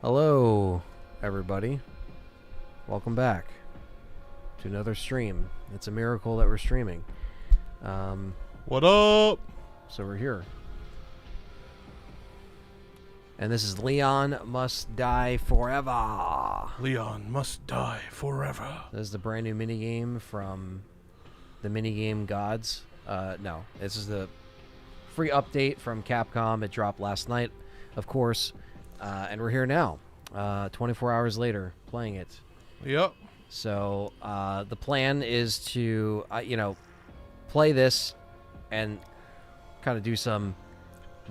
Hello, everybody. Welcome back to another stream. It's a miracle that we're streaming. What up? So we're here. And this is Leon Must Die Forever. Leon must die forever. This is the brand new minigame from the minigame gods. No, this is the free update from Capcom. It dropped last night, of course. And we're here now, 24 hours later, playing it. Yep. So the plan is to, play this and kind of do some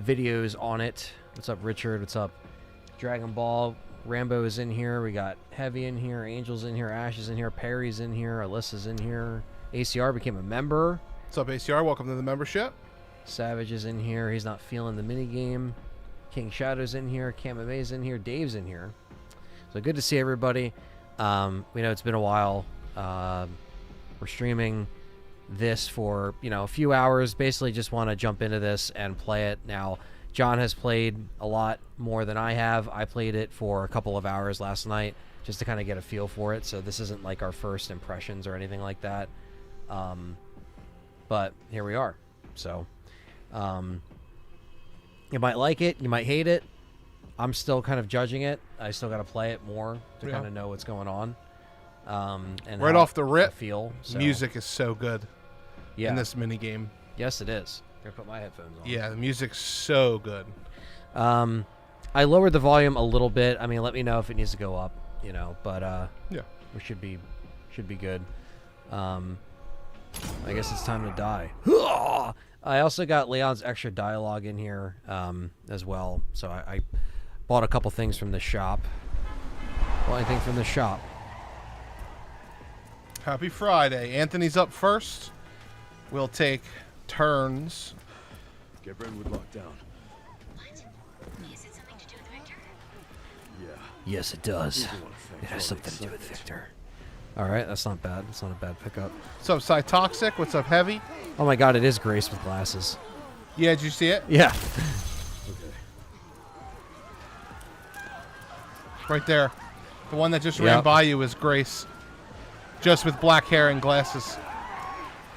videos on it. What's up, Richard? What's up? Dragon Ball. Rambo is in here. We got Heavy in here. Angel's in here. Ash is in here. Perry's in here. Alyssa's in here. ACR became a member. What's up, ACR? Welcome to the membership. Savage is in here. He's not feeling the minigame. King Shadow's in here. Kamame's in here. Dave's in here. So good to see everybody. We know it's been a while. We're streaming this for, a few hours. Basically just want to jump into this and play it. Now, John has played a lot more than I have. I played it for a couple of hours last night just to kind of get a feel for it. So this isn't like our first impressions or anything like that. But here we are. So, you might like it. You might hate it. I'm still kind of judging it. I still got to play it more to kind of know what's going on. And right off the rip, so. Music is so good in this minigame. Yes, it is. I'm going to put my headphones on. Yeah, the music's so good. I lowered the volume a little bit. I mean, let me know if it needs to go up, but yeah, we should be good. I guess it's time to die. I also got Leon's extra dialogue in here as well. So I bought a couple things from the shop. Well, anything from the shop. Happy Friday. Anthony's up first. We'll take turns. Get ready with lockdown. What? Is it something to do with Victor? Yeah. Yes, it does. It has something to do with Victor. All right, that's not bad. That's not a bad pickup. What's up, Cytoxic? What's up, Heavy? Oh my God, it is Grace with glasses. Yeah, did you see it? Yeah. Okay. Right there. The one that just ran by you is Grace. Just with black hair and glasses.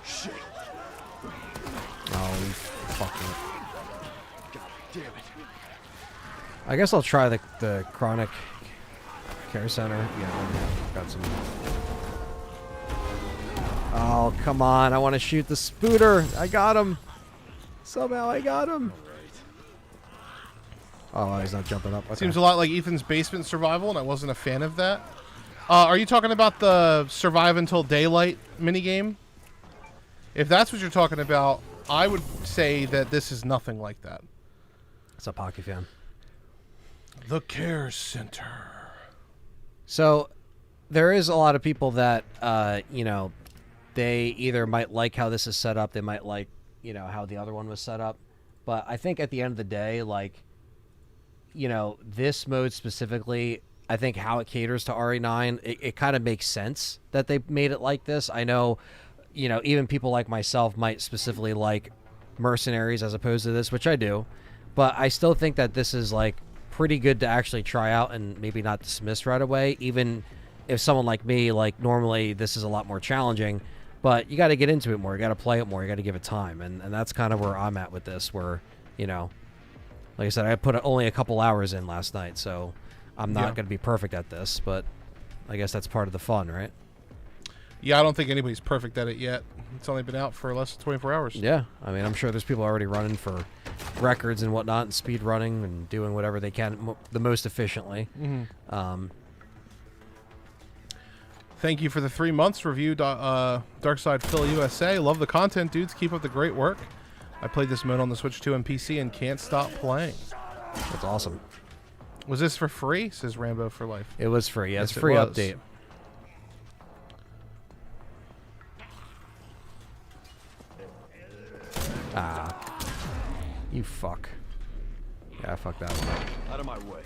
Shit. Oh, you fucking. God damn it. I guess I'll try the chronic care center. Yeah, got some. Oh, come on. I want to shoot the spooter. I got him. Somehow I got him. Oh, he's not jumping up. Okay. Seems a lot like Ethan's Basement Survival, and I wasn't a fan of that. Are you talking about the Survive Until Daylight minigame? If that's what you're talking about, I would say that this is nothing like that. What's up, Hockey Fan? The Care Center. So, there is a lot of people that, they either might like how this is set up, they might like, how the other one was set up. But I think at the end of the day, this mode specifically, I think how it caters to RE9, it kind of makes sense that they made it like this. I know, even people like myself might specifically like Mercenaries as opposed to this, which I do. But I still think that this is, pretty good to actually try out and maybe not dismiss right away, even if someone like me, normally this is a lot more challenging. But you got to get into it more. You got to play it more. You got to give it time. And that's kind of where I'm at with this, where, like I said, I put only a couple hours in last night, so I'm not going to be perfect at this, but I guess that's part of the fun, right? Yeah, I don't think anybody's perfect at it yet. It's only been out for less than 24 hours. Yeah, I mean, I'm sure there's people already running for records and whatnot and speed running and doing whatever they can the most efficiently. Mm-hmm. Thank you for the 3 months review, Darkside Phil USA. Love the content, dudes. Keep up the great work. I played this mode on the Switch 2 and PC and can't stop playing. That's awesome. Was this for free? Says Rambo for Life. It was free. Yeah, Yes, it's a free it was. update. Ah. You fuck. Yeah, fuck that one up. Out of my way.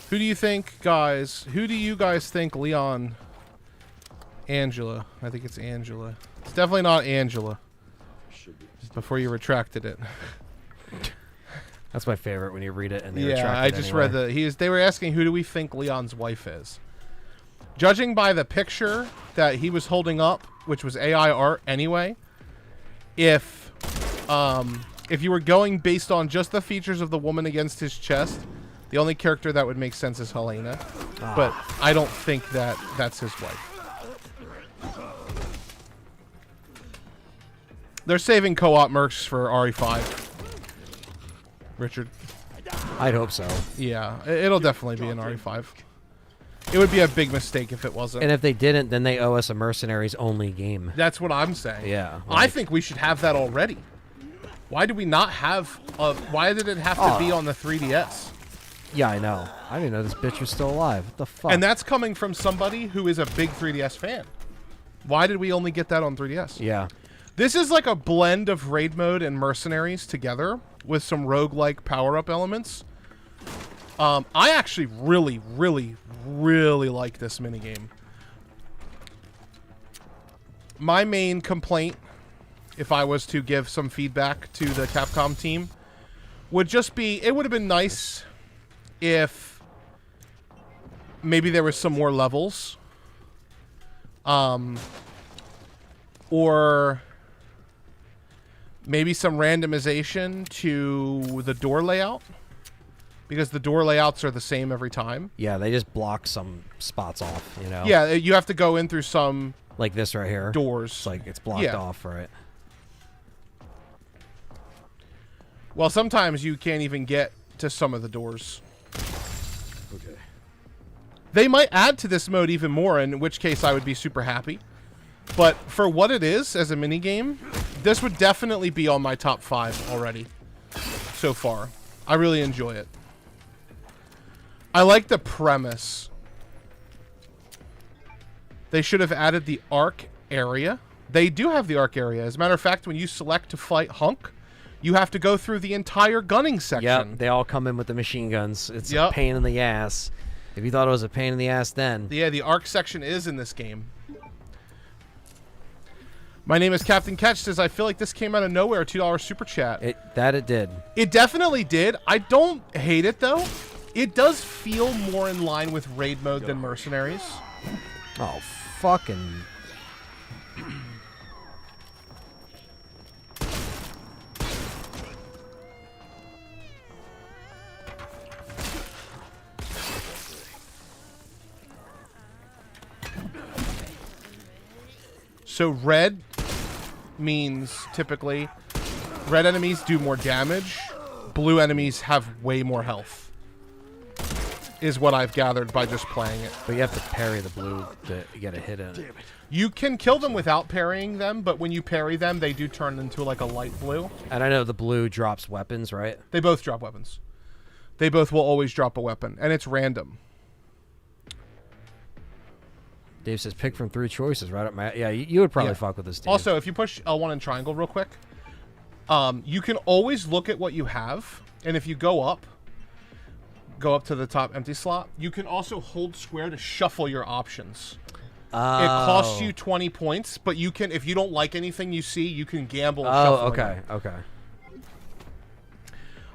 Who do you think, guys? Who do you guys think Leon... Angela. I think it's Angela. It's definitely not Angela. Should be. Before you retracted it. That's my favorite when you read it and they Yeah, retract I it just anyway. read they were asking who do we think Leon's wife is. Judging by the picture that he was holding up, which was AI art anyway, if you were going based on just the features of the woman against his chest, the only character that would make sense is Helena. But I don't think that that's his wife. They're saving co-op mercs for RE5. Richard. I'd hope so. Yeah, it'll definitely be an RE5. It would be a big mistake if it wasn't. And if they didn't, then they owe us a Mercenaries only game. That's what I'm saying. Yeah. I think we should have that already. Why do we not have why did it have to be on the 3DS? Yeah, I know. I didn't know this bitch was still alive. What the fuck? And that's coming from somebody who is a big 3DS fan. Why did we only get that on 3DS? Yeah. This is like a blend of raid mode and mercenaries together with some roguelike power-up elements. I actually really, really, really like this minigame. My main complaint, if I was to give some feedback to the Capcom team, would just be, it would have been nice if maybe there was some more levels. Or maybe some randomization to the door layout. Because the door layouts are the same every time. Yeah, they just block some spots off, you know? Yeah, you have to go in through some Like this right here. doors. It's like it's blocked Yeah. off, right? Well, sometimes you can't even get to some of the doors. Okay. They might add to this mode even more, in which case I would be super happy. But for what it is as a minigame, this would definitely be on my top 5 already so far. I really enjoy it. I like the premise. They should have added the Arc area. They do have the Arc area. As a matter of fact, when you select to fight Hunk, you have to go through the entire gunning section. Yep, they all come in with the machine guns. It's Yep. a pain in the ass. If you thought it was a pain in the ass then. Yeah, the Arc section is in this game. My name is Captain Catch says, I feel like this came out of nowhere, $2 super chat. It did. It definitely did. I don't hate it, though. It does feel more in line with raid mode than mercenaries. Oh, fucking... So red means typically red enemies do more damage. Blue enemies have way more health. Is what I've gathered by just playing it. But you have to parry the blue to get a hit in it. You can kill them without parrying them, but when you parry them, they do turn into like a light blue. And I know the blue drops weapons, right? They both drop weapons. They both will always drop a weapon, and it's random. Dave says pick from 3 choices right up my... Yeah, you would probably Yeah. fuck with this team. Also, if you push L1 and triangle real quick, you can always look at what you have, and if you go up to the top empty slot, you can also hold square to shuffle your options. It costs you 20 points, but you can, if you don't like anything you see, you can gamble. Oh, shuffling okay, it. okay.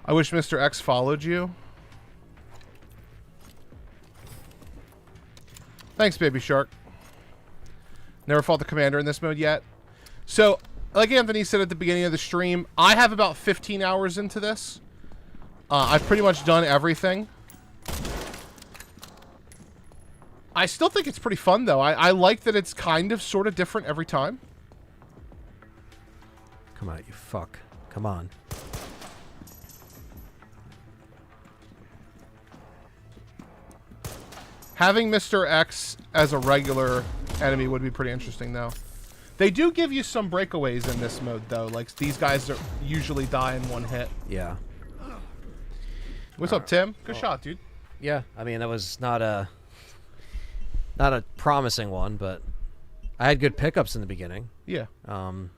I wish Mr. X followed you. Thanks, Baby Shark. Never fought the commander in this mode yet. So, like Anthony said at the beginning of the stream, I have about 15 hours into this. I've pretty much done everything. I still think it's pretty fun, though. I like that it's kind of sort of different every time. Come on, you fuck. Come on. Having Mr. X as a regular enemy would be pretty interesting, though. They do give you some breakaways in this mode, though. Like, these guys usually die in one hit. Yeah. What's up, Tim? Good shot, dude. Yeah, I mean, that was not a promising one, but I had good pickups in the beginning. Yeah. But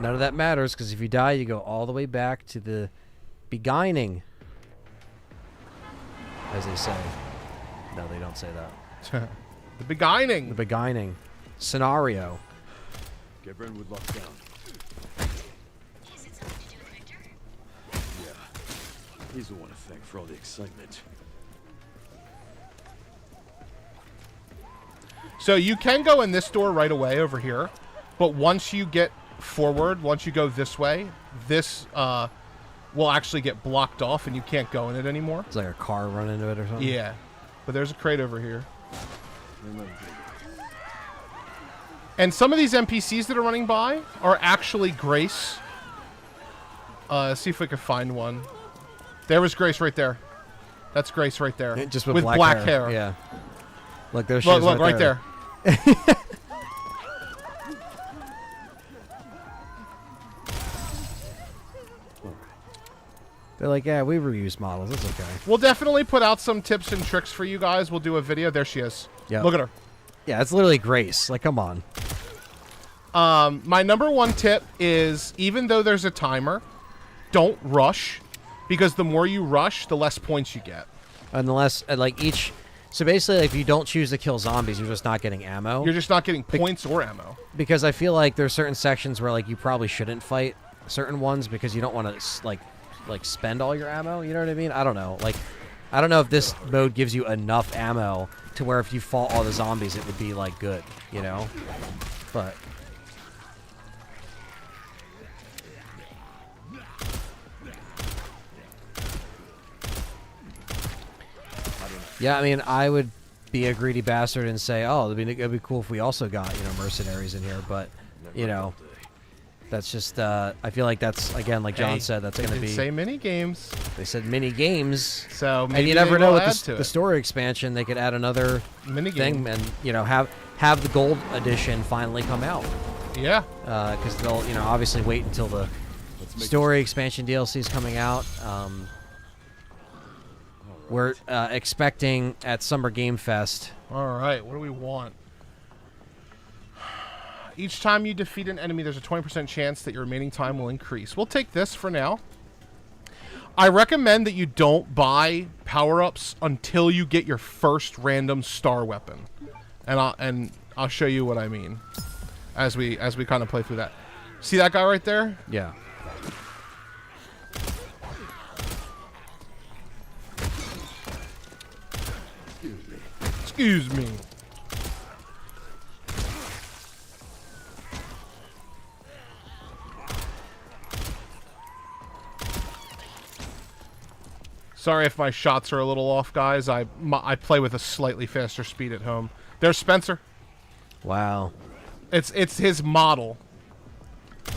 none of that matters, because if you die, you go all the way back to the beguiling, as they say. No, they don't say that. The beguiling. The beguiling scenario. Get Brentwood locked down. Is it something to do with He's the one to thank for all the excitement. So you can go in this door right away over here, but once you get forward, once you go this way, this will actually get blocked off and you can't go in it anymore. It's like a car run into it or something. Yeah, but there's a crate over here. And some of these NPCs that are running by are actually Grace. Let's see if we can find one. There was Grace right there. That's Grace right there. Just with black hair. Yeah. Look, there's look right there. They're like, yeah, we reuse models. It's okay. We'll definitely put out some tips and tricks for you guys. We'll do a video. There she is. Yeah. Look at her. Yeah, it's literally Grace. Like, come on. My number one tip is, even though there's a timer, don't rush, because the more you rush, the less points you get. And the less, like, each... So basically, if you don't choose to kill zombies, you're just not getting ammo. You're just not getting points or ammo. Because I feel like there's certain sections where, like, you probably shouldn't fight certain ones because you don't want to, like spend all your ammo. You know what I mean? I don't know. Like, I don't know if this mode gives you enough ammo to where if you fought all the zombies, it would be, like, good, you know? But... Yeah, I mean, I would be a greedy bastard and say, oh, it'd be cool if we also got, you know, mercenaries in here, but, you know, that's just, I feel like that's, again, like John said, that's going to be... say mini games. They said mini games. So maybe and you never know with the story expansion, they could add another mini thing and, you know, have the gold edition finally come out. Yeah. Because they'll, you know, obviously wait until the story expansion DLC is coming out. We're expecting at Summer Game Fest. All right, what do we want? Each time you defeat an enemy, there's a 20% chance that your remaining time will increase. We'll take this for now. I recommend that you don't buy power-ups until you get your first random star weapon. And I'll show you what I mean as we kind of play through that. See that guy right there? Yeah. Excuse me. Sorry if my shots are a little off, guys. I play with a slightly faster speed at home. There's Spencer. Wow. It's his model.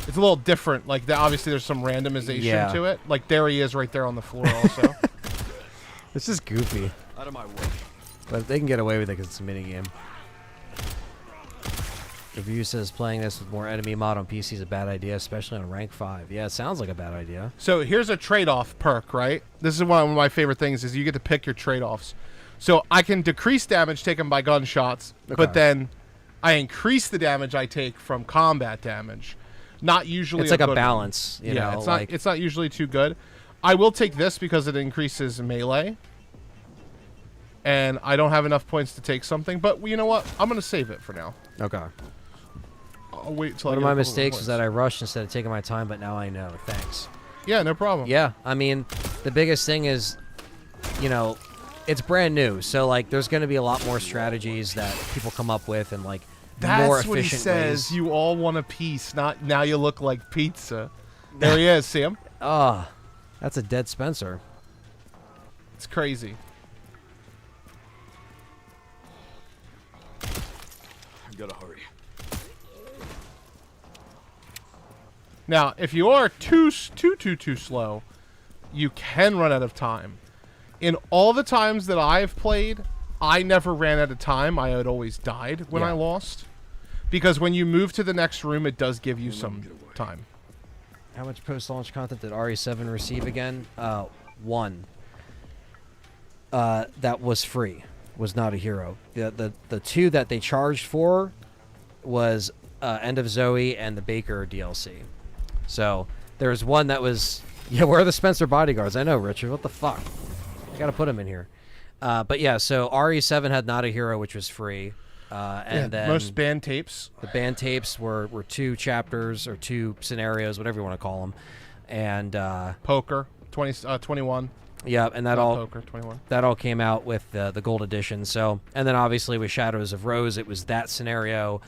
It's a little different. Like, obviously there's some randomization to it. Like, there he is right there on the floor also. This is goofy. Out of my way. But they can get away with it because it's a minigame. The Review says playing this with more enemy mod on PC is a bad idea, especially on rank 5. Yeah, it sounds like a bad idea. So here's a trade-off perk, right? This is one of my favorite things, is you get to pick your trade-offs. So I can decrease damage taken by gunshots, but then I increase the damage I take from combat damage. Not usually. It's like a balance, you know. It's not usually too good. I will take this because it increases melee. And I don't have enough points to take something, but you know what? I'm going to save it for now. Okay. I'll wait till One of my mistakes was that I rushed instead of taking my time, but now I know. Thanks. Yeah, no problem. Yeah, I mean, the biggest thing is, you know, it's brand new, so like there's going to be a lot more strategies that people come up with and like more efficient That's what he says. ways. You all want a piece, not now you look like pizza. There he is, see him? Oh, that's a dead Spencer. It's crazy. I gotta hurry. Now, if you are too slow, you can run out of time. In all the times that I've played, I never ran out of time. I had always died when I lost. Because when you move to the next room, it does give you some time. How much post-launch content did RE7 receive again? 1. That was free. Was not a hero. The 2 that they charged for was End of Zoe and the Baker DLC. So there was one that was... Yeah, where are the Spencer bodyguards? I know, Richard. What the fuck? I gotta put them in here. But yeah, so RE7 had Not a Hero, which was free. And then most band tapes. The band tapes were 2 chapters or 2 scenarios, whatever you want to call them. And Poker, 21. Yeah, and that Not all Poker 21. that all came out with the gold edition. So, and then obviously with Shadows of Rose, it was that scenario,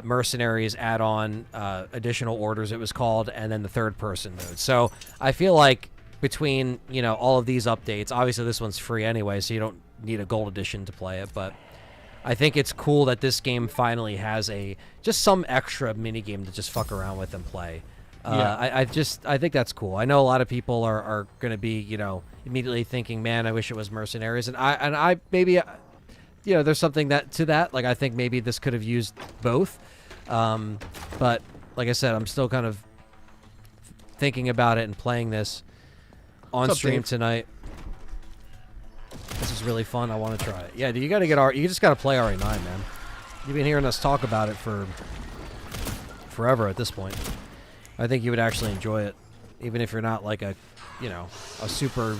Mercenaries add-on, additional orders it was called, and then the third-person mode. So I feel like between all of these updates, obviously this one's free anyway, so you don't need a gold edition to play it, but I think it's cool that this game finally has just some extra mini game to just fuck around with and play. I think that's cool. I know a lot of people are going to be, immediately thinking, man, I wish it was Mercenaries. And I maybe, there's something to that. Like, I think maybe this could have used both. But like I said, I'm still kind of thinking about it and playing this on stream tonight. This is really fun. I want to try it. Yeah, dude, you just got to play RE9, man. You've been hearing us talk about it for forever at this point. I think you would actually enjoy it, even if you're not like a super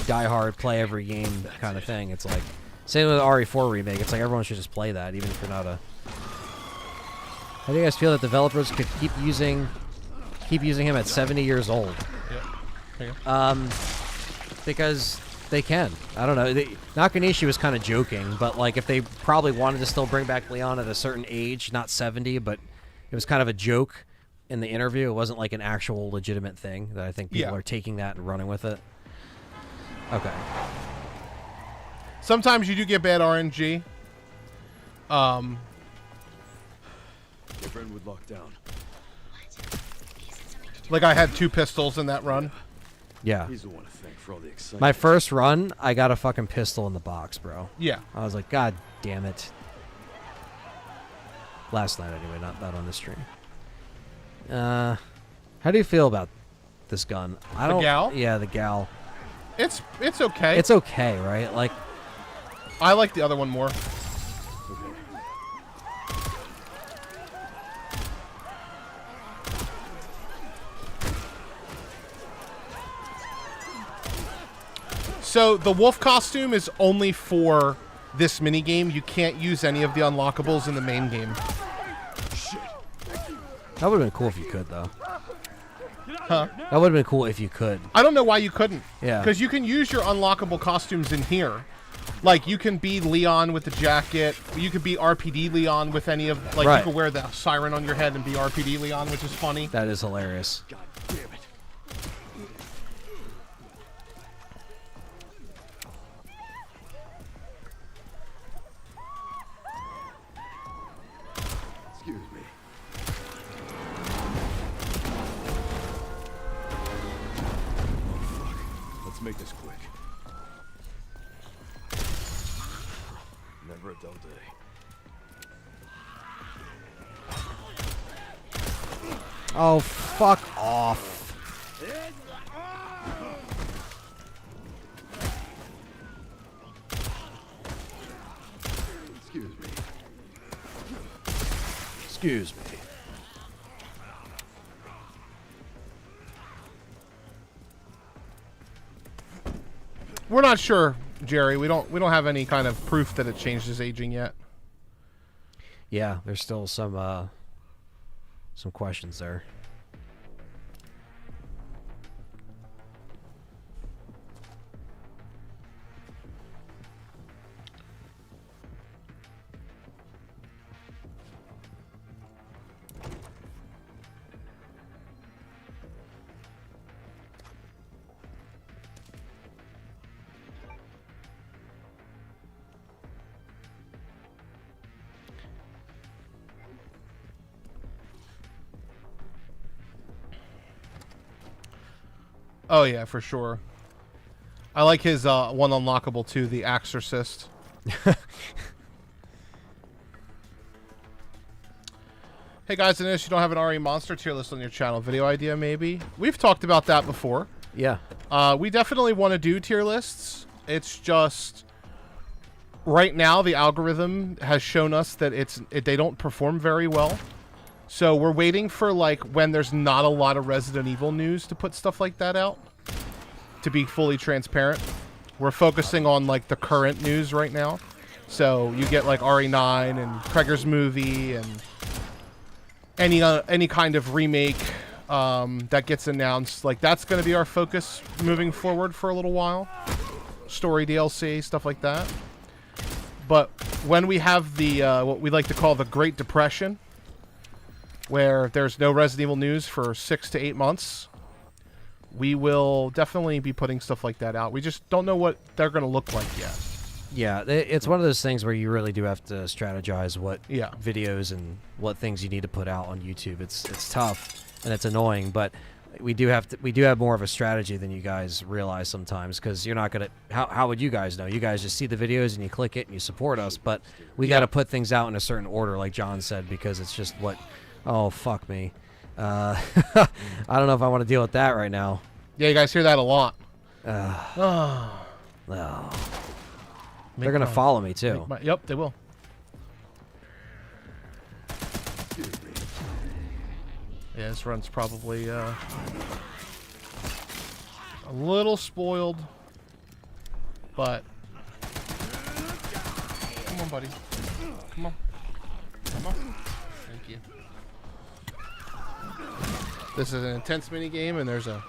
diehard play every game kind of thing. It's like same with the RE4 remake. It's like everyone should just play that, even if you're not a. How do you guys feel that developers could keep using him at 70 years old? Yeah. Because they can. I don't know. Nakanishi was kind of joking, but like if they probably wanted to still bring back Leon at a certain age, not 70, but it was kind of a joke. In the interview, it wasn't like an actual legitimate thing that I think people are taking that and running with it. Okay. Sometimes you do get bad RNG. Your friend would lock down. Like I had 2 pistols in that run. Yeah. He's the one to thank for all the excitement. My first run, I got a fucking pistol in the box, bro. Yeah. I was like, God damn it. Last night, anyway, not on the stream. How do you feel about this gun? The Gal? Yeah, the Gal. It's okay. It's okay, right? Like, I like the other one more. So the wolf costume is only for this minigame. You can't use any of the unlockables in the main game. that would have been cool if you could, though. Huh? That would have been cool if you could. I don't know why you couldn't. Yeah. Because you can use your unlockable costumes in here. Like, you can be Leon with the jacket. You could be RPD Leon with any of... Like, Right. you could wear the siren on your head and be RPD Leon, which is funny. That is hilarious. God damn it. Excuse me. Oh, fuck. Let's make this quick. Never a dull day. Oh, fuck off. Excuse me. Excuse me. We're not sure, Jerry. We don't have any kind of proof that it changed his aging yet. Yeah, there's still some questions there. Oh, yeah, for sure. I like his one unlockable, too, the Exorcist. Hey, guys, I noticed you don't have an RE Monster tier list on your channel. Video idea, maybe? We've talked about that before. Yeah. We definitely want to do tier lists. It's just... Right now, the algorithm has shown us that they don't perform very well. So we're waiting for, like, when there's not a lot of Resident Evil news to put stuff like that out. To be fully transparent. We're focusing on, like, the current news right now. So you get, like, RE9 and Kreger's movie and any kind of remake that gets announced. Like, that's going to be our focus moving forward for a little while. Story DLC, stuff like that. But when we have the what we like to call the Great Depression, where there's no Resident Evil news for 6 to 8 months, we will definitely be putting stuff like that out. We just don't know what they're going to look like yet. Yeah, it's one of those things where you really do have to strategize what Yeah. videos and what things you need to put out on YouTube. It's tough and it's annoying, but we do have more of a strategy than you guys realize sometimes, because you're not gonna. How would you guys know? You guys just see the videos and you click it and you support us, but we got to put things out in a certain order, like John said, because it's just what. Oh fuck me. I don't know if I want to deal with that right now. Yeah, you guys hear that a lot. No. They're gonna follow me too. Yep, they will. Yeah, this run's probably a little spoiled, but come on, buddy. Come on. Come on. Thank you. This is an intense mini game, and there's a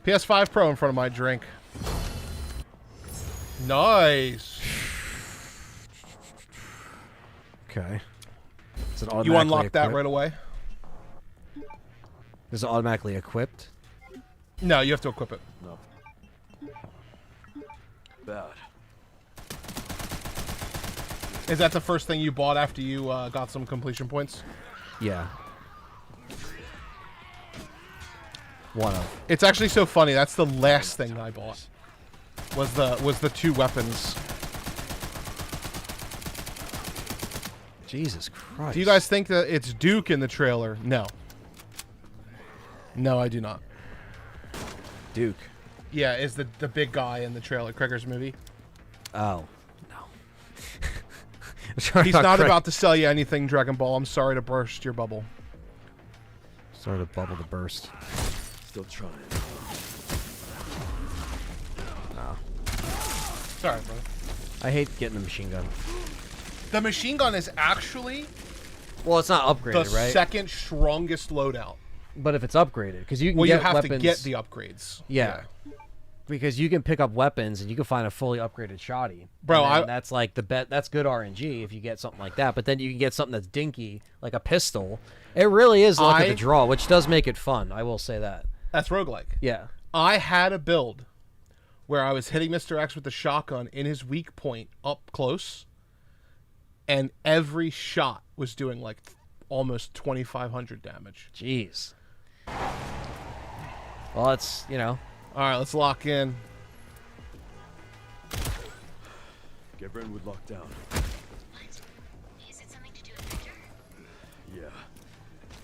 PS5 Pro in front of my drink. Nice. Okay. Is it You automatically unlock that equipped? right away? Is it automatically equipped? No, you have to equip it. No. Bad. Is that the first thing you bought after you got some completion points? Yeah. One of. It's actually so funny. That's the last thing I bought. Was the 2 weapons. Jesus Christ. Do you guys think that it's Duke in the trailer? No. No, I do not. Duke. Yeah, is the big guy in the trailer, Krieger's movie. Oh. No. He's not about to sell you anything, Dragon Ball. I'm sorry to burst your bubble. Sort of bubble to burst. Still trying. Oh. Sorry, brother. I hate getting the machine gun. The machine gun is actually Well, it's not upgraded, the right? second strongest loadout. But if it's upgraded, because you can Well, get you have weapons, to get the upgrades. Yeah. Because you can pick up weapons and you can find a fully upgraded shotty. Bro, And then that's like the bet. That's good RNG if you get something like that. But then you can get something that's dinky, like a pistol. It really is luck of the draw, which does make it fun. I will say that. That's roguelike. Yeah. I had a build where I was hitting Mr. X with the shotgun in his weak point up close, and every shot was doing like almost 2,500 damage. Jeez. Well, it's, you know. All right, let's lock in. Get Renwood locked down. What? Is it something to do with Victor? Yeah.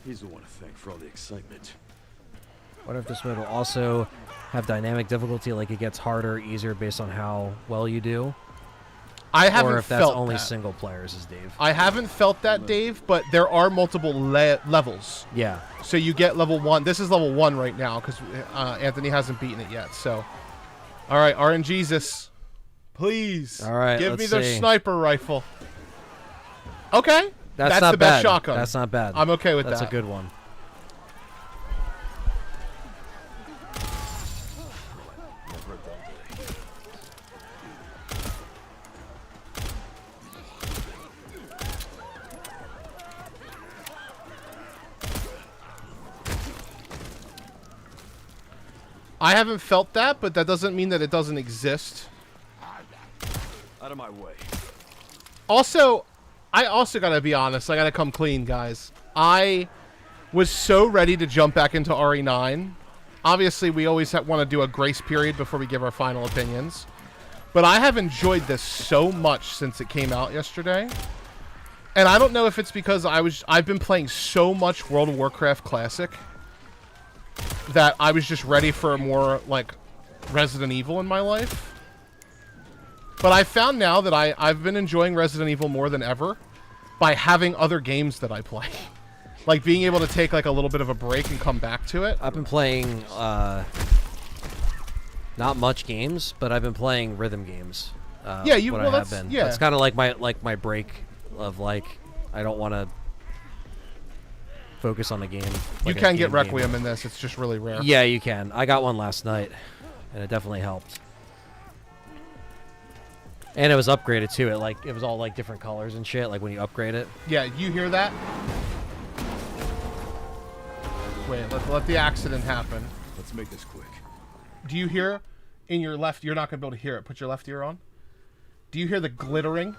He's the one to thank for all the excitement. Wonder if this mode will also have dynamic difficulty, like it gets harder or easier based on how well you do. I haven't Or if that's felt only that. single players, is Dave. I haven't felt that, Dave, but there are multiple levels. Yeah. So you get level 1. This is level 1 right now because Anthony hasn't beaten it yet. So, all right, RNGesus, please. All right, give me let's the see. sniper rifle. Okay, That's not the best bad. shotgun. That's not bad. I'm okay with That's that. a good one. Never a dull day. I haven't felt that, but that doesn't mean that it doesn't exist. Out of my way. Also, I also gotta be honest. I gotta come clean, guys. I was so ready to jump back into RE9. Obviously, we always want to do a grace period before we give our final opinions. But I have enjoyed this so much since it came out yesterday. And I don't know if it's because I've been playing so much World of Warcraft Classic that I was just ready for a more, like, Resident Evil in my life. But I found now that I've been enjoying Resident Evil more than ever by having other games that I play. Like, being able to take, like, a little bit of a break and come back to it. I've been playing not much games, but I've been playing rhythm games. Yeah, you- what well, I have that's- been. yeah. That's kind of like my break of, like, I don't want to focus on the game. You like a can get game. Requiem in this. It's just really rare. Yeah, you can. I got one last night, and it definitely helped. And it was upgraded too. It was all like different colors and shit. Like when you upgrade it. Yeah, you hear that? Wait, let the accident happen. Let's make this quick. Do you hear in your left? You're not gonna be able to hear it. Put your left ear on. Do you hear the glittering?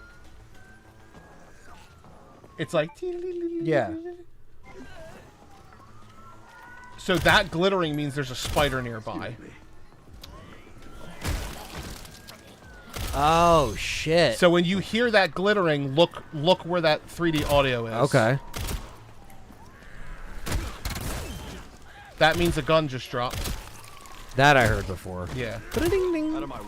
It's like. Yeah. So that glittering means there's a spider nearby. Oh shit. So when you hear that glittering, look where that 3D audio is. Okay. That means a gun just dropped. That I heard before. Yeah. Ding ding. Out of my way.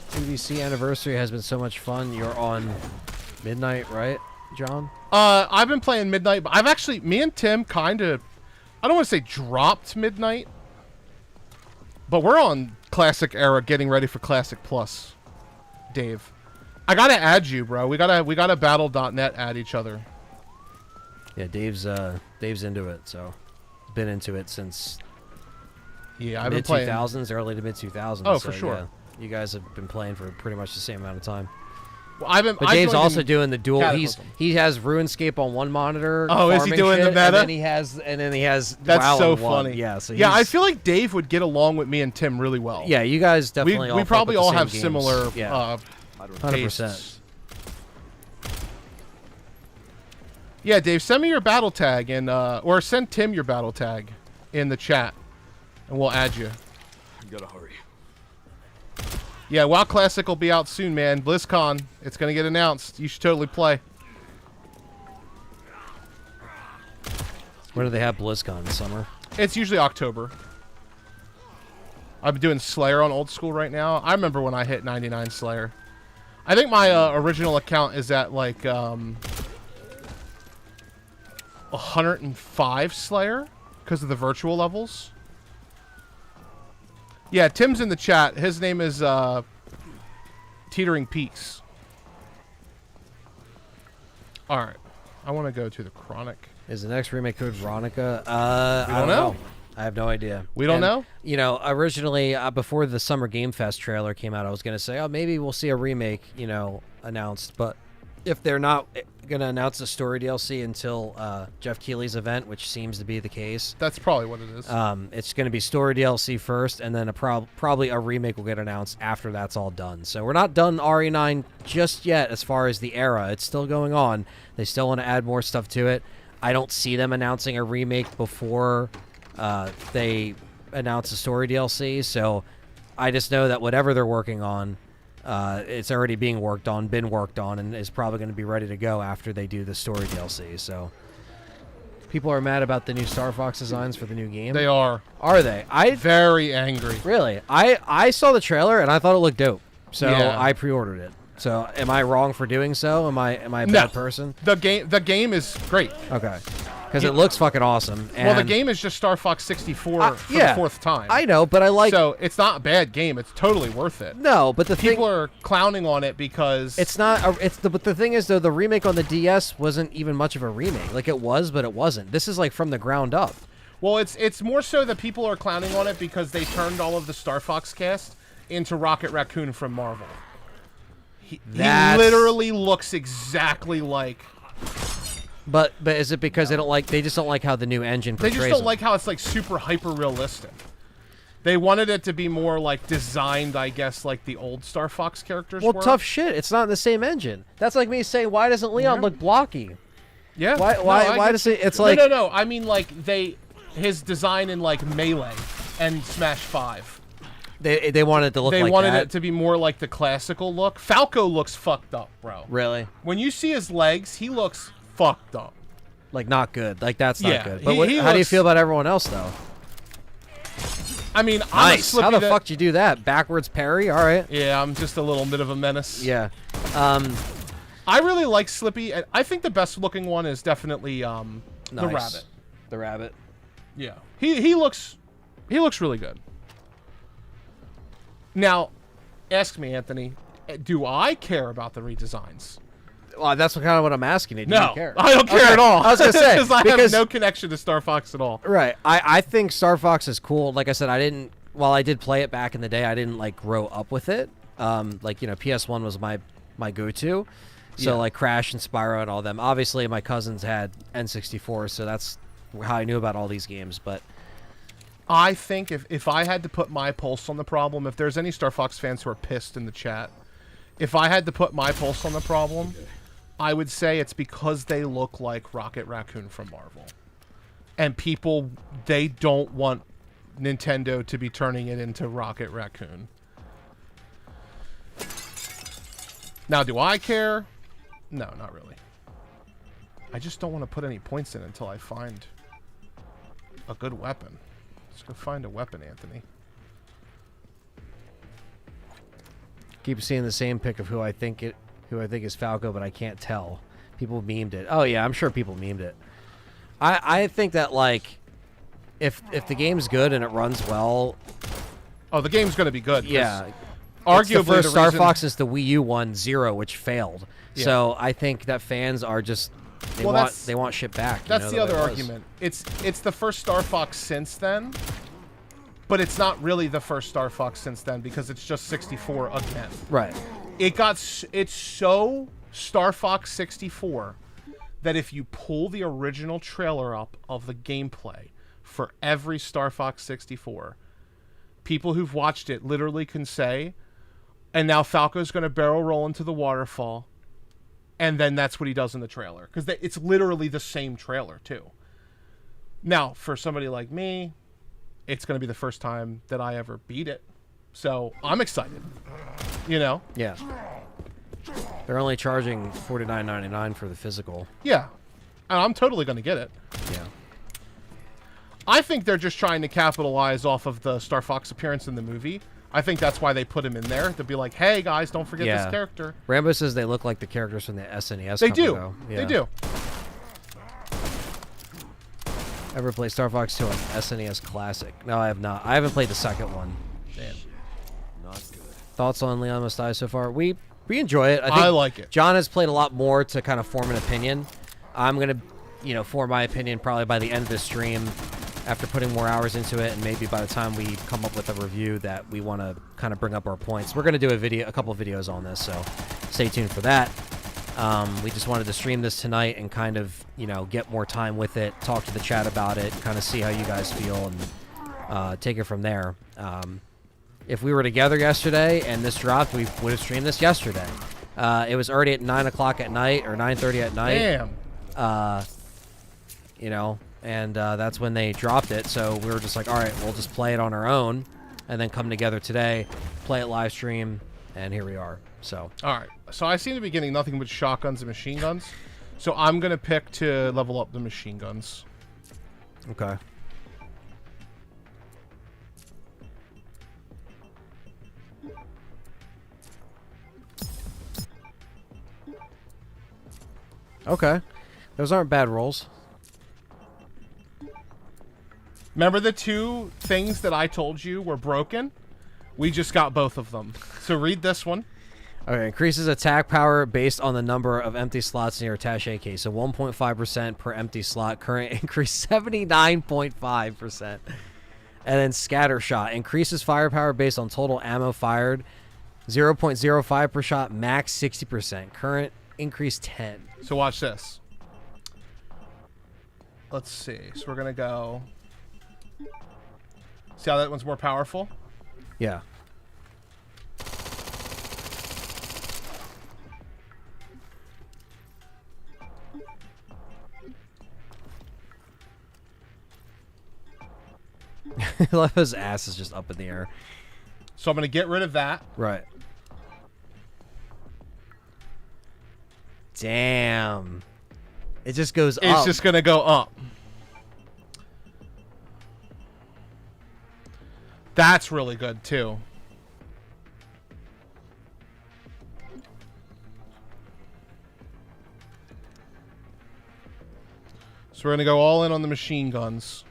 CVC anniversary has been so much fun. You're on midnight, right, John? I've been playing Midnight, but I've actually, me and Tim kind of, I don't want to say dropped Midnight, but we're on Classic Era getting ready for Classic Plus, Dave. I gotta add you, bro. We gotta battle.net add each other. Yeah, Dave's into it, so been into it since Yeah, I've been mid playing. 2000s, early to mid 2000s. Oh, so, for sure. Yeah, you guys have been playing for pretty much the same amount of time. Well, I've But joined Dave's also in doing the dual. Cataclysm. He has RuneScape on one monitor. Oh, is he farming doing the shit, meta? And then he has. That's WoW so on one. funny. Yeah, so yeah, I he's- feel like Dave would get along with me and Tim really well. Yeah, you guys definitely. we all probably fuck with all the have same similar games. Yeah, 100%. tastes. Yeah, Dave, send me your battle tag and or send Tim your battle tag in the chat, and we'll add you. Gotta hurry. Yeah, WoW Classic will be out soon, man. BlizzCon, it's gonna get announced. You should totally play. When do they have BlizzCon in the summer? It's usually October. I'm doing Slayer on old school right now. I remember when I hit 99 Slayer. I think my original account is at like 105 Slayer because of the virtual levels. Yeah, Tim's in the chat. His name is Teetering Peaks. All right, I want to go to the Chronic. Is the next remake code Veronica? We I don't know. I have no idea. We don't know? You know, originally before the Summer Game Fest trailer came out, I was gonna say, oh, maybe we'll see a remake, you know, announced. But if they're not gonna announce the story DLC until Jeff Keighley's event, which seems to be the case, That's probably what it is. it's gonna be story DLC first, and then probably a remake will get announced after that's all done. So we're not done RE9 just yet as far as the era. It's still going on. They still want to add more stuff to it. I don't see them announcing a remake before they announce the story DLC. So I just know that whatever they're working on, it's already been worked on, and is probably going to be ready to go after they do the story DLC. So people are mad about the new Star Fox designs for the new game. They are Are they? very angry. Really? I saw the trailer and I thought it looked dope. So Yeah. I pre-ordered it. So am I wrong for doing so? Am I a No. bad person? The game is great. Okay. Because it looks fucking awesome. And Well, the game is just Star Fox 64 for yeah, the fourth time. I know, but I like. So it's not a bad game. It's totally worth it. No, but the People thing. are clowning on it because It's not. But the thing is, though, the remake on the DS wasn't even much of a remake. Like it was, but it wasn't. This is like from the ground up. well, it's more so that people are clowning on it because they turned all of the Star Fox cast into Rocket Raccoon from Marvel. He That's- literally looks exactly like. But is it because they don't like? They just don't like how the new engine They portrays just don't him? like how it's like super hyper realistic. They wanted it to be more like designed, I guess, like the old Star Fox characters Well, were. tough shit. It's not in the same engine. That's like me saying, why doesn't Leon look blocky? Yeah. Why? No, Why? I Why get does you. it? It's No, like no. I mean, like his design in like Melee and Smash 5. they wanted it to look They like wanted that. it to be more like the classical look. Falco looks fucked up, bro. Really? When you see his legs, he looks fucked up. Like not good. Like that's not Yeah, good. But he how do you looks- feel about everyone else though? I mean, I'm a Nice. Slippy How the that- fuck you do that? Backwards parry? All right. Yeah, I'm just a little bit of a menace. Yeah. I really like Slippy. I think the best looking one is definitely the Nice. rabbit. The rabbit. Yeah, he looks really good. Now, ask me, Anthony, do I care about the redesigns? Well, that's kind of what I'm asking you. Do No, you care? I don't care Okay. at all. I was gonna say because I have because no connection to Star Fox at all. right. I think Star Fox is cool. Like I said, I didn't. While I did play it back in the day, I didn't like grow up with it. Like PS1 was my go-to. So Yeah. like Crash and Spyro and all them. Obviously, my cousins had N64, so that's how I knew about all these games. But I think if I had to put my pulse on the problem, if there's any Star Fox fans who are pissed in the chat, if I had to put my pulse on the problem, I would say it's because they look like Rocket Raccoon from Marvel. And people, they don't want Nintendo to be turning it into Rocket Raccoon. Now, do I care? No, not really. I just don't want to put any points in until I find a good weapon. Let's go find a weapon, Anthony. keep seeing the same pic of who I think is Falco, but I can't tell. People memed it. Oh yeah, I'm sure people memed it. I think that like if the game's good and it runs well, Oh, the game's going to be good. 'cause yeah. Arguably, It's the first Star reason- Fox since the Wii U one, Zero, which failed. Yeah. So I think that fans are just they want shit back. you That's know, the way other it was. argument. It's the first Star Fox since then, but it's not really the first Star Fox since then because it's just 64 again. Right. It's so Star Fox 64 that if you pull the original trailer up of the gameplay for every Star Fox 64, people who've watched it literally can say, and now Falco's going to barrel roll into the waterfall, and then that's what he does in the trailer. Because it's literally the same trailer, too. Now, for somebody like me, it's going to be the first time that I ever beat it. So, I'm excited. You know? Yeah. They're only charging $49.99 for the physical. Yeah. And I'm totally going to get it. Yeah. I think they're just trying to capitalize off of the Star Fox appearance in the movie. I think that's why they put him in there, to be like, hey, guys, don't forget Yeah. this character. Rambo says they look like the characters from the SNES. They cover, do. though. Yeah. They do. Ever played Star Fox 2 on SNES Classic? No, I have not. I haven't played the second one. Damn. Not good. Thoughts on Leon Must Die so far? We enjoy it. I like it. John has played a lot more to kind of form an opinion. I'm going to, form my opinion probably by the end of the stream after putting more hours into it, and maybe by the time we come up with a review that we want to kind of bring up our points. We're going to do a couple of videos on this, so stay tuned for that. We just wanted to stream this tonight and kind of, get more time with it, talk to the chat about it, kind of see how you guys feel, and take it from there. If we were together yesterday and this dropped, we would have streamed this yesterday. It was already at 9 o'clock at night or 9:30 at night. Damn. And that's when they dropped it. So we were just like, all right, we'll just play it on our own and then come together today, play it live stream, and here we are. So All right. So I seem to be getting nothing but shotguns and machine guns. So I'm going to pick to level up the machine guns. okay. Okay. Those aren't bad rolls. Remember the two things that I told you were broken? We just got both of them. So read this one. Okay, increases attack power based on the number of empty slots in your attaché case. So 1.5% per empty slot. Current increase 79.5%. And then scatter shot. Increases firepower based on total ammo fired. 0.05 per shot. Max 60%. Current increase 10. So watch this. Let's see. So we're going to go... See how that one's more powerful? Yeah. I love his ass is just up in the air. So I'm going to get rid of that. Right. Damn. It just goes up. It's just going to go up. That's really good, too. So we're going to go all in on the machine guns.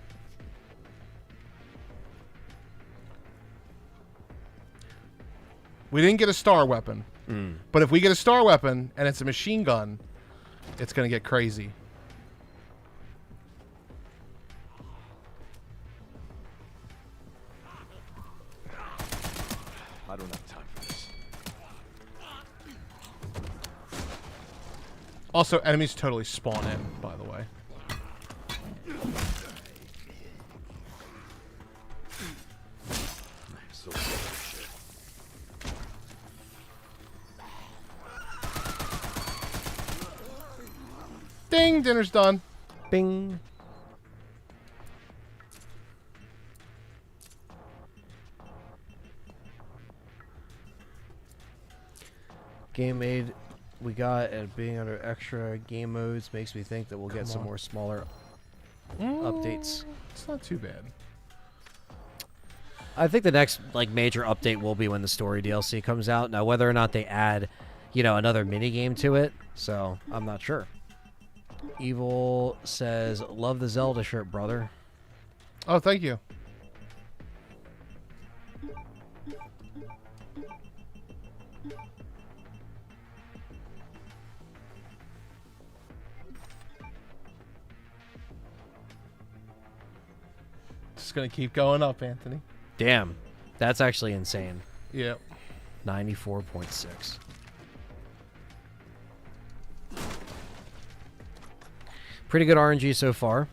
We didn't get a star weapon. But if we get a star weapon and it's a machine gun, it's going to get crazy. I don't have time for this. Also, enemies totally spawn in, by the way. So shit. Ding! Dinner's done. Bing. Game aid we got and being under extra game modes makes me think that we'll get some more smaller updates. It's not too bad. I think the next like major update will be when the story DLC comes out. Now, whether or not they add, another mini game to it, so I'm not sure. Evil says, "Love the Zelda shirt, brother." Oh, thank you. Just gonna keep going up, Anthony. Damn, that's actually insane. Yeah. 94.6. Pretty good RNG so far.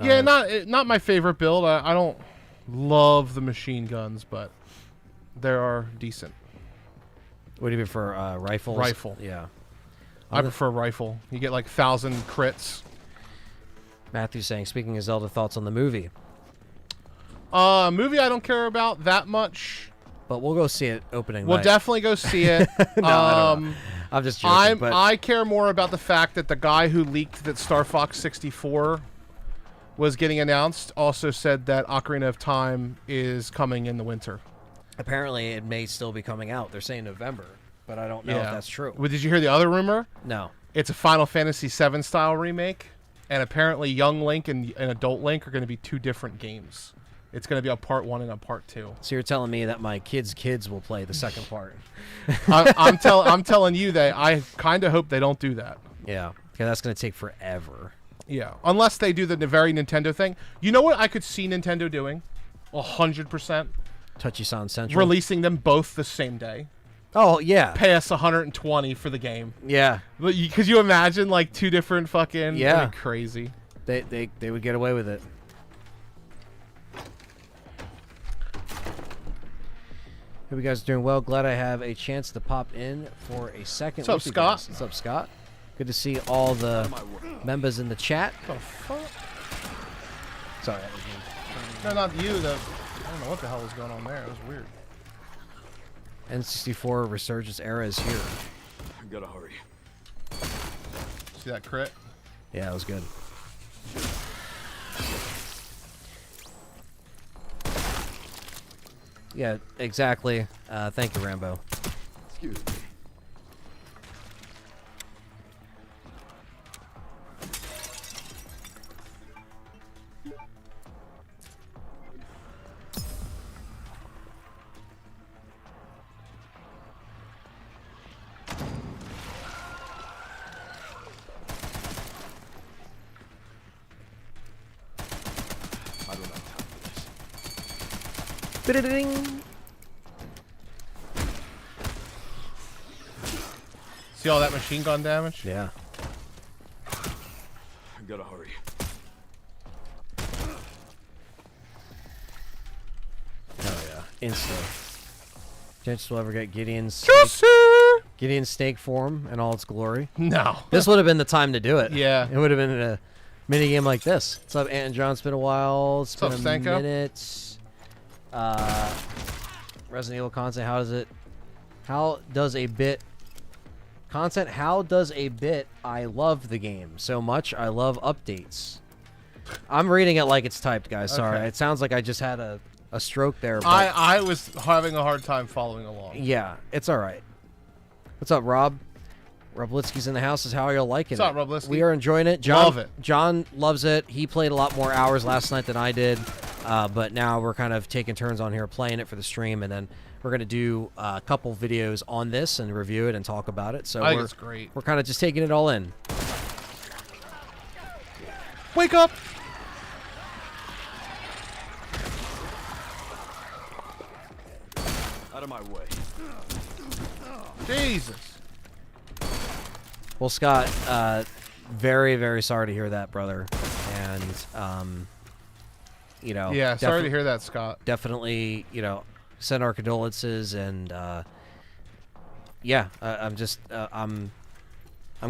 Yeah, not my favorite build. I don't love the machine guns, but they are decent. What do you prefer, rifles? Rifle. Yeah. I prefer rifle. You get like 1,000 crits. Matthew's saying, speaking of Zelda, thoughts on the movie? Movie I don't care about that much. But we'll go see it opening We'll night. definitely go see it. No, I don't know. I'm just joking. But I care more about the fact that the guy who leaked that Star Fox 64 was getting announced also said that Ocarina of Time is coming in the winter. apparently it may still be coming out. They're saying November, but I don't know if that's true. Well, did you hear the other rumor? No. It's a Final Fantasy VII style remake, and apparently Young Link and Adult Link are going to be two different games. It's going to be a part 1 and a part 2. So you're telling me that my kids' will play the second part? I'm telling you that I kind of hope they don't do that. Yeah, because that's going to take forever. Yeah, unless they do the very Nintendo thing. You know what I could see Nintendo doing? 100%. Touchy-San Central. Releasing them both the same day. Oh, yeah. Pay us 120 for the game. Yeah. Could you imagine like two different fucking... Yeah. That'd be crazy. They would get away with it. Hope you guys are doing well. Glad I have a chance to pop in for a second. What's up, with you Scott? guys. What's up, Scott? Good to see all the members in the chat. What the fuck? Sorry, that was me. No, not you. I don't know what the hell was going on there. It was weird. N64 Resurgence era is here. I gotta hurry. See that crit? Yeah, that was good. Yeah, exactly. Thank you, Rambo. Excuse me. I don't have time for this. Ding. See all that machine gun damage? Yeah. I gotta hurry. Oh yeah. Insta. Chance will ever get Gideon's snake form in all its glory. No. This would have been the time to do it. Yeah. It would have been a mini game like this. What's up, Ant and John? It's been a while. It's What's been up, a Stanko? minute. Resident Evil content. How does a bit I love the game so much. I love updates. I'm reading it like it's typed, guys. Sorry. Okay. It sounds like I just had a stroke there. But I was having a hard time following along. yeah, it's all right. What's up, Rob? Rob Litsky's in the house. Is how are you liking What's it? up, Rob Litsky? We are enjoying it. John, Love it. John loves it. He played a lot more hours last night than I did. But now we're kind of taking turns on here playing it for the stream, and then we're going to do a couple videos on this and review it and talk about it. So I think it's great. We're kind of just taking it all in. Wake up! Out of my way. Jesus. Well, Scott, very, very sorry to hear that, brother. And, you know. Yeah, sorry to hear that, Scott. Definitely, you know, send our condolences. And, yeah, I'm just, I'm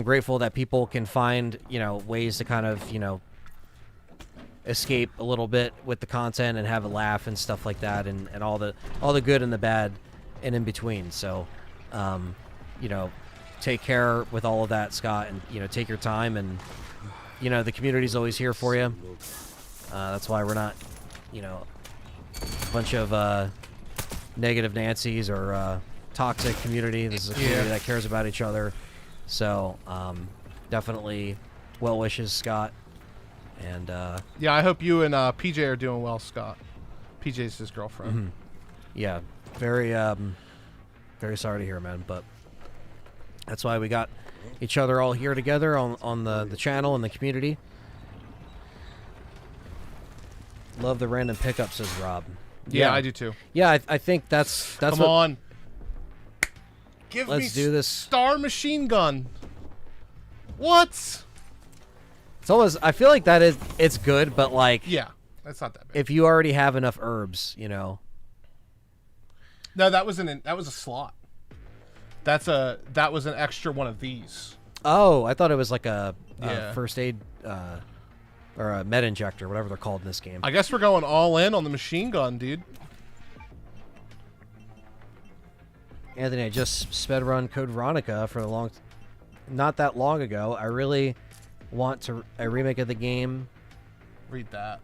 grateful that people can find, you know, ways to kind of, you know, escape a little bit with the content and have a laugh and stuff like that, and all the good and the bad and in between. So, you know, take care with all of that, Scott, and, you know, take your time, and, you know, the community's always here for you. That's why we're not, you know, a bunch of negative Nancys or toxic community. This is a community that cares about each other. So, definitely well wishes, Scott. And yeah, I hope you and PJ are doing well, Scott. PJ's his girlfriend. Mm-hmm. Yeah, very very sorry to hear, man, but that's why we got each other all here together on the channel and the community. Love the random pickups, says Rob. Yeah, I do too. Yeah, I think that's Come what, on. Give let's me do this. Star machine gun. What? It's always, I feel like it's good, but like, Yeah, that's not that bad. if you already have enough herbs, you know. No, that was a slot. That was an extra one of these. Oh, I thought it was like a Yeah. first aid or a med injector, whatever they're called in this game. I guess we're going all in on the machine gun, dude. Anthony, I just sped run Code Veronica for not that long ago. I really want a remake of the game. Read that.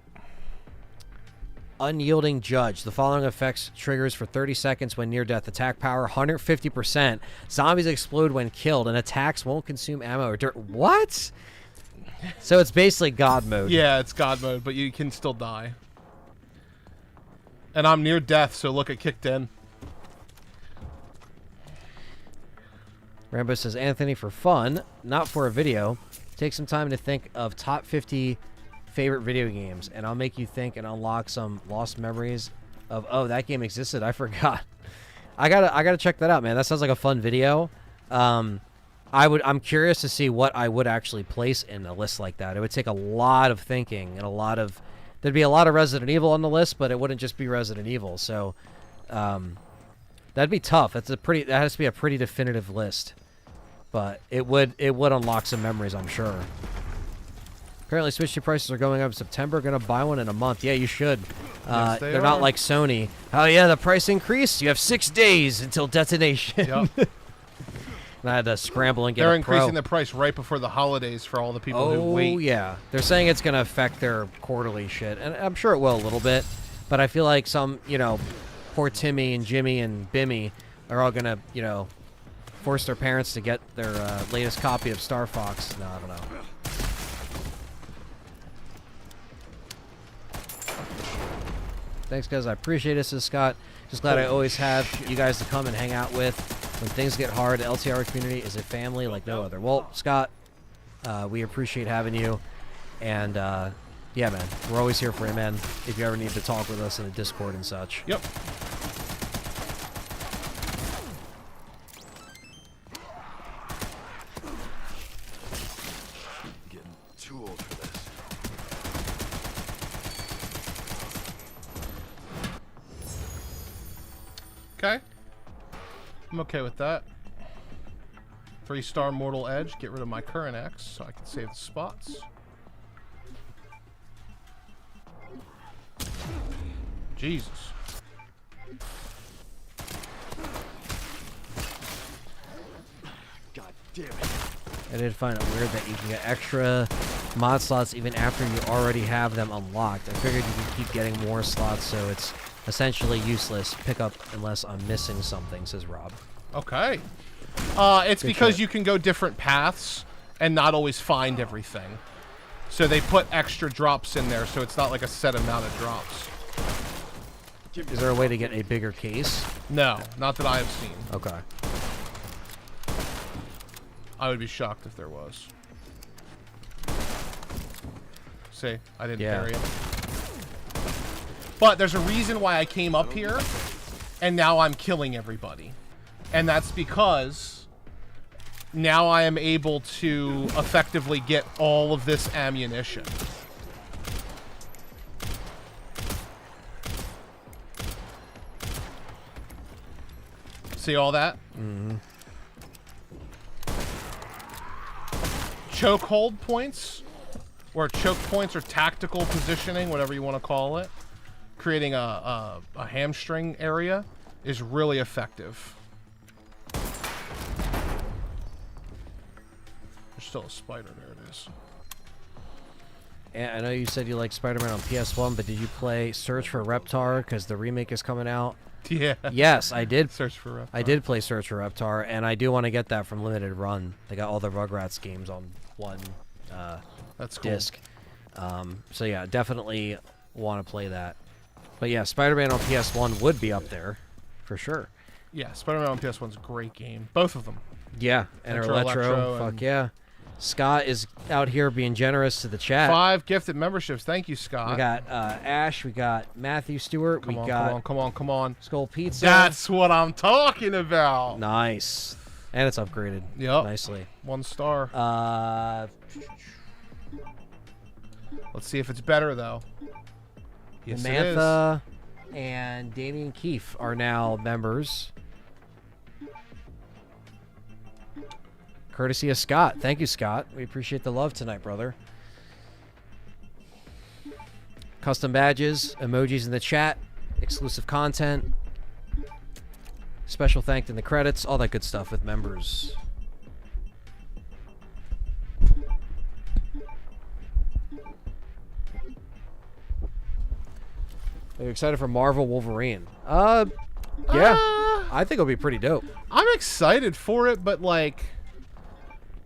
Unyielding Judge. The following effects triggers for 30 seconds when near death. Attack power 150%. Zombies explode when killed, and attacks won't consume ammo or dirt. What? So it's basically God mode. Yeah, it's God mode, but you can still die. And I'm near death, so look, it kicked in. Rambo says, Anthony, for fun, not for a video, take some time to think of top 50 favorite video games, and I'll make you think and unlock some lost memories of, oh, that game existed. I forgot. I gotta check that out, man. That sounds like a fun video. I'm curious to see what I would actually place in a list like that. It would take a lot of thinking and there'd be a lot of Resident Evil on the list, but it wouldn't just be Resident Evil. So, that'd be tough. That has to be a pretty definitive list. But it would unlock some memories, I'm sure. Apparently, Switch 2 prices are going up in September. Gonna buy one in a month. Yeah, you should. Yes, they're not like Sony. Oh yeah, the price increased. You have 6 days until detonation. Yep. And I had to scramble and get They're a Pro. increasing the price right before the holidays for all the people who wait. Oh yeah, they're saying it's gonna affect their quarterly shit, and I'm sure it will a little bit. But I feel like some, you know, poor Timmy and Jimmy and Bimmy are all gonna, you know, force their parents to get their latest copy of Star Fox. No, I don't know. Thanks, guys. I appreciate it, says Scott. Just glad I always have you guys to come and hang out with. When things get hard, the LTR community is a family like no other. Well, Scott, we appreciate having you. And, yeah, man, we're always here for you, man, if you ever need to talk with us in the Discord and such. Yep. Getting too old for this. Okay. I'm okay with that. 3-star Mortal Edge. Get rid of my current X so I can save the spots. Jesus. God damn it. I did find it weird that you can get extra mod slots even after you already have them unlocked. I figured you could keep getting more slots, so it's essentially useless. Pick up unless I'm missing something, says Rob. Okay. It's because you can go different paths and not always find everything. So they put extra drops in there, so it's not like a set amount of drops. Is there a way to get a bigger case? No, not that I have seen. Okay. I would be shocked if there was. See, I didn't Yeah. parry it. But there's a reason why I came up here, and now I'm killing everybody. And that's because now I am able to effectively get all of this ammunition. See all that? Mm-hmm. Chokehold points, or choke points, or tactical positioning, whatever you want to call it, creating a hamstring area is really effective. There's still a spider. There it is. And I know you said you like Spider-Man on PS1, but did you play Search for Reptar because the remake is coming out? Yeah. Yes, I did. Search for Reptar. I did play Search for Reptar, and I do want to get that from Limited Run. They got all the Rugrats games on one That's cool. disc. So yeah, definitely want to play that. But yeah, Spider-Man on PS1 would be up there, for sure. Yeah, Spider-Man on PS1's a great game. Both of them. Yeah, and Electro, Electro, fuck and- yeah. Scott is out here being generous to the chat. 5 gifted memberships. Thank you, Scott. We got Ash, we got Matthew Stewart, Come we on, got come on. Skull Pizza. That's what I'm talking about. Nice. And it's upgraded Yep. nicely. 1 star. Let's see if it's better, though. Yes, it is. Samantha and Damian Keefe are now members. Courtesy of Scott. Thank you, Scott. We appreciate the love tonight, brother. Custom badges, emojis in the chat, exclusive content, special thanked in the credits, all that good stuff with members. Are you excited for Marvel Wolverine? Yeah. I think it'll be pretty dope. I'm excited for it, but, like,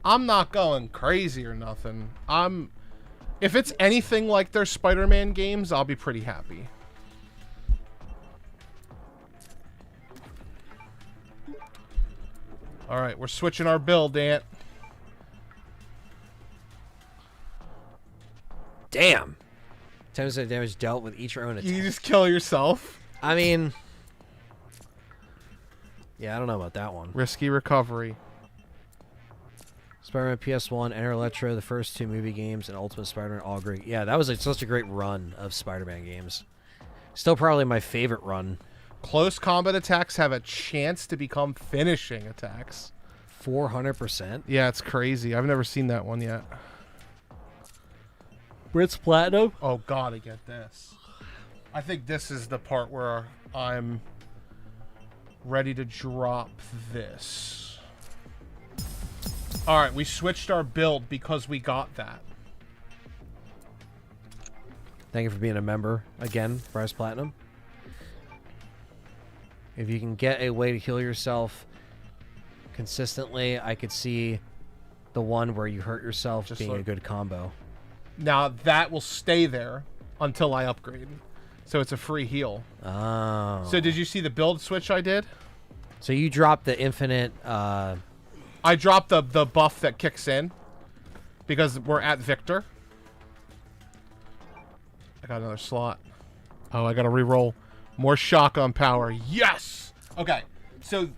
I'm not going crazy or nothing. If it's anything like their Spider-Man games, I'll be pretty happy. All right, we're switching our build, Ant. Damn. 10% damage dealt with each own attack. You just kill yourself. I mean, yeah, I don't know about that one. Risky recovery. Spider-Man PS1, Enter Electro, the first 2 movie games, and Ultimate Spider-Man all great. Yeah, that was such a great run of Spider-Man games. Still probably my favorite run. Close combat attacks have a chance to become finishing attacks. 400%. Yeah, it's crazy. I've never seen that one yet. Brits Platinum. Oh, gotta get this. I think this is the part where I'm ready to drop this. All right, we switched our build because we got that. Thank you for being a member again, Bryce Platinum. If you can get a way to heal yourself consistently, I could see the one where you hurt yourself Just being like- a good combo. Now, that will stay there until I upgrade. So it's a free heal. Oh. So did you see the build switch I did? So you dropped the infinite... I dropped the buff that kicks in because we're at Victor. I got another slot. Oh, I got to re-roll. More shotgun power. Yes! Okay, so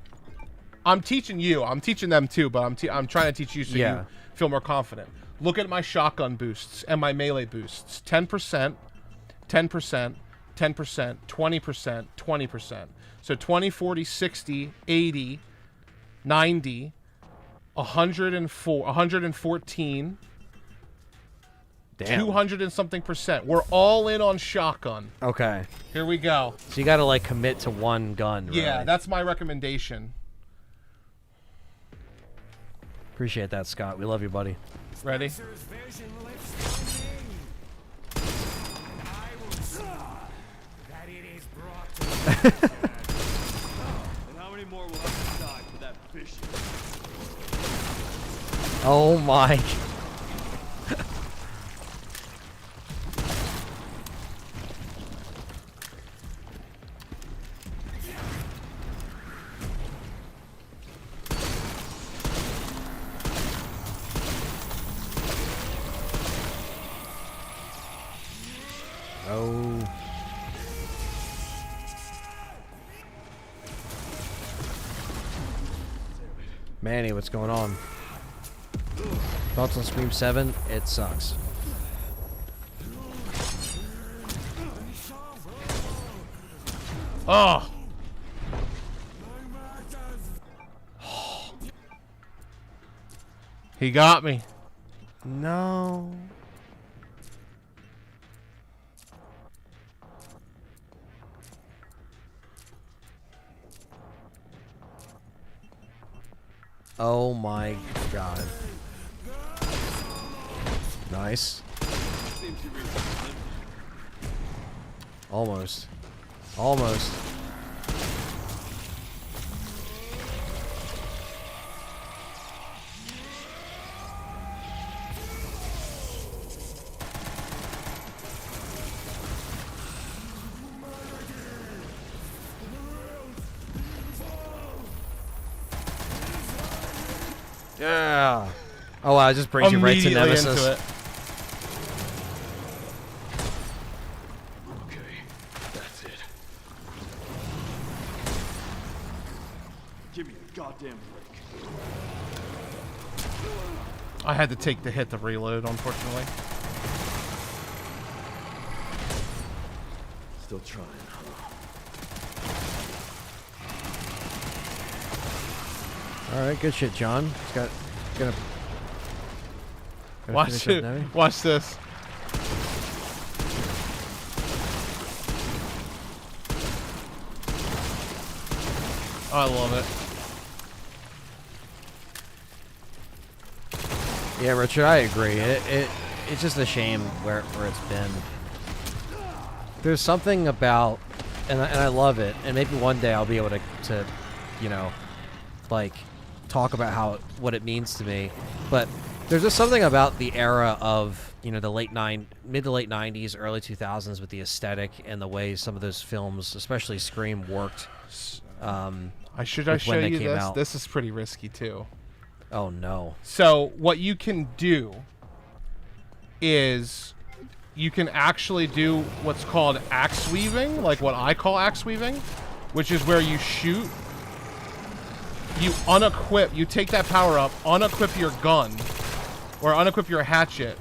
I'm teaching you. I'm teaching them too, but I'm trying to teach you so Yeah. you feel more confident. Look at my shotgun boosts and my melee boosts. 10%, 10%, 10%, 20%, 20%. So 20, 40, 60, 80, 90, 104, 114, Damn. 200 and something percent. We're all in on shotgun. Okay. Here we go. So you got to, like, commit to one gun, Yeah, really. that's my recommendation. Appreciate that, Scott. We love you, buddy. Ready? And how many more will have to die for that fish? Oh, my... Oh. Manny, what's going on? Thoughts on Scream 7? It sucks. Oh. He got me. No. Oh my god. Nice. Almost. Almost. Yeah. Oh wow, it just brings you right to Immediately Nemesis. into it. Okay, that's it. Give me a goddamn break. I had to take the hit to reload, unfortunately. Still trying, huh? All right, good shit, John. He's gonna Watch finish it. up Nemi? Watch this. I love it. Yeah, Richard, I agree. It's just a shame where it's been. There's something about, and I love it, and maybe one day I'll be able to you know, like, talk about what it means to me. But there's just something about the era of, you know, the mid to late 90s, early 2000s with the aesthetic and the way some of those films, especially Scream, worked. Should I with show when they you came this? out. This is pretty risky too. Oh no. So what you can do is you can actually do what's called axe weaving, like what I call axe weaving, which is where you shoot, you unequip, you take that power up, unequip your gun, or unequip your hatchet,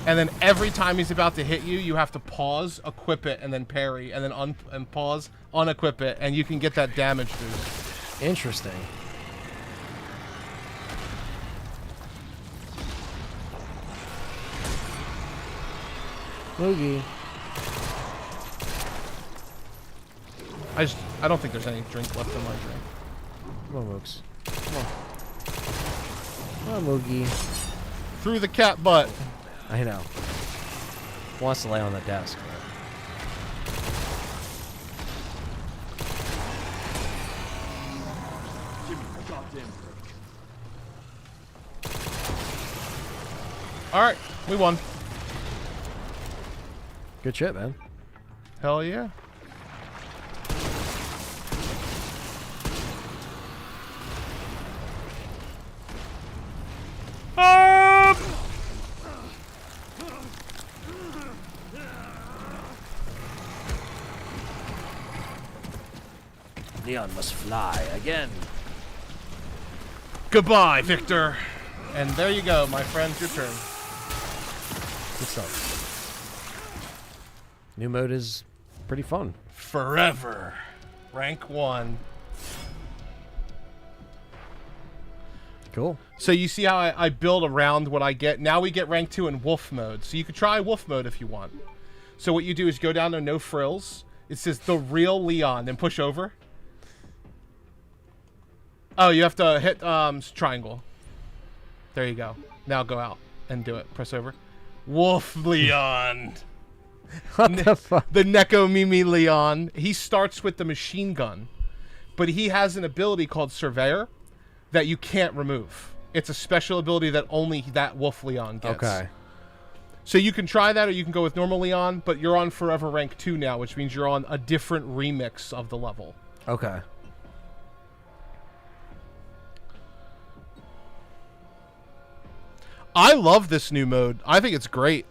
and then every time he's about to hit you, you have to pause, equip it, and then parry, and then pause, unequip it, and you can get that damage boost. Interesting. Boogie. I don't think there's any drink left in my drink. Come on, Mooks. Come on. Come on, Moogie. Through the cat butt. I know. Wants to lay on the desk. Give me a goddamn break. All right, we won. Good shit, man. Hell yeah. Leon must fly again. Goodbye, Victor. And there you go, my friends, your turn. Good stuff. New mode is pretty fun. Forever. Rank 1. Cool. So you see how I build around what I get? Now we get rank 2 in wolf mode. So you could try wolf mode if you want. So what you do is go down to no frills. It says the real Leon, then push over. Oh, you have to hit triangle. There you go. Now go out and do it. Press over. Wolf Leon. What the fuck? The Neko Mimi Leon. He starts with the machine gun, but he has an ability called Surveyor that you can't remove. It's a special ability that only that Wolf Leon gets. Okay. So you can try that, or you can go with normal Leon, but you're on Forever rank 2 now, which means you're on a different remix of the level. Okay. I love this new mode. I think it's great.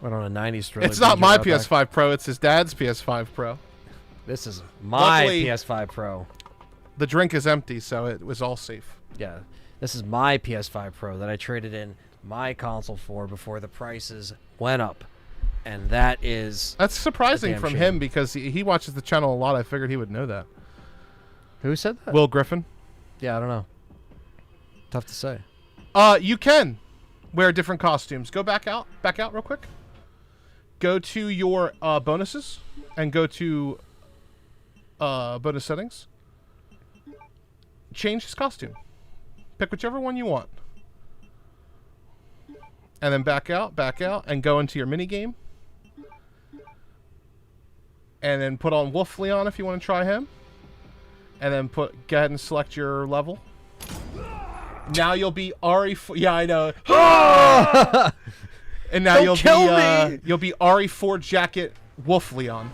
Went on a 90s thriller. It's not my binge about PS5 Pro. It's his dad's PS5 Pro. This is my Luckily- PS5 Pro. The drink is empty, so it was all safe. Yeah, this is my PS5 Pro that I traded in my console for before the prices went up, and that is That's surprising damn from shame. him because he watches the channel a lot. I figured he would know that. who said that? Will Griffin. Yeah, I don't know. Tough to say. You can wear different costumes. Go back out real quick. Go to your bonuses and go to bonus settings. Change his costume. Pick whichever one you want. And then back out, and go into your mini game. And then put on Wolf Leon if you want to try him. And then go ahead and select your level. Now you'll be RE4. Yeah, I know. And now Don't kill me! you'll be RE4 jacket Wolf Leon.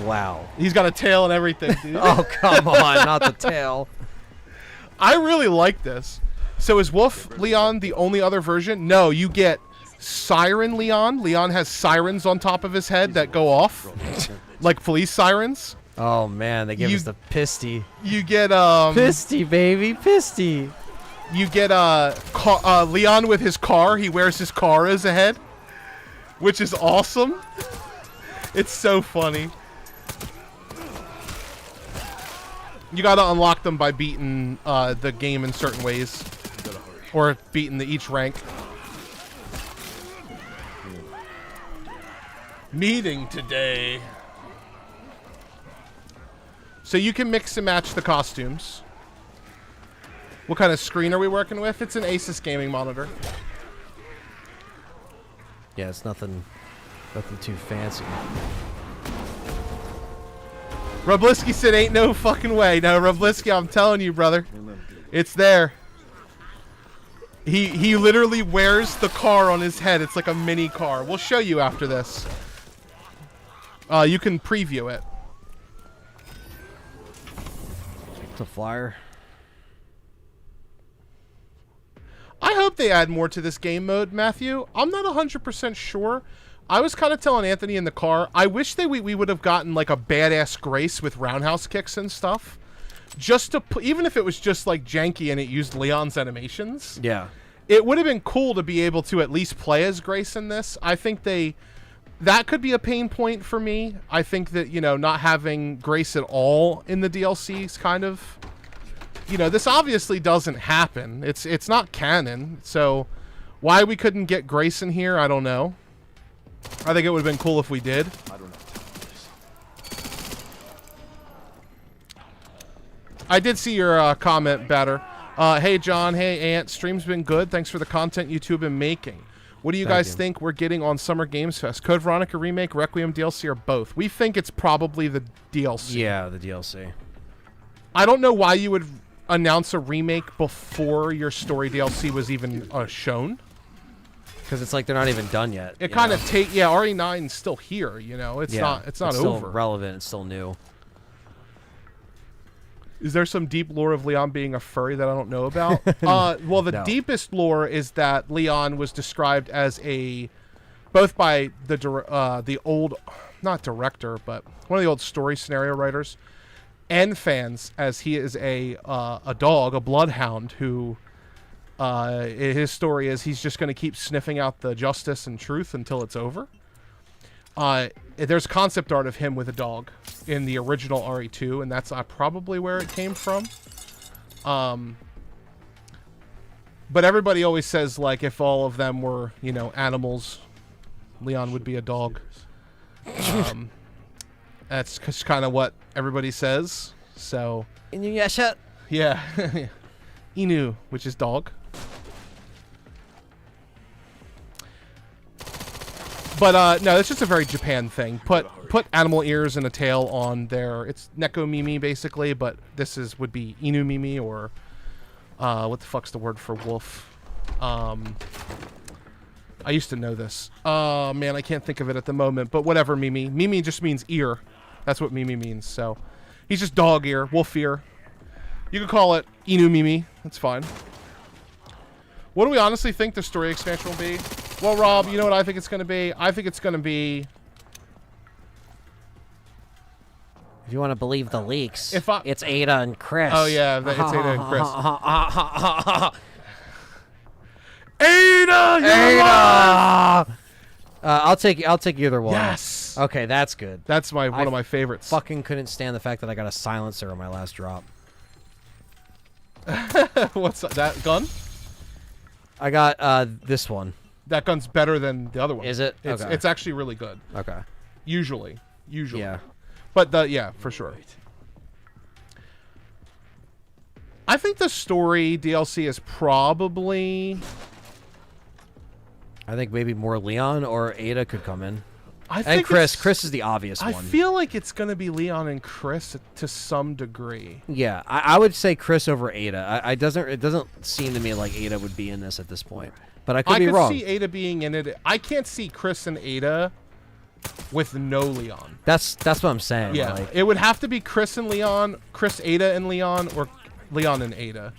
Wow. He's got a tail and everything, dude. Oh, come on, not the tail. I really like this. So is Wolf Leon the only other version? No, you get Siren Leon. Leon has sirens on top of his head that go off. Like police sirens. Oh, man, they give us the pisty. You get Pisty, baby, pisty. you get Leon with his car. He wears his car as a head, which is awesome. It's so funny. You gotta unlock them by beating the game in certain ways, or beating each rank. Meeting today. So you can mix and match the costumes. What kind of screen are we working with? It's an Asus gaming monitor. Yeah, it's nothing too fancy. Roblisky said, ain't no fucking way. No, Roblisky, I'm telling you, brother. It's there. He literally wears the car on his head. It's like a mini car. We'll show you after this. You can preview it. It's a flyer. I hope they add more to this game mode, Matthew. I'm not 100% sure. I was kind of telling Anthony in the car, I wish that we would have gotten like a badass Grace with roundhouse kicks and stuff. Just to even if it was just like janky and it used Leon's animations. Yeah. It would have been cool to be able to at least play as Grace in this. I think that could be a pain point for me. I think that, not having Grace at all in the DLC is kind of, this obviously doesn't happen. It's not canon. So why we couldn't get Grace in here, I don't know. I think it would have been cool if we did. I did see your comment, Batter. Hey, John. Hey, Ant. Stream's been good. Thanks for the content you two have been making. What do you guys think we're getting on Summer Games Fest? Code Veronica Remake, Requiem DLC, or both? We think it's probably the DLC. Yeah, the DLC. I don't know why you would announce a remake before your story DLC was even shown. Because it's like they're not even done yet. It kind of RE9's still here, It's not it's over. still relevant. It's still new. Is there some deep lore of Leon being a furry that I don't know about? Well, the deepest lore is that Leon was described as both by the old, not director, but one of the old story scenario writers and fans, as he is a dog, a bloodhound who, his story is he's just going to keep sniffing out the justice and truth until it's over. There's concept art of him with a dog in the original RE2, and that's probably where it came from. But everybody always says, like, if all of them were, animals, Leon would be a dog. That's just kind of what everybody says. So, yeah. Inu, which is dog. But no, it's just a very Japan thing. Put animal ears and a tail on there. It's Neko Mimi basically, but this would be Inu Mimi, or what the fuck's the word for wolf? I used to know this. Man, I can't think of it at the moment. But whatever, Mimi. Mimi just means ear. That's what Mimi means. So he's just dog ear, wolf ear. You could call it Inu Mimi. That's fine. What do we honestly think the story expansion will be? Well, Rob, you know what I think it's going to be? I think it's going to be... If you want to believe the leaks, It's Ada and Chris. Oh, yeah, it's Ada and Chris. Ada! Ada! I'll take either one. Yes! Okay, that's good. That's one of my favorites. Fucking couldn't stand the fact that I got a silencer on my last drop. What's that gun? I got this one. That gun's better than the other one. Is it? It's, Okay. it's actually really good. Okay. Usually. Yeah. But yeah, for sure. I think the story DLC is probably... I think maybe more Leon or Ada could come in. I think and Chris. Chris is the obvious I one. feel like it's going to be Leon and Chris to some degree. Yeah, I would say Chris over Ada. It doesn't seem to me like Ada would be in this at this point. But I could be wrong. I could see Ada being in it. I can't see Chris and Ada with no Leon. That's what I'm saying. Yeah, like, it would have to be Chris and Leon, Chris, Ada, and Leon, or Leon and Ada.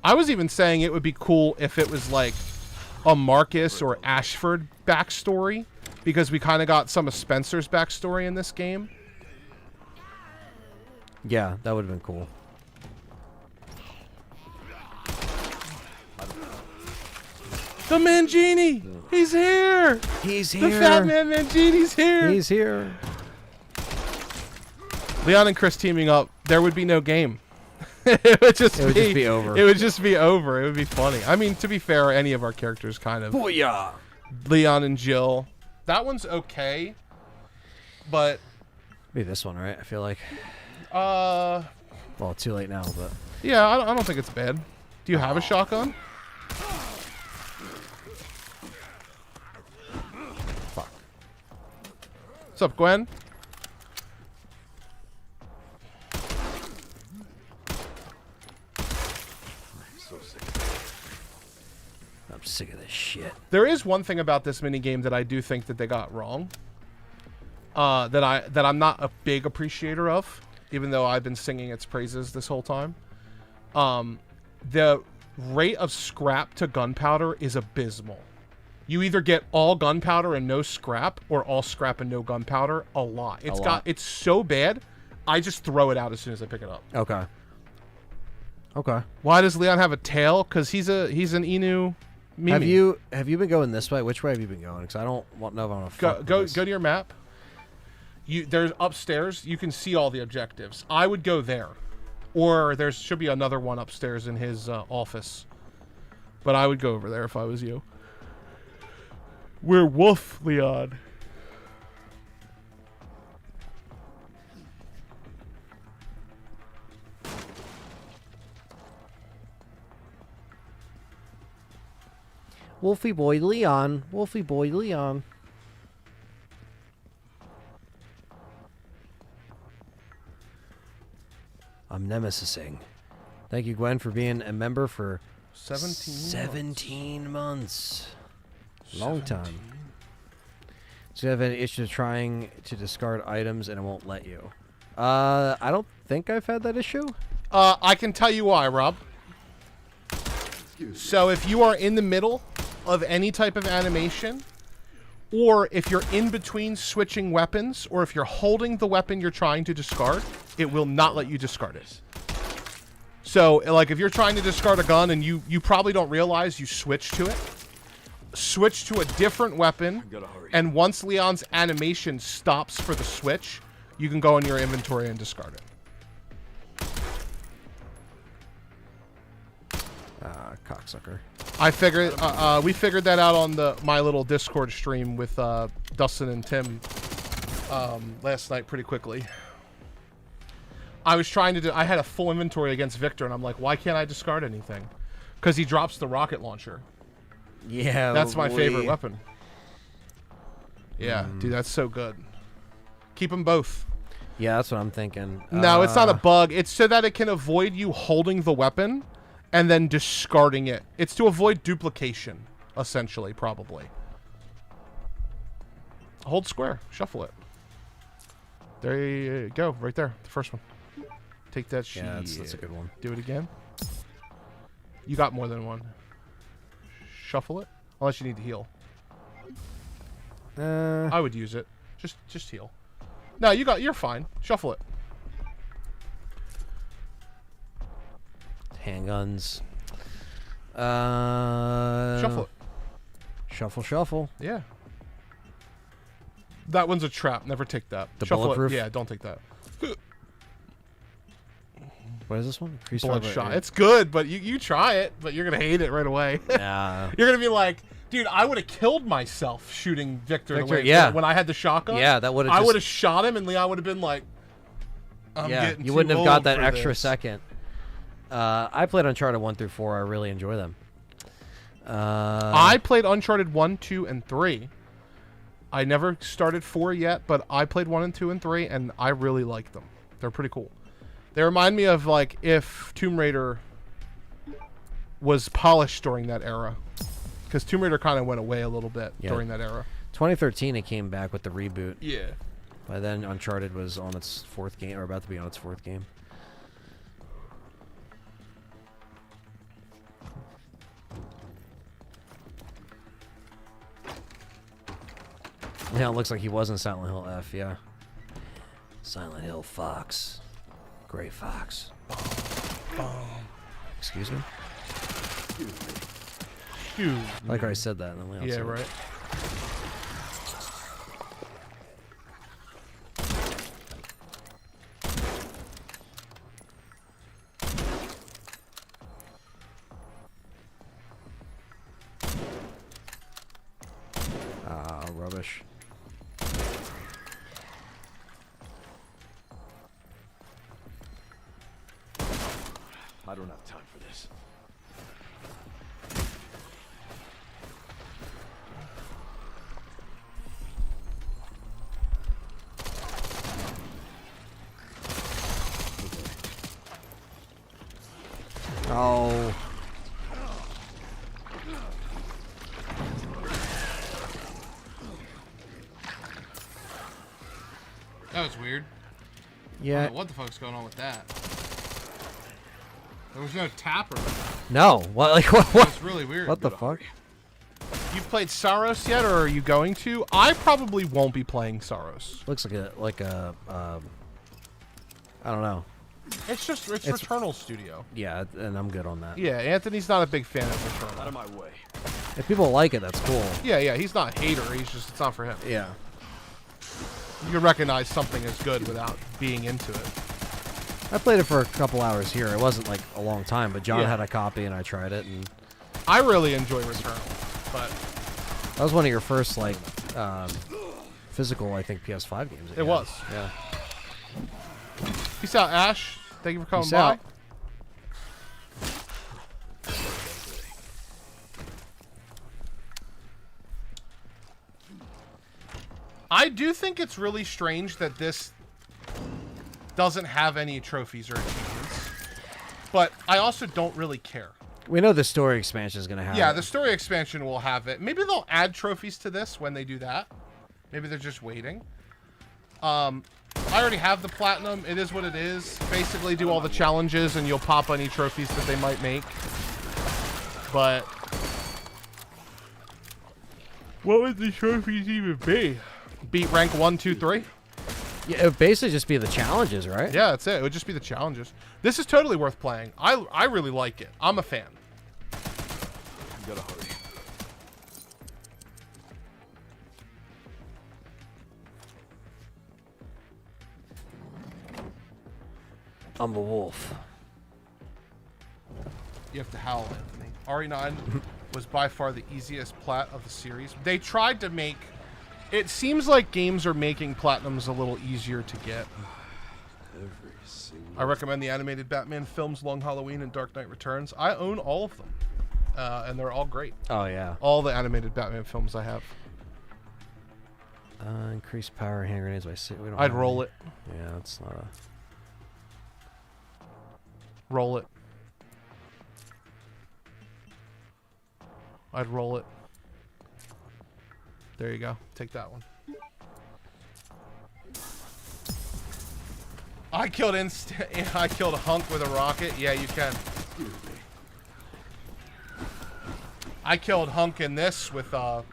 I was even saying it would be cool if it was like a Marcus or Ashford backstory, because we kind of got some of Spencer's backstory in this game. yeah, that would have been cool. The Mangini! He's here! He's here. The Fat Man Mangini's here! He's here. Leon and Chris teaming up, there would be no game. It would just be over. It would just be over. It would be funny. I mean, to be fair, any of our characters kind of. Booyah! Leon and Jill. That one's okay, but Maybe this one, right? I feel like. well, Well, too late now, but. yeah, I don't think it's bad. Do you have a shotgun? Fuck. What's up, Gwen? I'm sick of this shit. There is one thing about this mini game that I do think that they got wrong. That I'm not a big appreciator of, even though I've been singing its praises this whole time. The rate of scrap to gunpowder is abysmal. You either get all gunpowder and no scrap, or all scrap and no gunpowder a lot. It's so bad, I just throw it out as soon as I pick it up. Okay. Okay. Why does Leon have a tail? Because he's an Inu Mimi. Have you been going this way? Which way have you been going? Because I don't know if I'm gonna fuck with go this. to your map. There's upstairs. You can see all the objectives. I would go there, or there should be another one upstairs in his office. But I would go over there if I was you. We're Wolf Leon. Wolfie boy Leon. Wolfie boy Leon. I'm nemesising. Thank you, Gwen, for being a member for 17 months. Long time. So you have any issues trying to discard items and it won't let you? I don't think I've had that issue. I can tell you why, Rob. So if you are in the middle of any type of animation, or if you're in between switching weapons, or if you're holding the weapon you're trying to discard, it will not let you discard it. So, like, if you're trying to discard a gun and you probably don't realize you switch to it, switch to a different weapon, and once Leon's animation stops for the switch, you can go in your inventory and discard it. Cocksucker. I figured we figured that out on my little Discord stream with Dustin and Tim last night pretty quickly. I was trying to I had a full inventory against Victor, and I'm like, why can't I discard anything? Because he drops the rocket launcher. Yeah, That's my favorite weapon. Yeah, dude, that's so good. Keep them both. Yeah, that's what I'm thinking. No, it's not a bug. It's so that it can avoid you holding the weapon and then discarding it. It's to avoid duplication, essentially, probably. Hold square. Shuffle it. There you go. Right there. The first one. Take that shit. Yeah, that's a good one. Do it again. You got more than one. Shuffle it, unless you need to heal. I would use it. Just heal. No, you're fine. Shuffle it. Handguns. Shuffle it. Shuffle. Yeah. That one's a trap. Never take that. The Shuffle bulletproof? it. Yeah, don't take that. What is this one? Increased Bloodshot. It's good, but you try it, but you're gonna hate it right away. Nah. You're gonna be like, dude, I would have killed myself shooting Victor away yeah. when I had the shotgun. Yeah, that would have. I would have shot him, and Leon would have been like, I'm getting you too wouldn't have got old that for extra this. second. I played Uncharted 1 through 4. I really enjoy them. I played Uncharted 1, 2, and 3. I never started 4 yet, but I played 1 and 2 and 3, and I really like them. They're pretty cool. They remind me of like if Tomb Raider was polished during that era, because Tomb Raider kind of went away a little bit during that era. 2013, it came back with the reboot. Yeah. By then, Uncharted was on its 4th game, or about to be on its 4th game. Yeah, it looks like he was in Silent Hill F, yeah. Silent Hill Fox. Gray Fox. Excuse me? Dude. I like how I said that. And then Yeah, right. Rubbish. I don't have time for this. Oh. That was weird. I Yeah. don't know what the fuck's going on with that? There was no tapper. No. What? Like what? It's really weird. What the fuck? You've played S.T.A.R.S yet, or are you going to? I probably won't be playing S.T.A.R.S. Looks like a I don't know. It's Returnal Studio. Yeah, and I'm good on that. Yeah, Anthony's not a big fan of Returnal. Out of my way. If people like it, that's cool. Yeah, he's not a hater. He's just, it's not for him. Yeah. You can recognize something is good without being into it. I played it for a couple hours here. It wasn't like a long time, but John Yeah. had a copy and I tried it, and I really enjoy Returnal, but that was one of your first like physical, I think, PS5 games. that It you was. had. Yeah. peace out, Ash. Thank you for coming Peace by. out. I do think it's really strange that this doesn't have any trophies or achievements, but I also don't really care. We know the story expansion is gonna have. Yeah, it. the story expansion will have it. Maybe they'll add trophies to this when they do that. Maybe they're just waiting. I already have the platinum. It is what it is. Basically, do all the challenges and you'll pop any trophies that they might make. But what would the trophies even be? Beat rank 1, 2, 3? Yeah, it would basically just be the challenges, right? Yeah, that's it. It would just be the challenges. This is totally worth playing. I really like it. I'm a fan. You gotta hurry. I'm a wolf. You have to howl, Anthony. RE9 was by far the easiest plat of the series. They tried to make... It seems like games are making platinums a little easier to get. I recommend the animated Batman films, Long Halloween and Dark Knight Returns. I own all of them, and they're all great. Oh yeah. All the animated Batman films I have. Increased power hand grenades by 6. We don't I'd have roll any. it. Yeah, that's not a. Roll it. I'd roll it. There you go. Take that one. I killed a hunk with a rocket. Yeah, you can. I killed Hunk in this with what'd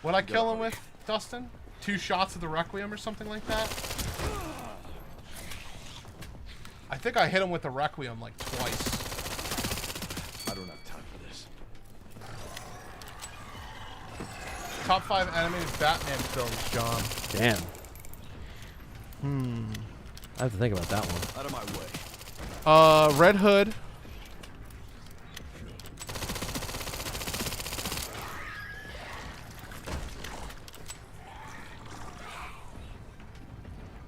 I kill him with, Dustin? 2 shots of the Requiem or something like that? I think I hit him with the Requiem like twice. I don't have time for this. Top 5 animated Batman films, John. Damn. I have to think about that one. Out of my way. Red Hood.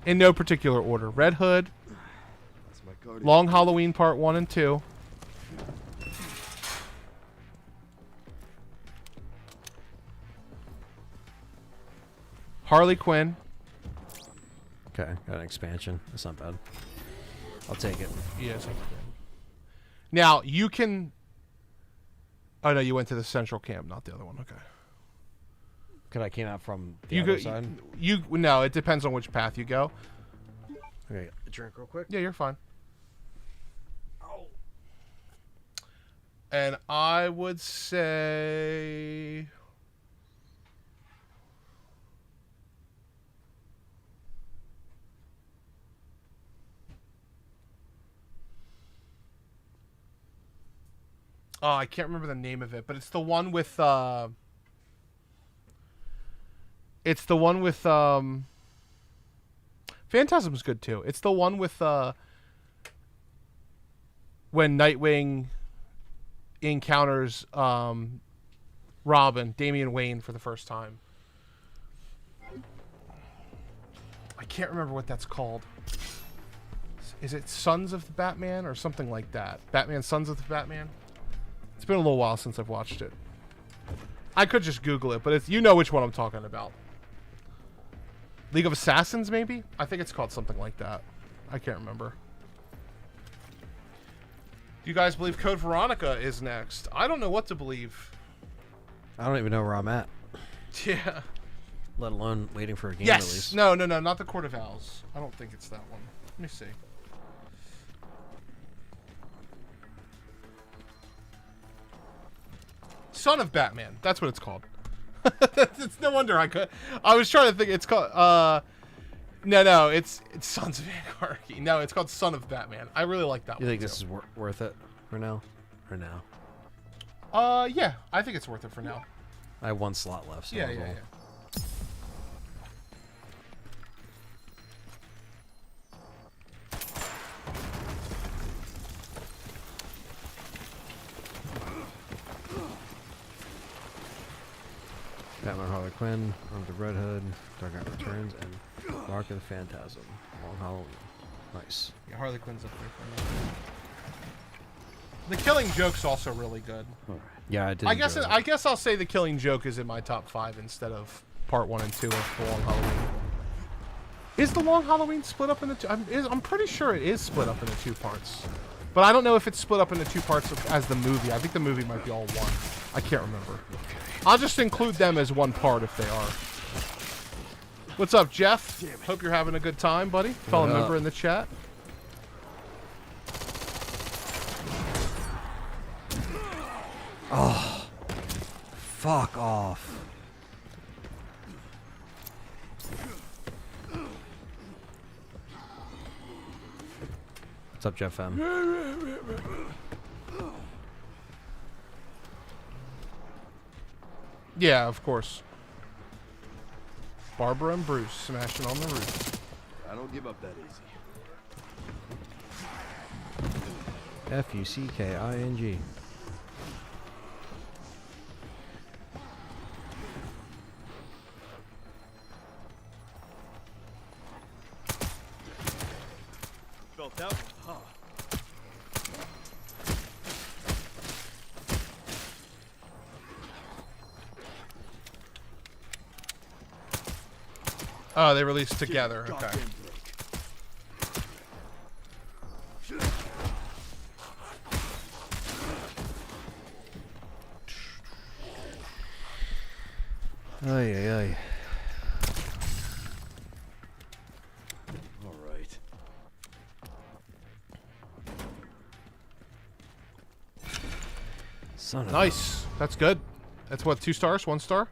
In no particular order. Red Hood, That's my guardian. Long Halloween Part 1 and 2. Harley Quinn. Okay, got an expansion. That's not bad. I'll take it. Yes. Now, you can... Oh, no, you went to the central camp, not the other one. Okay. Could I came out from the You other go, side? no, it depends on which path you go. Okay, a drink real quick. Yeah, you're fine. And I would say... Oh, I can't remember the name of it, but it's the one with... It's the one with... Phantasm's good, too. It's the one with... when Nightwing encounters Robin, Damian Wayne, for the first time. I can't remember what that's called. Is it Sons of the Batman or something like that? Batman Sons of the Batman? It's been a little while since I've watched it. I could just Google it, but it's, you know which one I'm talking about. League of Assassins, maybe? I think it's called something like that. I can't remember. Do you guys believe Code Veronica is next? I don't know what to believe. I don't even know where I'm at, Yeah. let alone waiting for a game Yes. release. No, not the Court of Owls. I don't think it's that one. Let me see. Son of Batman. That's what it's called. It's no wonder I was trying to think. It's called. No. It's Sons of Anarchy. No, it's called Son of Batman. I really like that You one. think this is worth it for now? Or now? Yeah, I think it's worth it for now. I have 1 slot left. So Yeah. Batman, Harley Quinn, Armed with Red Hood, Dark Knight Returns, and Mark of the Phantasm. Long Halloween. Nice. Yeah, Harley Quinn's up there for me. The Killing Joke's also really good. Yeah, I did. I enjoy it. guess I'll say The Killing Joke is in my top 5 instead of Part 1 and 2 of The Long Halloween. Is The Long Halloween split up into 2? I'm pretty sure it is split up into 2 parts. But I don't know if it's split up into 2 parts as the movie. I think the movie might be all one. I can't remember. I'll just include them as one part if they are. What's up, Jeff? Hope you're having a good time, buddy. Fellow member in the chat. Oh, fuck off. What's up, Jeff M? Yeah, of course. Barbara and Bruce smashing on the roof. I don't give up that easy. Fucking. Felt out? Huh. Oh, they released together. Okay. Goddamn break. Ay, ay, ay. All right. Son of Nice. That's good. That's what, 2 stars? 1 star?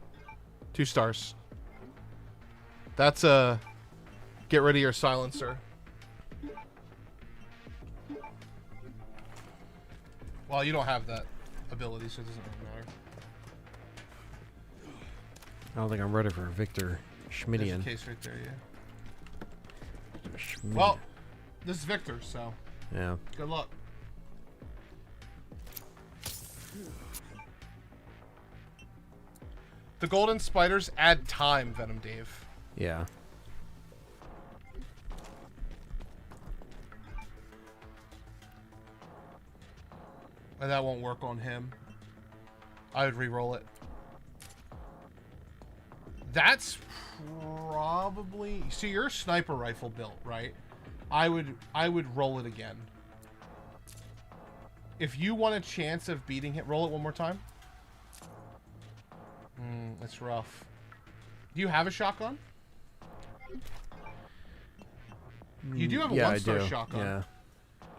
2 stars. That's get rid of your silencer. Well, you don't have that ability, so it doesn't really matter. I don't think I'm ready for Victor There's a Schmidian. case right there, yeah. Schmidian. Well, this is Victor, so yeah. good luck. The golden spiders add time, Venom Dave. Yeah. And that won't work on him. I would re-roll it. That's probably... See, you're a sniper rifle built, right? I would roll it again. If you want a chance of beating it, roll it one more time. That's rough. Do you have a shotgun? You do have a Yeah, I one-star do. shotgun. Yeah.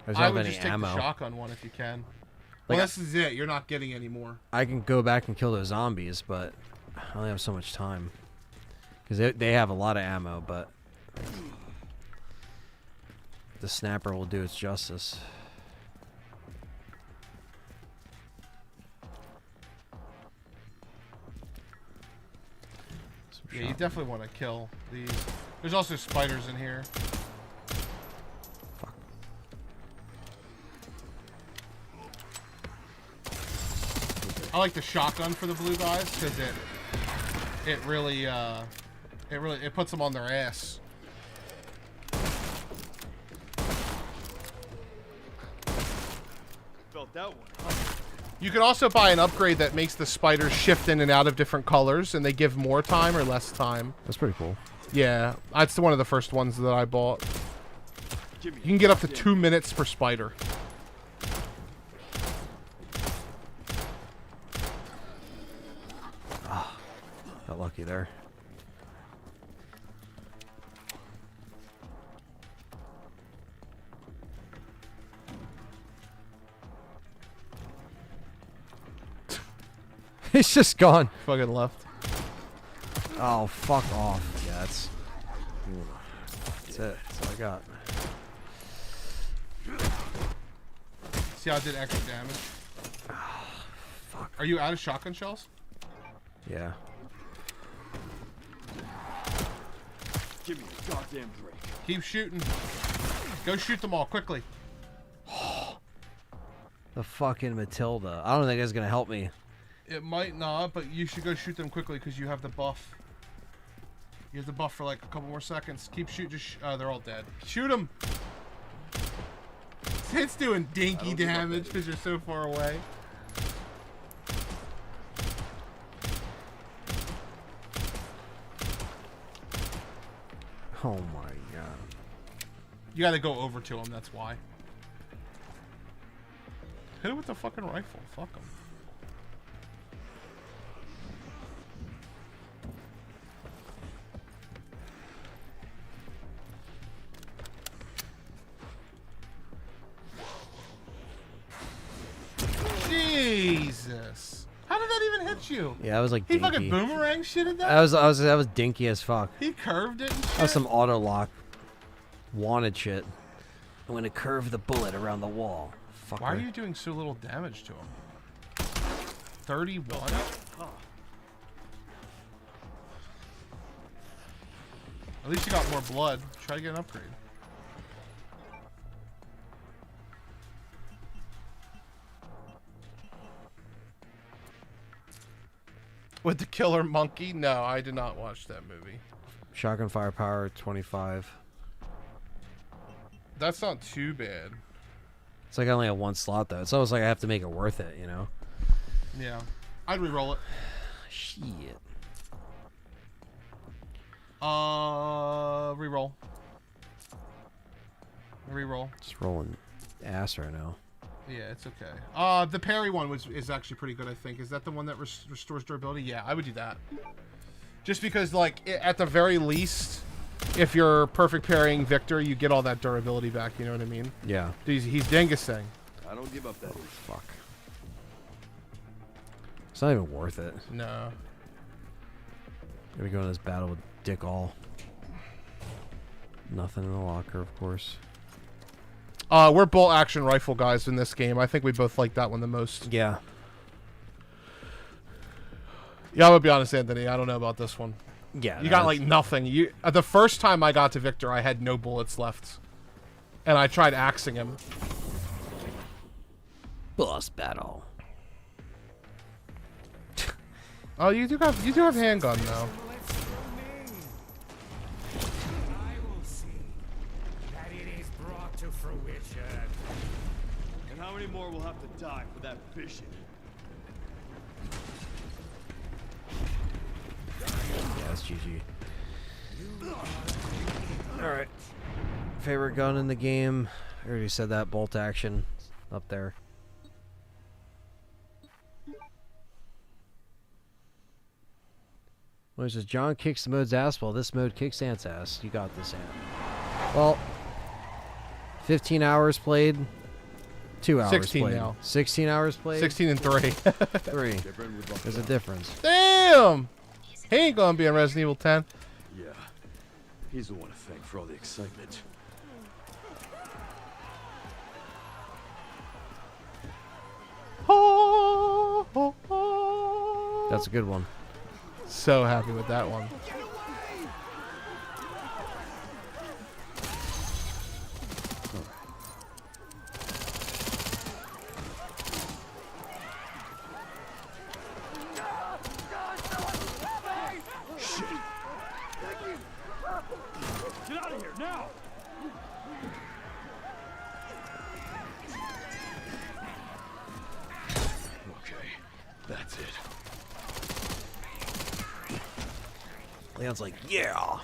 I just I don't would have just any take ammo. the shotgun one if you can. Like, Well, this is it. You're not getting any more. I can go back and kill those zombies, but I only have so much time. Because they have a lot of ammo, but the snapper will do its justice. Some Yeah, you shot- definitely want to kill these. There's also spiders in here. Fuck. I like the shotgun for the blue guys because it really puts them on their ass. Felt that one. You can also buy an upgrade that makes the spiders shift in and out of different colors, and they give more time or less time. That's pretty cool. Yeah, that's one of the first ones that I bought. Give me You can get up to 2 minutes per spider. Got lucky there. He's just gone. Fucking left. Oh, fuck off. Yeah, that's it. That's all I got. See how I did extra damage? Fuck. Are you out of shotgun shells? Yeah. Give me a goddamn break. Keep shooting. Go shoot them all quickly. The fucking Matilda. I don't think that's gonna help me. It might not, but you should go shoot them quickly because you have the buff. You have the buff for like a couple more seconds. Keep shooting. They're all dead. Shoot them. It's doing dinky damage because you're so far away. Oh my god. You got to go over to them. That's why. Hit it with the fucking rifle. Fuck them. Jesus. How did that even hit you? Yeah, I was like He dinky. fucking boomerang shitted that? That was dinky as fuck. He curved it and That was shit? some auto lock wanted shit. I'm gonna curve the bullet around the wall. Fucker. Why are you doing so little damage to him? 31? At least you got more blood. Try to get an upgrade. With the killer monkey? No, I did not watch that movie. Shotgun firepower 25. That's not too bad. It's like I only have one slot though. It's almost like I have to make it worth it, you know? Yeah. I'd re-roll it. Shit. Re-roll. Re-roll. Just rolling ass right now. Yeah, it's okay. The parry one is actually pretty good, I think. Is that the one that restores durability? Yeah, I would do that. Just because, like, at the very least, if you're perfect parrying Victor, you get all that durability back, you know what I mean? Yeah. He's Dengusing. I don't give up that. Fuck. It's not even worth it. No. Gonna go in this battle with Dick All. Nothing in the locker, of course. We're bolt action rifle guys in this game. I think we both like that one the most. Yeah. Yeah, I'm gonna be honest, Anthony. I don't know about this one. Yeah. You got like nothing. You the first time I got to Victor, I had no bullets left, and I tried axing him. boss battle. Oh, you do have handgun though. I will see that it is brought to fruition. And how many more will have to die for that vision? Yeah, that's GG. Alright. Favorite gun in the game. I already said that. Bolt action. Up there. Well, it says John kicks the mode's ass while this mode kicks Ant's ass. You got this, Ant. Well, 15 hours played. 2 hours 16 played. now. 16 hours played? 16 and 3. 3. There's a difference. Damn! He ain't gonna be in Resident Evil 10. Yeah. He's the one to thank for all the excitement. That's a good one. So happy with that one. Get out of here now! Okay, that's it. Leon's like, yeah.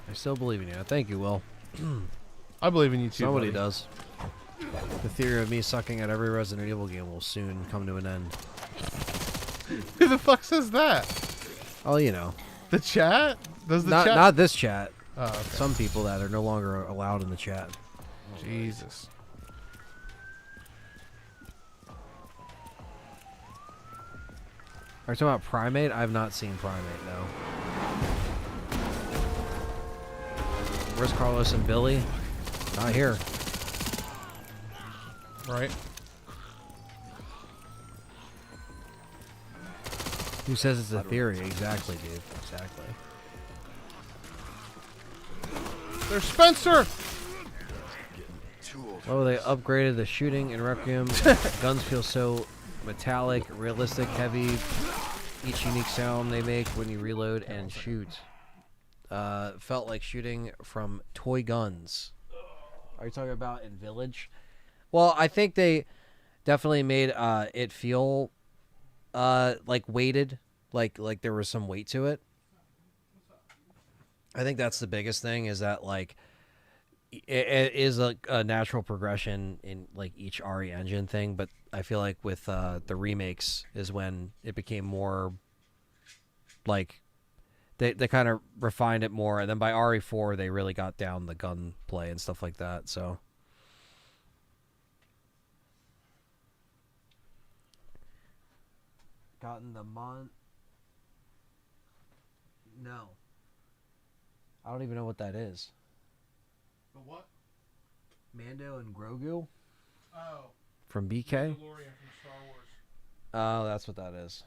I still believe in you. Thank you, Will. I believe in you too. Somebody buddy. does. The theory of me sucking at every Resident Evil game will soon come to an end. Who the fuck says that? Oh, you know. The chat? Does the Not chat? not this chat. Oh, okay. Some people that are no longer allowed in the chat. Jesus. Are you talking about Primate? I've not seen Primate, no. Where's Carlos and Billy? Not here. Right? Who says it's a theory? Exactly, dude. Exactly. There's Spencer! Oh, they upgraded the shooting in Requiem. Guns feel so metallic, realistic, heavy. Each unique sound they make when you reload and shoot. Felt like shooting from toy guns. Are you talking about in Village? Well, I think they definitely made it feel like weighted, like there was some weight to it. I think that's the biggest thing, is that like it is a natural progression in like each RE engine thing, but I feel like with the remakes is when it became more like they kind of refined it more, and then by RE4 they really got down the gun play and stuff like that. So gotten the No. I don't even know what that is. The what? Mando and Grogu Oh. from BK? DeLorean from Star Wars. Oh, that's what that is.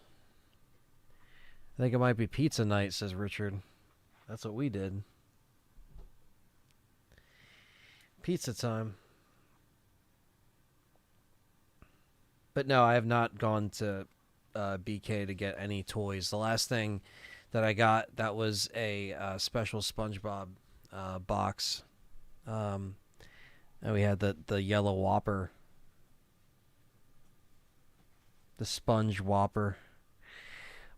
I think it might be pizza night, says Richard. That's what we did. Pizza time. But no, I have not gone to BK to get any toys. The last thing that I got, that was a special SpongeBob box. And we had the yellow Whopper. The Sponge Whopper.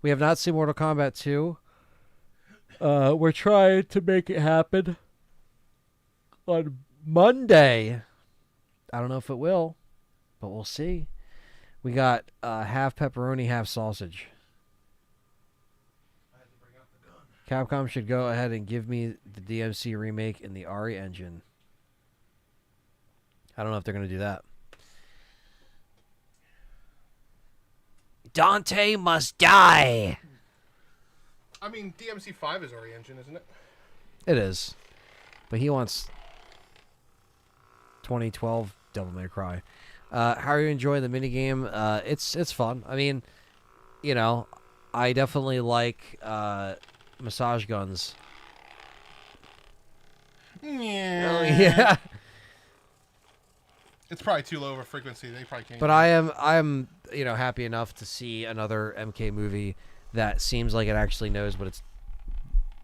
We have not seen Mortal Kombat 2. We're trying to make it happen on Monday. I don't know if it will, but we'll see. We got half pepperoni, half sausage. I had to bring out the gun. Capcom should go ahead and give me the DMC remake in the RE engine. I don't know if they're going to do that. Dante must die. I mean, DMC5 is RE Engine, isn't it? It is. But he wants 2012 Devil May Cry. How are you enjoying the minigame? It's fun. I mean, you know, I definitely like massage guns. Yeah. It's probably too low of a frequency. They probably can't. But I'm you know, happy enough to see another MK movie that seems like it actually knows what it's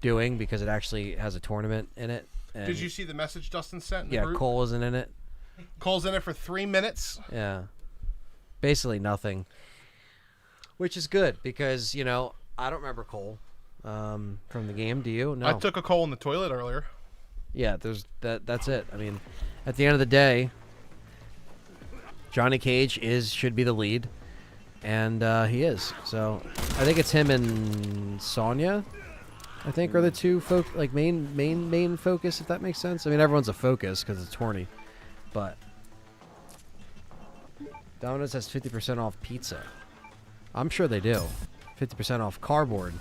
doing because it actually has a tournament in it. And Did you see the message Dustin sent in the yeah, group? Cole isn't in it. Cole's in it for 3 minutes. Yeah. Basically nothing. Which is good because, you know, I don't remember Cole from the game. Do you? No. I took a Cole in the toilet earlier. Yeah, that's it. I mean, at the end of the day, Johnny Cage should be the lead, and he is. So I think it's him and Sonya, I think, are the two main focus, if that makes sense. I mean, everyone's a focus because it's horny, but Domino's has 50% off pizza. I'm sure they do. 50% off cardboard.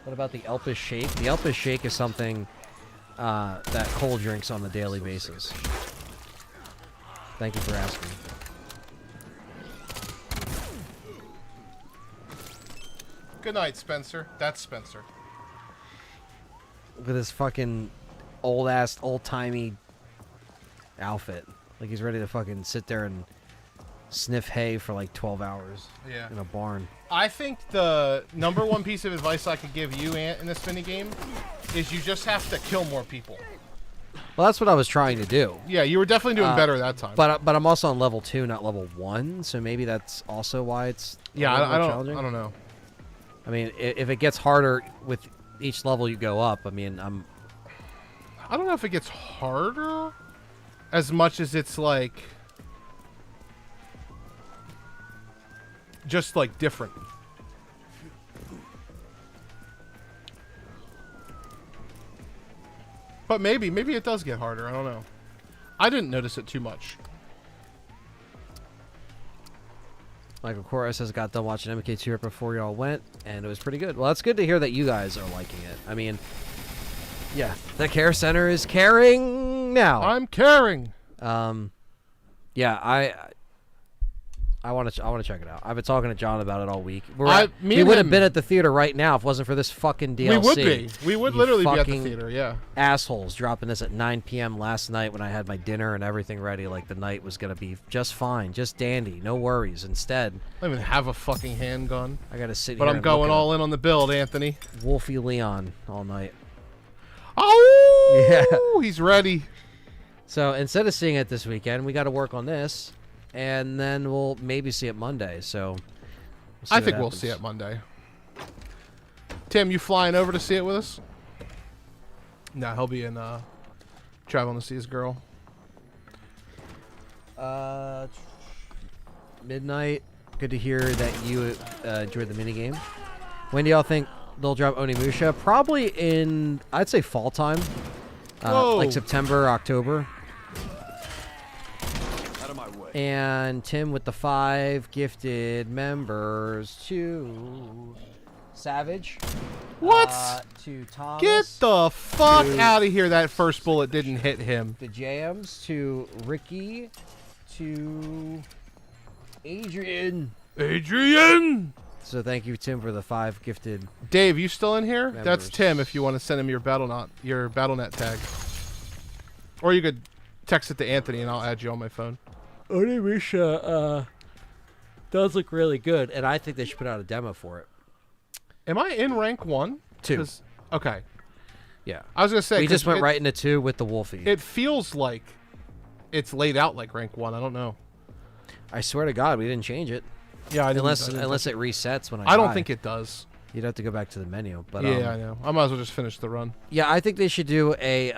What about the Elpis Shake? The Elpis Shake is something that Cole drinks on a daily basis. Thank you for asking. Good night, Spencer. That's Spencer. With his fucking old-timey outfit. Like he's ready to fucking sit there and sniff hay for like 12 hours Yeah. in a barn. I think the number one piece of advice I could give you, Ant, in this minigame is you just have to kill more people. Well, that's what I was trying to do. Yeah, you were definitely doing better that time. But I'm also on level 2, not level 1, so maybe that's also why it's yeah, a little I more don't challenging. I don't know. I mean, if it gets harder with each level you go up, I mean, I don't know if it gets harder as much as it's like just like different. But maybe it does get harder. I don't know. I didn't notice it too much. Michael Kora says, got done watching MK2 right before y'all went, and it was pretty good. Well, that's good to hear that you guys are liking it. I mean, yeah, the care center is caring now. I'm caring. Yeah, I want to check it out. I've been talking to John about it all week. Me we and would have him- been at the theater right now if it wasn't for this fucking DLC. We would be. We would You literally be at the fucking theater, yeah. Assholes dropping this at 9 p.m. last night when I had my dinner and everything ready. Like the night was gonna be just fine, just dandy, no worries. Instead, I don't even have a fucking handgun. I gotta sit But here. I'm and going look at all in on the build, Anthony. Wolfie Leon all night. Oh, Yeah. he's ready. So instead of seeing it this weekend, we got to work on this, and then we'll maybe see it Monday. So I think we'll see it Monday. Tim, you flying over to see it with us? No, he'll be in traveling to see his girl. Midnight. Good to hear that you enjoyed the minigame. When do y'all think they'll drop Onimusha? Probably in, I'd say, fall time. Whoa. Like September, October. Out of my way. And Tim with the 5 gifted members to Savage. What? To Thomas. Get the fuck Dude. out of here. That first bullet didn't hit him. The Jams to Ricky to Adrian. Adrian! So thank you, Tim, for the 5 gifted. Dave, you still in here? Members. That's Tim if you want to send him your BattleNet tag. Or you could text it to Anthony and I'll add you on my phone. Onimusha does look really good, and I think they should put out a demo for it. Am I in rank 1? 2. 'Cause- Okay. Yeah. I was going to say. We just 'cause went it- right into 2 with the Wolfie. It feels like it's laid out like rank 1. I don't know. I swear to God, we didn't change it. Yeah, I didn't- Unless I didn't unless touch it resets when I don't die. think it does. You'd have to go back to the menu. But Yeah, I know. I might as well just finish the run. yeah, I think they should do a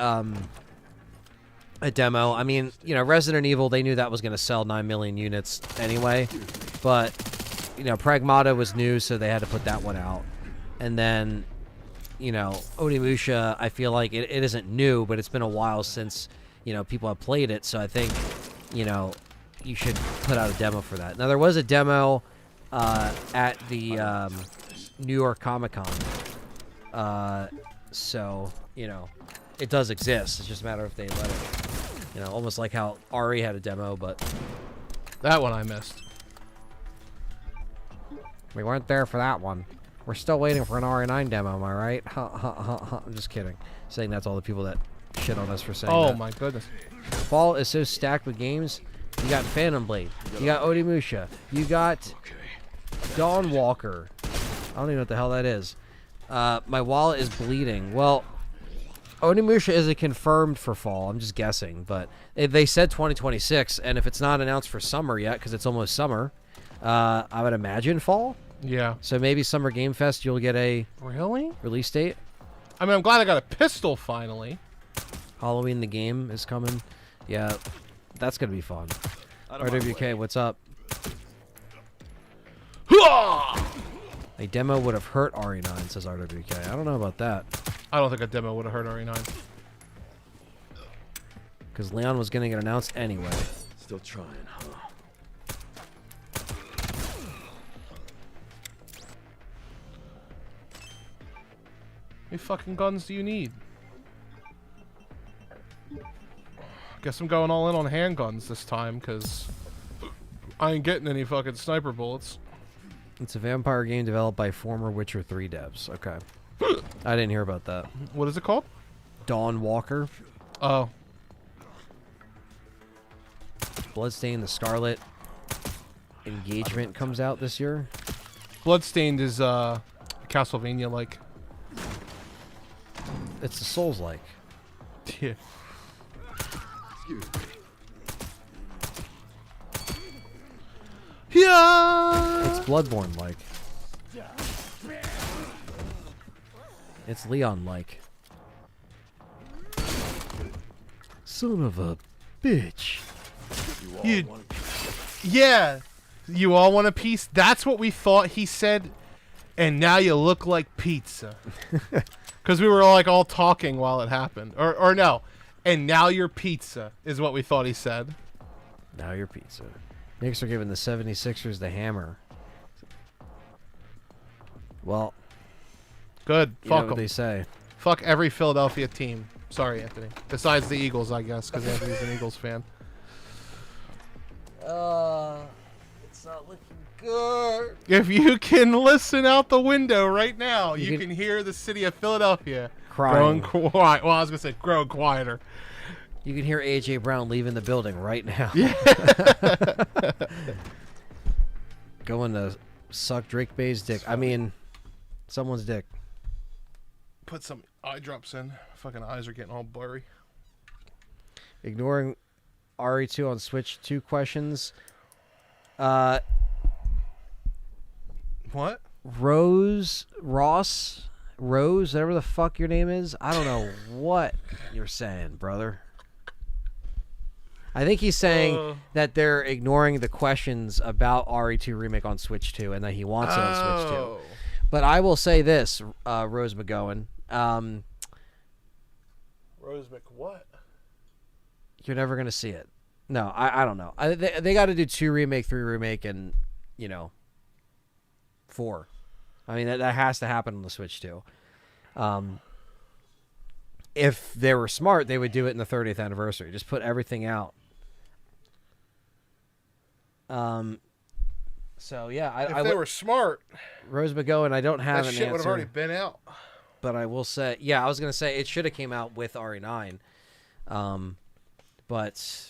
demo. I mean, you know, Resident Evil, they knew that was going to sell 9 million units anyway. But, you know, Pragmata was new, so they had to put that one out. And then, you know, Onimusha, I feel like it isn't new, but it's been a while since, you know, people have played it. So I think, you know, you should put out a demo for that. Now there was a demo at the New York Comic Con, so you know it does exist. It's just a matter if they let it. You know, almost like how Ari had a demo, but That one I missed. we weren't there for that one. We're still waiting for an RE9 demo, am I right? Ha, ha, ha, ha. I'm just kidding. Saying that's all the people that shit on us for saying Oh that. my goodness. Fall is so stacked with games. You got Phantom Blade. You got Onimusha. You got Dawn Walker. I don't even know what the hell that is. My wallet is bleeding. Well, Onimusha isn't confirmed for fall. I'm just guessing. But they said 2026, and if it's not announced for summer yet, because it's almost summer, I would imagine fall. Yeah. So maybe Summer Game Fest, you'll get a Really? release date. I mean, I'm glad I got a pistol finally. Halloween the game is coming. Yeah, that's going to be fun. RWK, what's up? A demo would have hurt RE9, says RWK. I don't know about that. I don't think a demo would have hurt RE9. Because Leon was going to get announced anyway. Still trying, huh? How many fucking guns do you need? Guess I'm going all in on handguns this time, because I ain't getting any fucking sniper bullets. It's a vampire game developed by former Witcher 3 devs. Okay. I didn't hear about that. What is it called? Dawn Walker. Oh. Bloodstained the Scarlet Engagement comes out this year. Bloodstained is Castlevania-like. It's the Souls-like. Yeah. Yeah. It's Bloodborne-like. It's Leon-like. Son of a bitch. Yeah. You all want a piece? That's what we thought he said. And now you look like pizza. Because we were all talking while it happened. Or no. And now you're pizza is what we thought he said. Now your pizza. Knicks are giving the 76ers the hammer. Well, Good. you know Fuck what them. they say. Fuck every Philadelphia team. Sorry, Anthony. Besides the Eagles, I guess, because Anthony's an Eagles fan. It's not looking good. If you can listen out the window right now, You you can- can hear the city of Philadelphia Crying. growing quiet. Well, I was going to say growing quieter. You can hear AJ Brown leaving the building right now. Going to suck Drake Bay's dick. I mean, someone's dick. Put some eye drops in. Fucking eyes are getting all blurry. Ignoring RE2 on Switch. 2 questions. What? Rose, whatever the fuck your name is. I don't know what you're saying, brother. I think he's saying that they're ignoring the questions about RE2 Remake on Switch 2 and that he wants it on Switch 2. Oh. But I will say this, Rose McGowan. Rose what? You're never going to see it. No, I don't know. They got to do 2 Remake, 3 Remake, and, 4. I mean, that has to happen on the Switch 2. If they were smart, they would do it in the 30th anniversary. Just put everything out. So yeah, If they were smart, Rose McGowan, I don't have that an shit would have answer, already been out. but I will say, yeah, I was gonna say it should have came out with RE9, but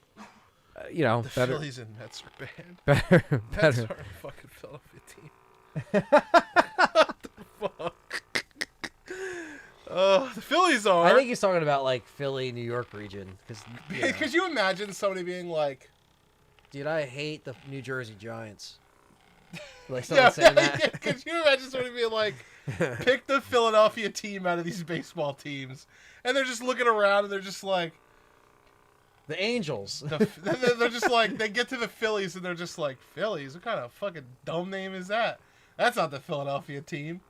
The better, Phillies and Mets are bad. better, Mets better. are a fucking Philadelphia team. What the fuck? The Phillies are. I think he's talking about like Philly, New York region, because Could you imagine somebody being like, dude, I hate the New Jersey Giants. Like yeah, someone saying that. could you imagine somebody being like, pick the Philadelphia team out of these baseball teams, and they're just looking around and they're just like, The Angels. they're just like, they get to the Phillies and they're just like, Phillies? What kind of fucking dumb name is that? That's not the Philadelphia team.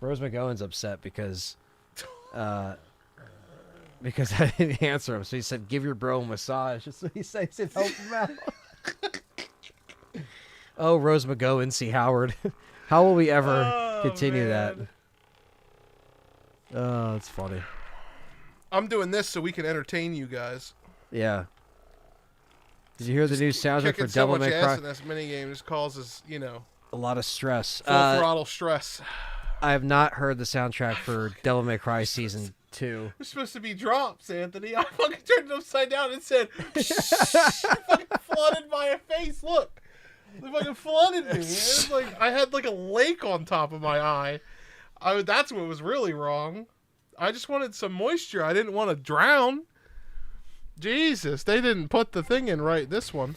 Rose McGowan's upset because because I didn't answer him. So he said, "Give your bro a massage." That's what he said. He said, "Help him out." Oh, Rose McGowan, C. Howard. How will we ever continue that? Oh, it's funny. I'm doing this so we can entertain you guys. Yeah. Did you hear the new soundtrack Kicking for so Devil much May ass Cry? in this minigame just causes, you know, A lot of stress. full throttle stress. I have not heard the soundtrack for Devil May Cry Season 2. It's supposed to be drops, Anthony. I fucking turned it upside down and said, fucking flooded my face. Look. They fucking flooded me. It was like I had like a lake on top of my eye. That's what was really wrong. I just wanted some moisture. I didn't want to drown. Jesus, they didn't put the thing in right this one.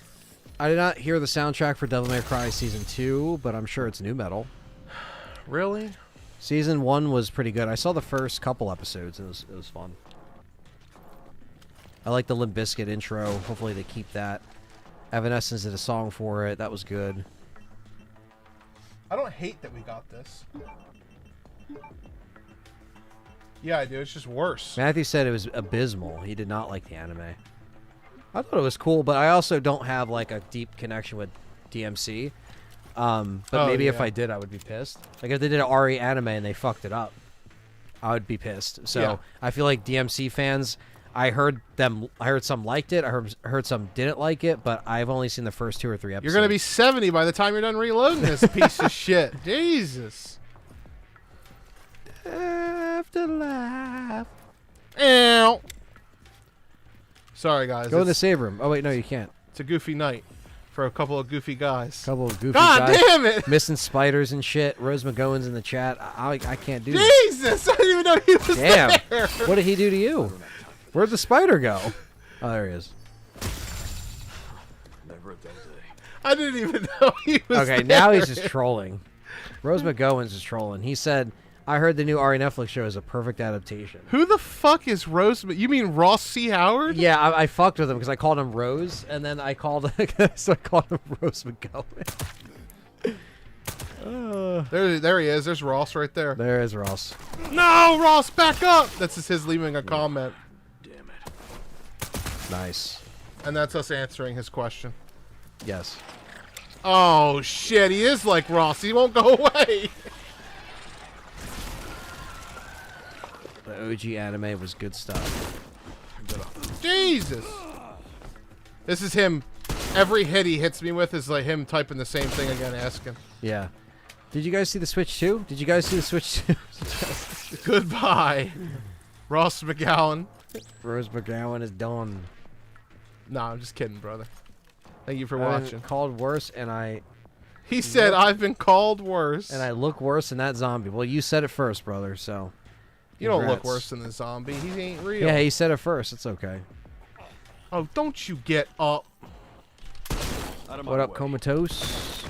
I did not hear the soundtrack for Devil May Cry Season 2, but I'm sure it's new metal. Really? Season 1 was pretty good. I saw the first couple episodes. It was fun. I like the Limp Bizkit intro. Hopefully they keep that. Evanescence did a song for it. That was good. I don't hate that we got this. Yeah, I do. It's just worse. Matthew said it was abysmal. He did not like the anime. I thought it was cool, but I also don't have like a deep connection with DMC. But maybe if I did, I would be pissed. Like if they did an RE anime and they fucked it up, I would be pissed. So Yeah. I feel like DMC fans, I heard some liked it. I heard some didn't like it, but I've only seen the first 2 or 3 episodes. You're going to be 70 by the time you're done reloading this piece of shit. Jesus. Afterlife. Ow. Sorry, guys. Go in the save room. Oh wait, no, you can't. It's a goofy night for a couple of goofy guys. Couple of goofy God guys damn it! missing spiders and shit. Rose McGowan's in the chat. I can't do this. Jesus! I didn't even know he was Damn. there. What did he do to you? Where'd the spider go? Oh, there he is. Never a dull day. I didn't even know he was Okay, there. now he's just trolling. Rose McGowan's just trolling. He said, "I heard the new RE Netflix show is a perfect adaptation." Who the fuck is Rose? You mean Ross C. Howard? Yeah, I fucked with him because I called him Rose, and then I called him Rose McGowan. There he is. There's Ross right there. There is Ross. No, Ross, back up! That's just his leaving a comment. Damn it. Nice. And that's us answering his question. Yes. Oh, shit. He is like Ross. He won't go away. The OG anime was good stuff. Jesus. This is him. Every hit he hits me with is like him typing the same thing again, asking. Yeah. Did you guys see the Switch 2? Did you guys see the Switch 2? Goodbye, Ross McGowan. Rose McGowan is done. Nah, I'm just kidding, brother. Thank you for I've been watching. called worse, and I He said, I've been called worse. look worse than that zombie. Well, you said it first, brother. So You don't look congrats. worse than the zombie. He ain't real. Yeah, he said it first. It's okay. Oh, don't you get up. Out of my What up, way. Comatose?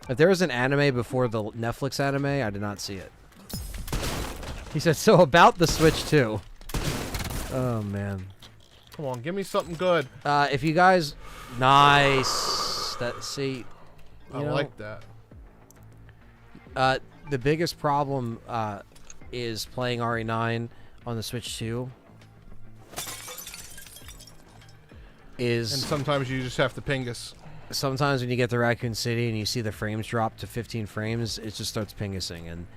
If there was an anime before the Netflix anime, I did not see it. He said, so about the Switch 2. Oh, man. Come on, give me something good. If you guys... Nice. See... I you know, like that. the biggest problem is playing RE9 on the Switch 2. And sometimes you just have to ping us. Sometimes when you get to Raccoon City and you see the frames drop to 15 frames, it just starts pinging, and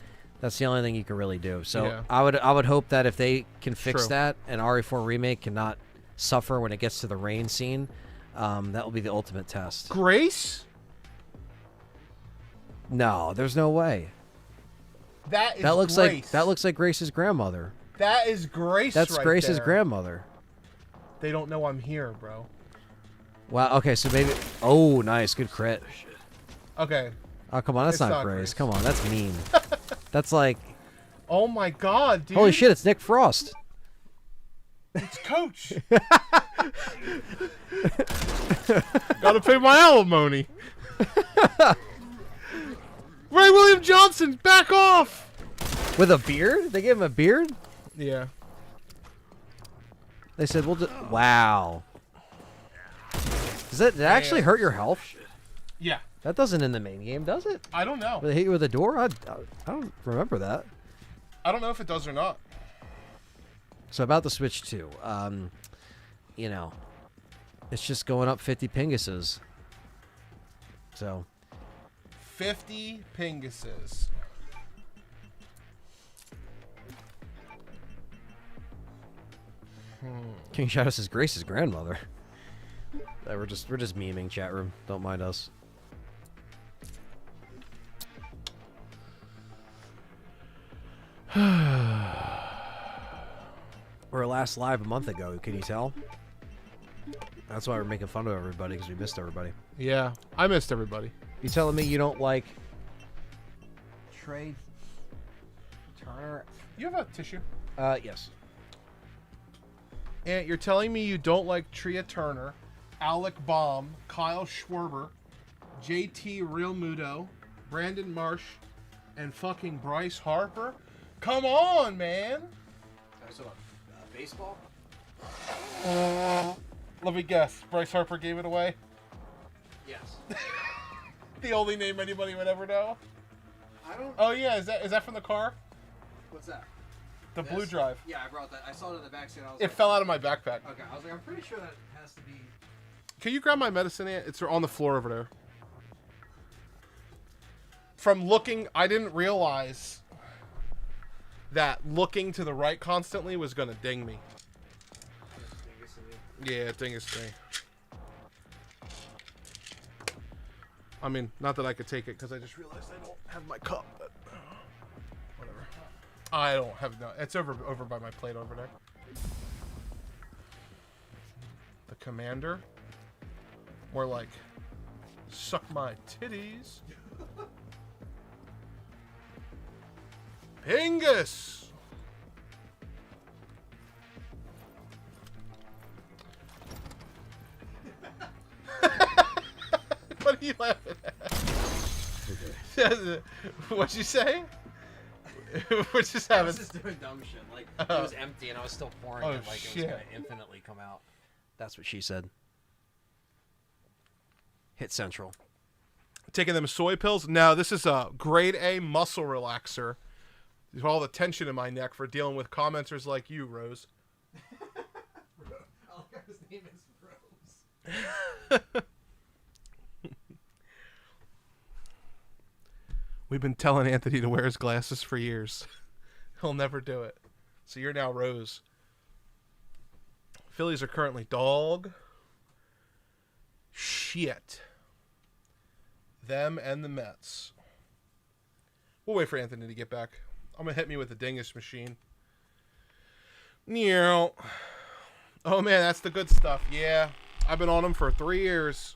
that's the only thing you can really do. So Yeah. I would hope that if they can fix True. that and RE4 Remake cannot suffer when it gets to the rain scene, that will be the ultimate test. Grace? No, there's no way. That is That looks Grace. like Grace's grandmother. That is Grace That's right Grace's there. grandmother. They don't know I'm here, bro. Wow. Okay, so maybe. Oh, nice, good crit. Okay. Oh, come on, that's It's not not Grace. Grace. Come on, that's mean. That's like, Oh my god, dude. holy shit, it's Nick Frost. It's Coach. Gotta pay my alimony. Ray William Johnson, back off! With a beard? They gave him a beard? Yeah. They said, we'll wow. Does that actually hurt your health? Yeah. That doesn't in the main game, does it? I don't know. When they hit you with a door? I don't remember that. I don't know if it does or not. So about the Switch 2, you know, it's just going up 50 pinguses. So 50 pinguses. King Shadow says Grace's grandmother. We're just memeing, chat room. Don't mind us. We're last live a month ago. Can you tell? That's why we're making fun of everybody, because we missed everybody. Yeah, I missed everybody. You telling me you don't like Trey Turner? You have a tissue? Yes. And you're telling me you don't like Tria Turner, Alec Baum, Kyle Schwarber, JT Realmuto, Brandon Marsh, and fucking Bryce Harper? Come on, man! So, baseball? Let me guess. Bryce Harper gave it away? Yes. The only name anybody would ever know? I don't... Oh yeah, is that from the car? What's that? The blue drive. Yeah, I brought that. I saw it in the backseat. It fell out of my backpack. Okay, I was like, I'm pretty sure that has to be... Can you grab my medicine, Aunt? It's on the floor over there. From looking, I didn't realize that looking to the right constantly was going to ding me. Yeah, dingus me. I mean, not that I could take it, because I just realized I don't have my cup, but whatever. I don't have no. It's over by my plate over there. The commander. More like, suck my titties. Pingus! What are you laughing at? What'd you say? We're just I having... was just doing dumb shit. Like, it was empty and I was still pouring it like it was going to infinitely come out. That's what she said. Hit Central. Taking them soy pills? No, this is a grade A muscle relaxer. All the tension in my neck for dealing with commenters like you, Rose. His name is Rose. We've been telling Anthony to wear his glasses for years. He'll never do it. So you're now Rose. Phillies are currently dog. Shit. Them and the Mets. We'll wait for Anthony to get back. I'm going to hit me with the dingus machine. Meow. Oh, man, that's the good stuff. Yeah, I've been on them for 3 years.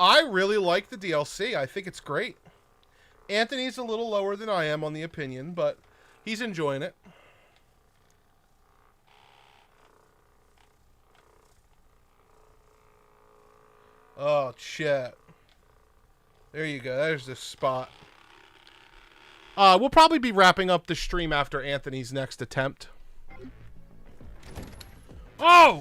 I really like the DLC. I think it's great. Anthony's a little lower than I am on the opinion, but he's enjoying it. Oh, shit. There you go. There's the spot. We'll probably be wrapping up the stream after Anthony's next attempt. Oh!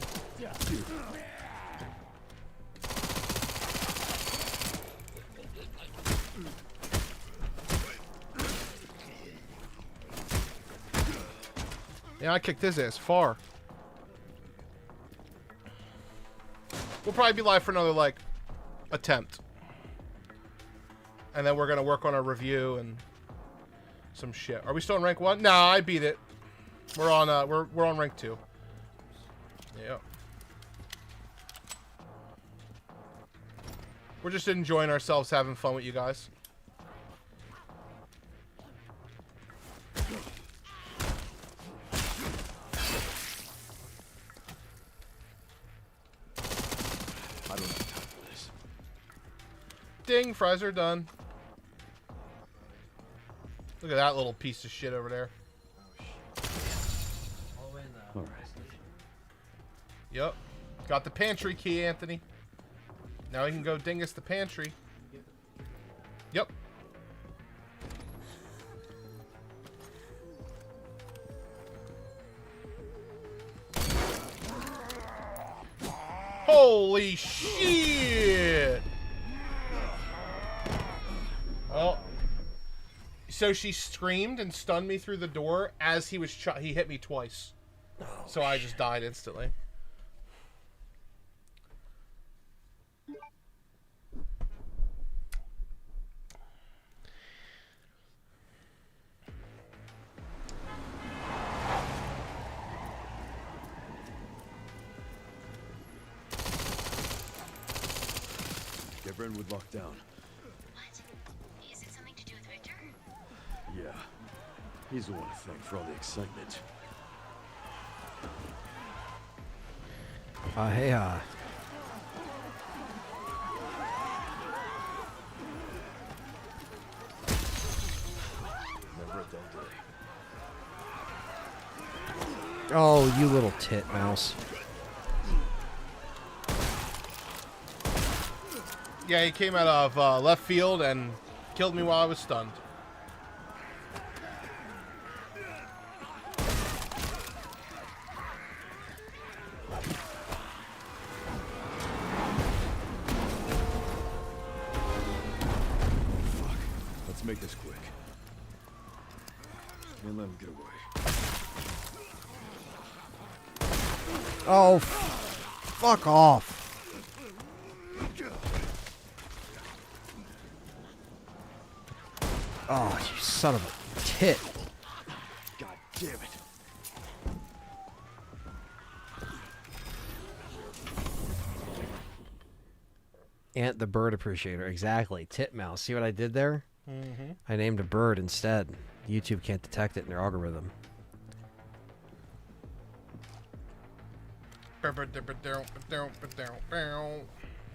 Yeah, I kicked his ass far. We'll probably be live for another, like, attempt. And then we're going to work on our review and some shit. Are we still in rank 1? Nah, I beat it. We're on we're on rank 2. Yeah. We're just enjoying ourselves, having fun with you guys. I don't have time for this. Ding, fries are done. Look at that little piece of shit over there. All right. Yep. Got the pantry key, Anthony. Now we can go dingus the pantry. Yep. Holy shit! Oh. So she screamed and stunned me through the door as he was he hit me twice. So I just died instantly. Get Brentwood locked down. What? Is it something to do with Victor? Yeah. He's the one to thank for all the excitement. Hey, Never a dull day. oh, you little tit mouse. Yeah, he came out of left field and killed me while I was stunned. Let's make this quick. Can't let him get away. Oh, fuck off. Oh, you son of a tit. God damn it. Ant the bird appreciator. Exactly. Titmouse. See what I did there? Mm-hmm. I named a bird instead. YouTube can't detect it in their algorithm.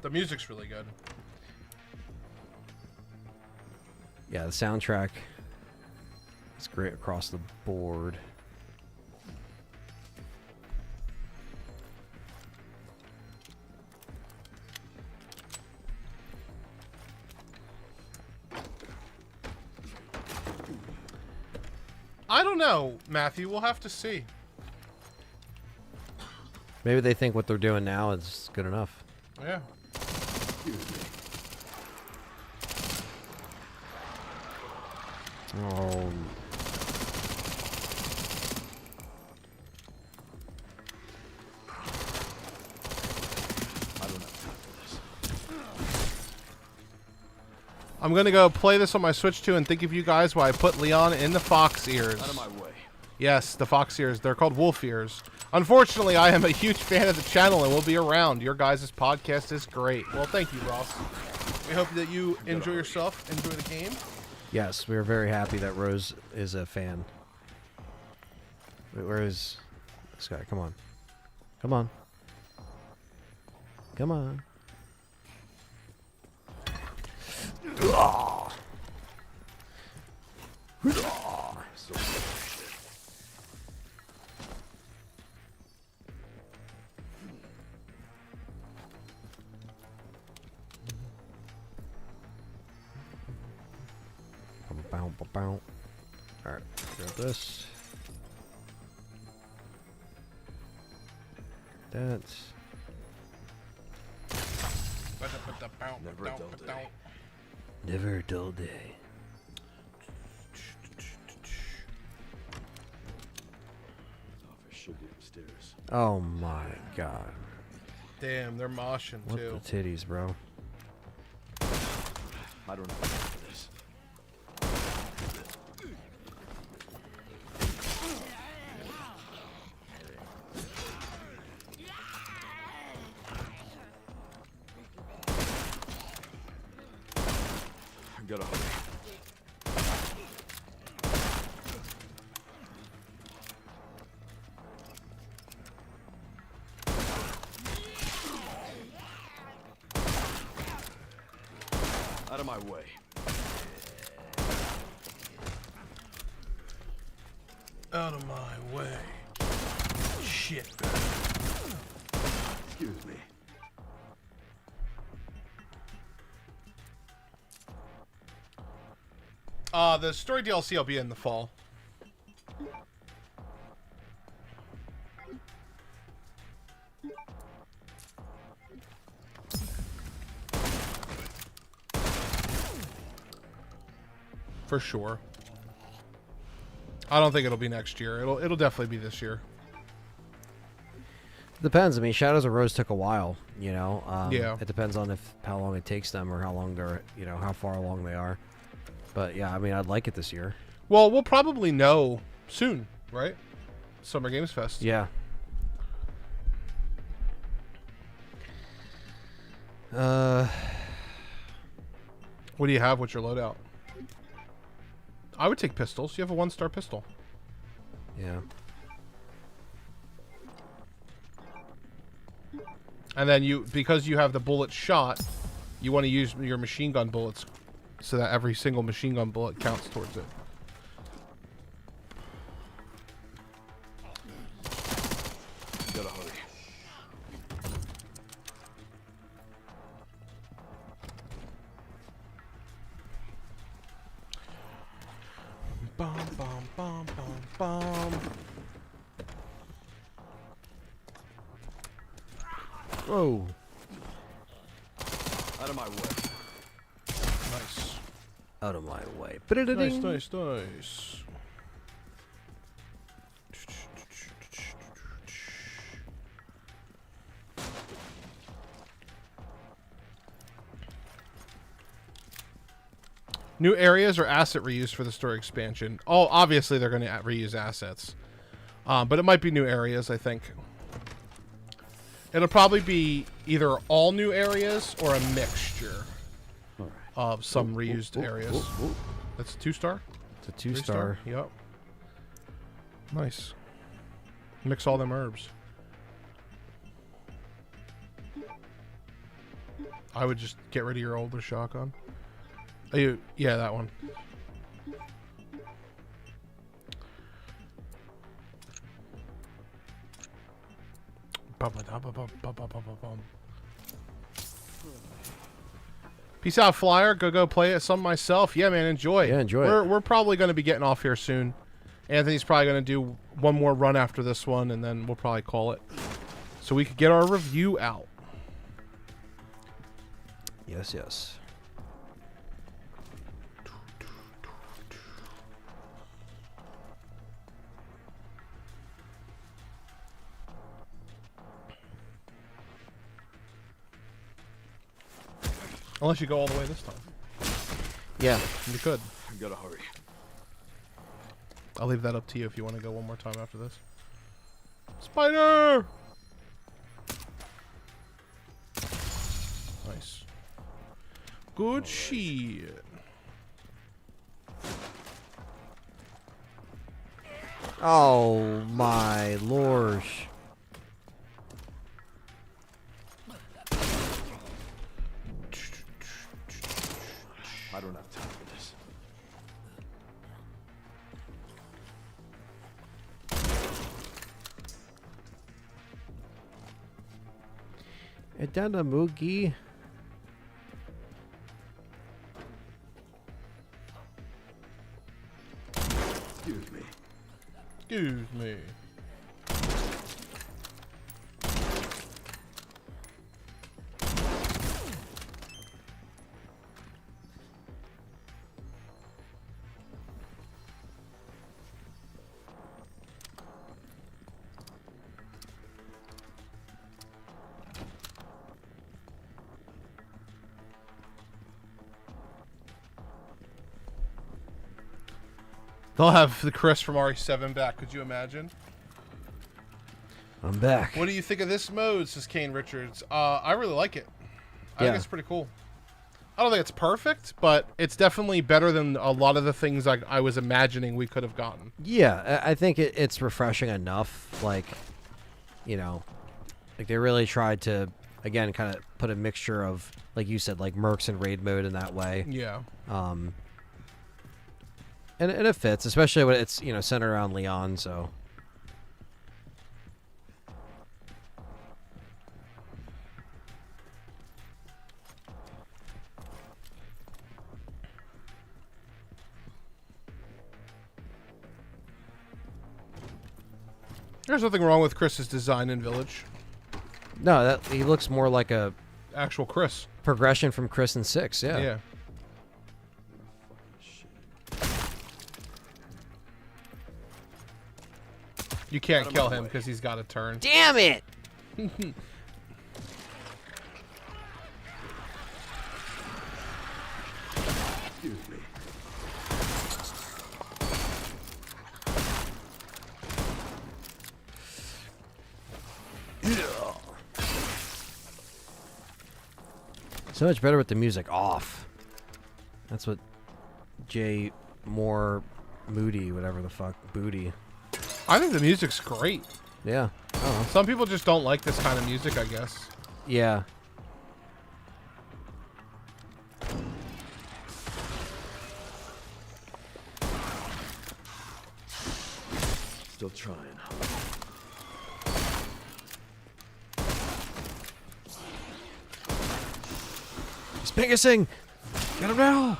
The music's really good. Yeah, the soundtrack is great across the board. I don't know, Matthew. We'll have to see. Maybe they think what they're doing now is good enough. Yeah. Oh. I'm gonna go play this on my Switch 2 and think of you guys while I put Leon in the fox ears. Out of my way. Yes, the fox ears. They're called wolf ears. Unfortunately, I am a huge fan of the channel and will be around. Your guys' podcast is great. Well, thank you, Ross. We hope that you enjoy yourself, enjoy the game. Yes, we are very happy that Rose is a fan. Wait, where is this guy? Come on. Come on. Come on. Ugh. Alright, grab this. That's Never a dull day. never a dull day. Office should be upstairs. Oh my god. Damn, they're moshing What too. the titties, bro? I don't know for this. Gotta hurry. Out of my way. Out of my way. Shit. Excuse me. The story DLC will be in the fall. For sure. I don't think it'll be next year. It'll definitely be this year. Depends. I mean, Shadows of Rose took a while. You know. Yeah. It depends on how long it takes them or how long they're how far along they are. But yeah, I mean, I'd like it this year. Well, we'll probably know soon, right? Summer Games Fest. Yeah. What do you have? What's your loadout? I would take pistols. You have a 1-star pistol. Yeah. And then because you have the bullet shot, you want to use your machine gun bullets so that every single machine gun bullet counts towards it. Gotta hurry. Bum, bum, bum, bum, bum. Whoa. Out of my way. Nice. Out of my way. Nice, nice, nice. New areas or asset reuse for the story expansion. Oh, obviously they're going to reuse assets. But it might be new areas, I think. It'll probably be either all new areas or a mixture of some reused areas. That's a 2-star? It's a 2-star. Yep. Nice. Mix all them herbs. I would just get rid of your older shotgun. Yeah, that one. Peace out, Flyer. Go play it some myself. Yeah, man, enjoy. Yeah, enjoy it. We're probably going to be getting off here soon. Anthony's probably going to do one more run after this one, and then we'll probably call it. So we could get our review out. Yes, yes. Unless you go all the way this time. Yeah. You could. Gotta hurry. I'll leave that up to you if you want to go one more time after this. Spider! Nice. Good shit. Oh my lord. I don't have time for this. Edana Mugi. Excuse me. Excuse me. They'll have the Chris from RE7 back. Could you imagine? I'm back. What do you think of this mode, says Kane Richards? I really like it. I think it's pretty cool. I don't think it's perfect, but it's definitely better than a lot of the things I was imagining we could have gotten. Yeah, I think it's refreshing enough. Like, you know, like they really tried to, again, kind of put a mixture of, like you said, like Mercs and Raid mode in that way. Yeah. And it fits, especially when it's, you know, centered around Leon, so. There's nothing wrong with Chris's design in Village. No, he looks more like a Actual Chris. progression from Chris in 6, yeah. Yeah. You can't kill him because he's got a turn. Damn it! Excuse me. So much better with the music off. That's what Jay Moore Moody, whatever the fuck, Booty. I think the music's great. Yeah. I don't know. Some people just don't like this kind of music, I guess. Yeah. Still trying. He's pinging! Get him now!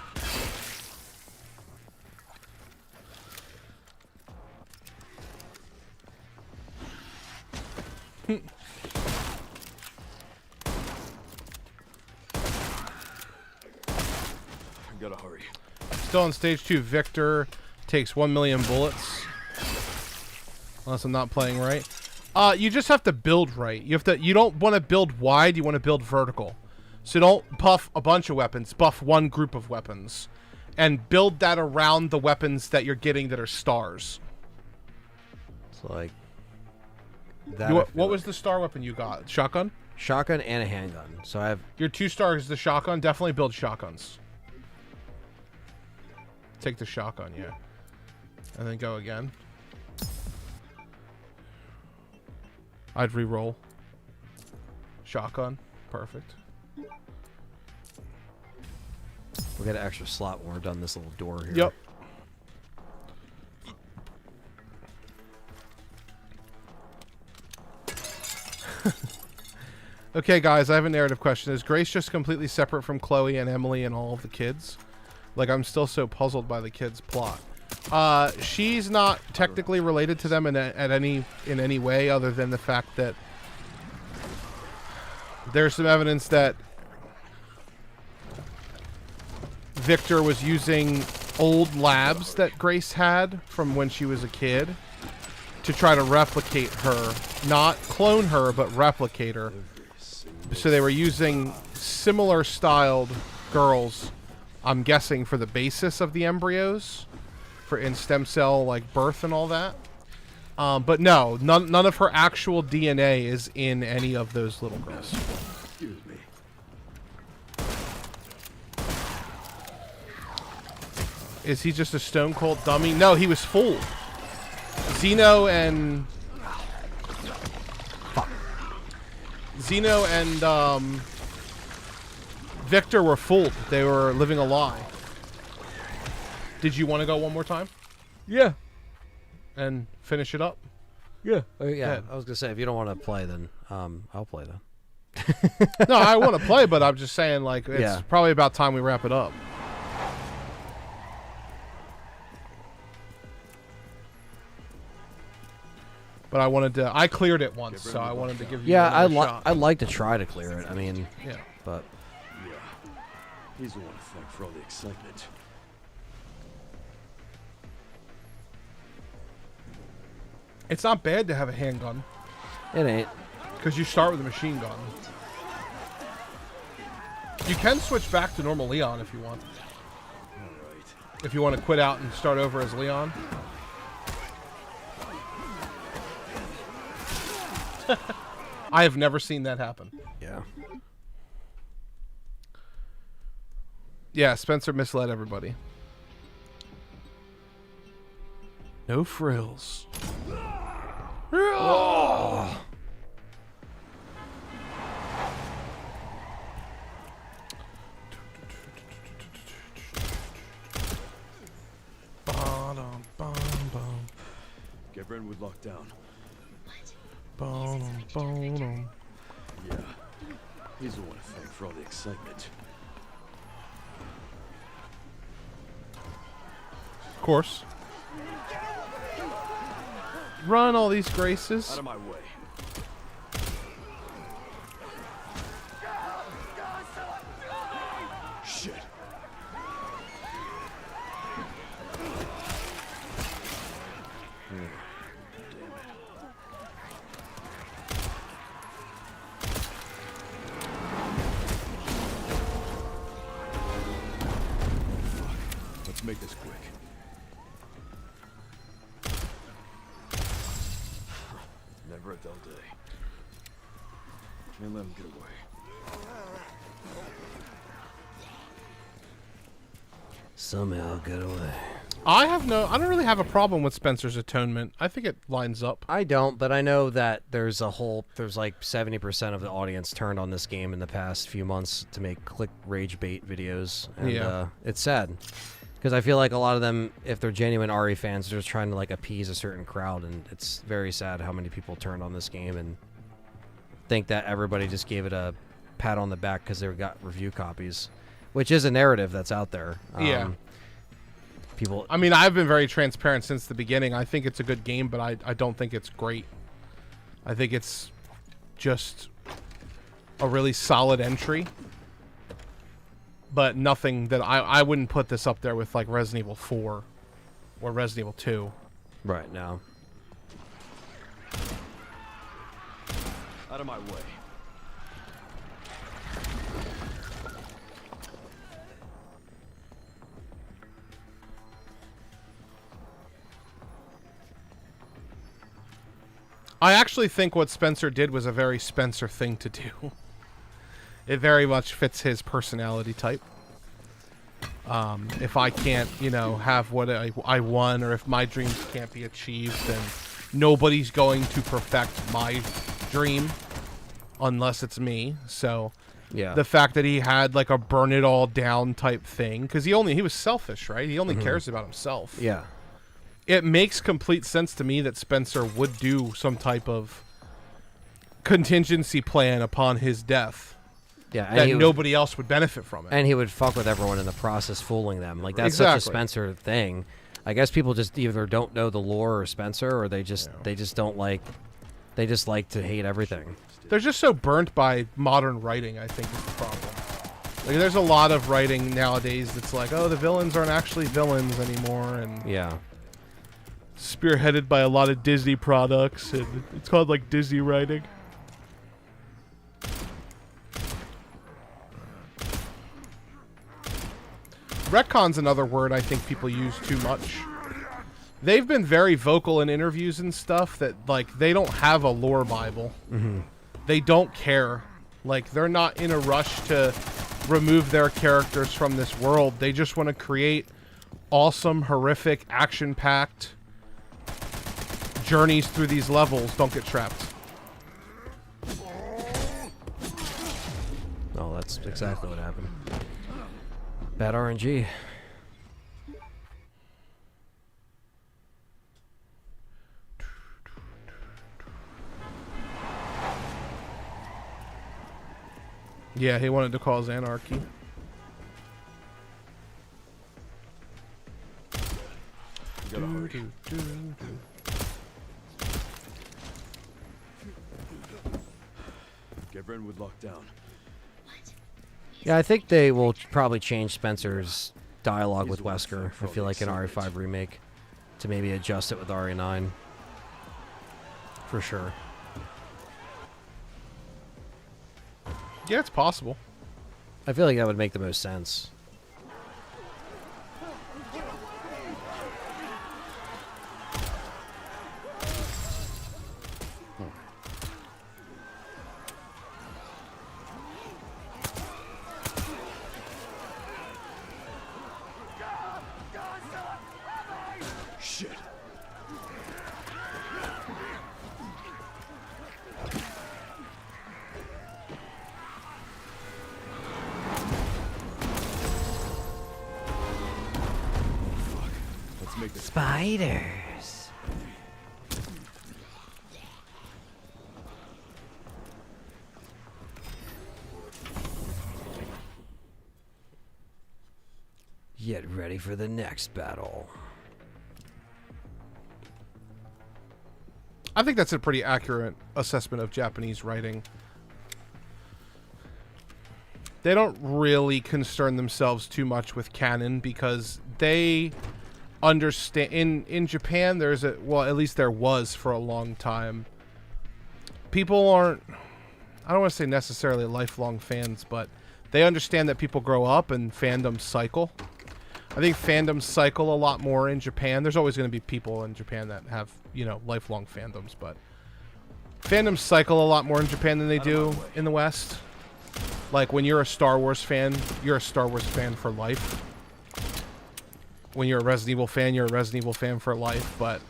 Gotta hurry. Still on stage 2, Victor takes 1 million bullets. Unless I'm not playing right. You just have to build right. You don't want to build wide, you want to build vertical. So don't buff a bunch of weapons, buff one group of weapons. And build that around the weapons that you're getting that are stars. It's like that. What was the star weapon you got? Shotgun? Shotgun and a handgun. So I have Your 2 stars is the shotgun. Definitely build shotguns. Take the shotgun, yeah. And then go again. I'd re-roll. Shotgun. Perfect. we got an extra slot when we're done this little door here. Yep. Okay, guys, I have a narrative question. Is Grace just completely separate from Chloe and Emily and all of the kids? Like, I'm still so puzzled by the kids' plot. She's not technically related to them in any way other than the fact that there's some evidence that Victor was using old labs that Grace had from when she was a kid to try to replicate her. Not clone her, but replicate her. So they were using similar styled girls, I'm guessing, for the basis of the embryos, in stem cell like birth and all that. But no, none of her actual DNA is in any of those little girls. Excuse me. Is he just a stone cold dummy? No, he was fooled. Zeno and Victor were fooled. They were living a lie. Did you want to go one more time Yeah. and finish it up? Yeah. Yeah. Good. I was gonna say if you don't want to play, then I'll play then. No, I want to play, but I'm just saying, like, it's Yeah. probably about time we wrap it up. But I cleared it once, so I wanted to give you Yeah, another shot. I'd like to try to clear it. I mean, Yeah. but Yeah. He's the one to thank for all the excitement. It's not bad to have a handgun, it ain't. because you start with a machine gun. You can switch back to normal Leon if you want. Alright. If you want to quit out and start over as Leon. I have never seen that happen. Yeah. Yeah, Spencer misled everybody. No frills. Oh. Bottom, bottom, bottom. Get Brentwood locked down. Bottom, bottom. Yeah. He's the one to thank for all the excitement. Of course. Run all these graces. Out of my way. Shit. worked all day. Can't let him get away. Somehow get away. I don't really have a problem with Spencer's atonement. I think it lines up. I don't, but I know that there's like 70% of the audience turned on this game in the past few months to make click rage bait videos, and it's sad because I feel like a lot of them, if they're genuine RE fans, they're just trying to like appease a certain crowd, and it's very sad how many people turned on this game and think that everybody just gave it a pat on the back because they got review copies, which is a narrative that's out there. Yeah. People. I mean, I've been very transparent since the beginning. I think it's a good game, but I don't think it's great. I think it's just a really solid entry, but nothing that I wouldn't put this up there with like Resident Evil 4 or Resident Evil 2. Right now. Out of my way. I actually think what Spencer did was a very Spencer thing to do. It very much fits his personality type. If I can't, have what I want, or if my dreams can't be achieved, then nobody's going to perfect my dream unless it's me. So Yeah. the fact that he had like a burn it all down type thing, because he was selfish, right? He only cares about himself. Yeah. It makes complete sense to me that Spencer would do some type of contingency plan upon his death. Yeah, and That nobody else would benefit from it. And he would fuck with everyone in the process, fooling them. Like, that's Exactly. such a Spencer thing. I guess people just either don't know the lore or Spencer, or they just don't like. They just like to hate everything. They're just so burnt by modern writing, I think, is the problem. Like, there's a lot of writing nowadays that's like, oh, the villains aren't actually villains anymore, and Yeah. spearheaded by a lot of Disney products, and it's called like Disney writing. Retcon's another word I think people use too much. They've been very vocal in interviews and stuff that like they don't have a lore Bible. They don't care. Like, they're not in a rush to remove their characters from this world. They just want to create awesome, horrific, action-packed journeys through these levels. Don't get trapped. Oh, that's exactly what happened. Bad RNG. Yeah, he wanted to cause anarchy. You gotta hurry. Get Brentwood locked down. Yeah, I think they will probably change Spencer's dialogue with Wesker. I feel like an RE5 remake to maybe adjust it with RE9. For sure. Yeah, it's possible. I feel like that would make the most sense. Shit. Fuck. Let's make this. Spiders. Get ready for the next battle. I think that's a pretty accurate assessment of Japanese writing. They don't really concern themselves too much with canon because they understand in Japan there's a at least there was for a long time. People aren't, I don't want to say necessarily lifelong fans, but they understand that people grow up and fandoms cycle. I think fandoms cycle a lot more in Japan. There's always going to be people in Japan that have, lifelong fandoms, but Fandoms cycle a lot more in Japan than they do in the West. Like, when you're a Star Wars fan, you're a Star Wars fan for life. When you're a Resident Evil fan, you're a Resident Evil fan for life, but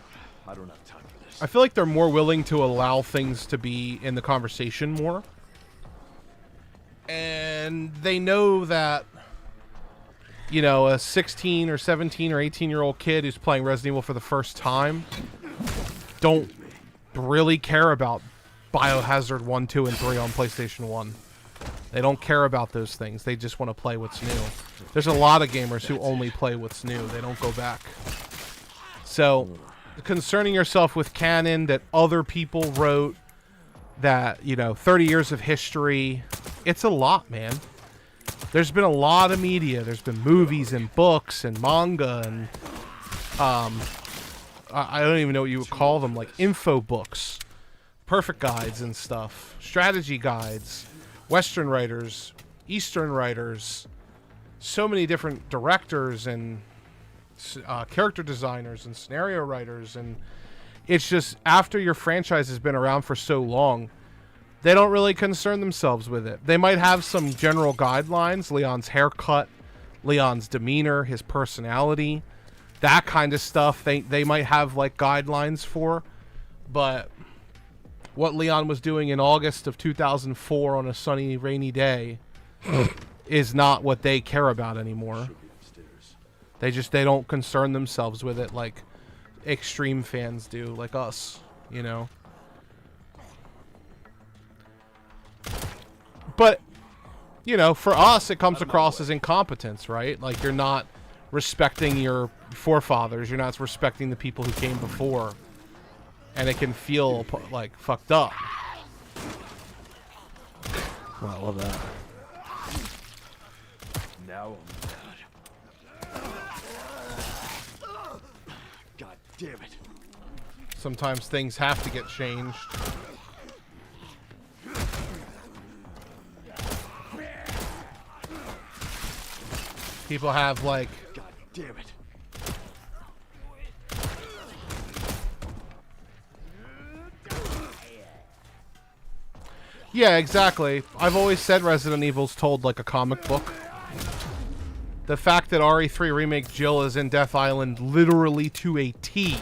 I don't have time for this. I feel like they're more willing to allow things to be in the conversation more. And they know that, you know, a 16 or 17 or 18-year-old kid who's playing Resident Evil for the first time don't really care about Biohazard 1, 2, and 3 on PlayStation 1. They don't care about those things. They just want to play what's new. There's a lot of gamers who only play what's new. They don't go back. So, concerning yourself with canon that other people wrote, that, you know, 30 years of history, it's a lot, man. There's been a lot of media. There's been movies and books and manga and, I don't even know what you would call them, like info books, perfect guides and stuff, strategy guides, Western writers, Eastern writers, so many different directors and character designers and scenario writers. And it's just, after your franchise has been around for so long, they don't really concern themselves with it. They might have some general guidelines, Leon's haircut, Leon's demeanor, his personality, that kind of stuff. They might have like guidelines for, but what Leon was doing in August of 2004 on a sunny, rainy day is not what they care about anymore. They don't concern themselves with it like extreme fans do, like us, you know. But, you know, for us, it comes across as incompetence, right? Like, you're not respecting your forefathers. You're not respecting the people who came before. And it can feel, like, fucked up. Well, I love that. Now I'm mad. God damn it. Sometimes things have to get changed. People have, like... God damn it. Yeah, exactly. I've always said Resident Evil's told like a comic book. The fact that RE3 Remake Jill is in Death Island literally to a T,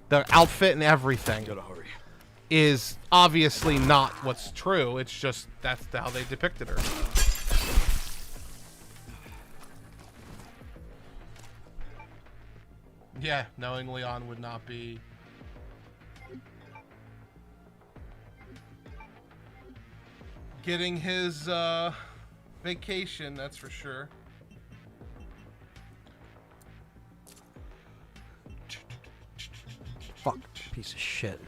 the outfit and everything, Gotta hurry. is obviously not what's true. It's just that's how they depicted her. Yeah, knowing Leon would not be... getting his vacation, that's for sure. Fuck, piece of shit.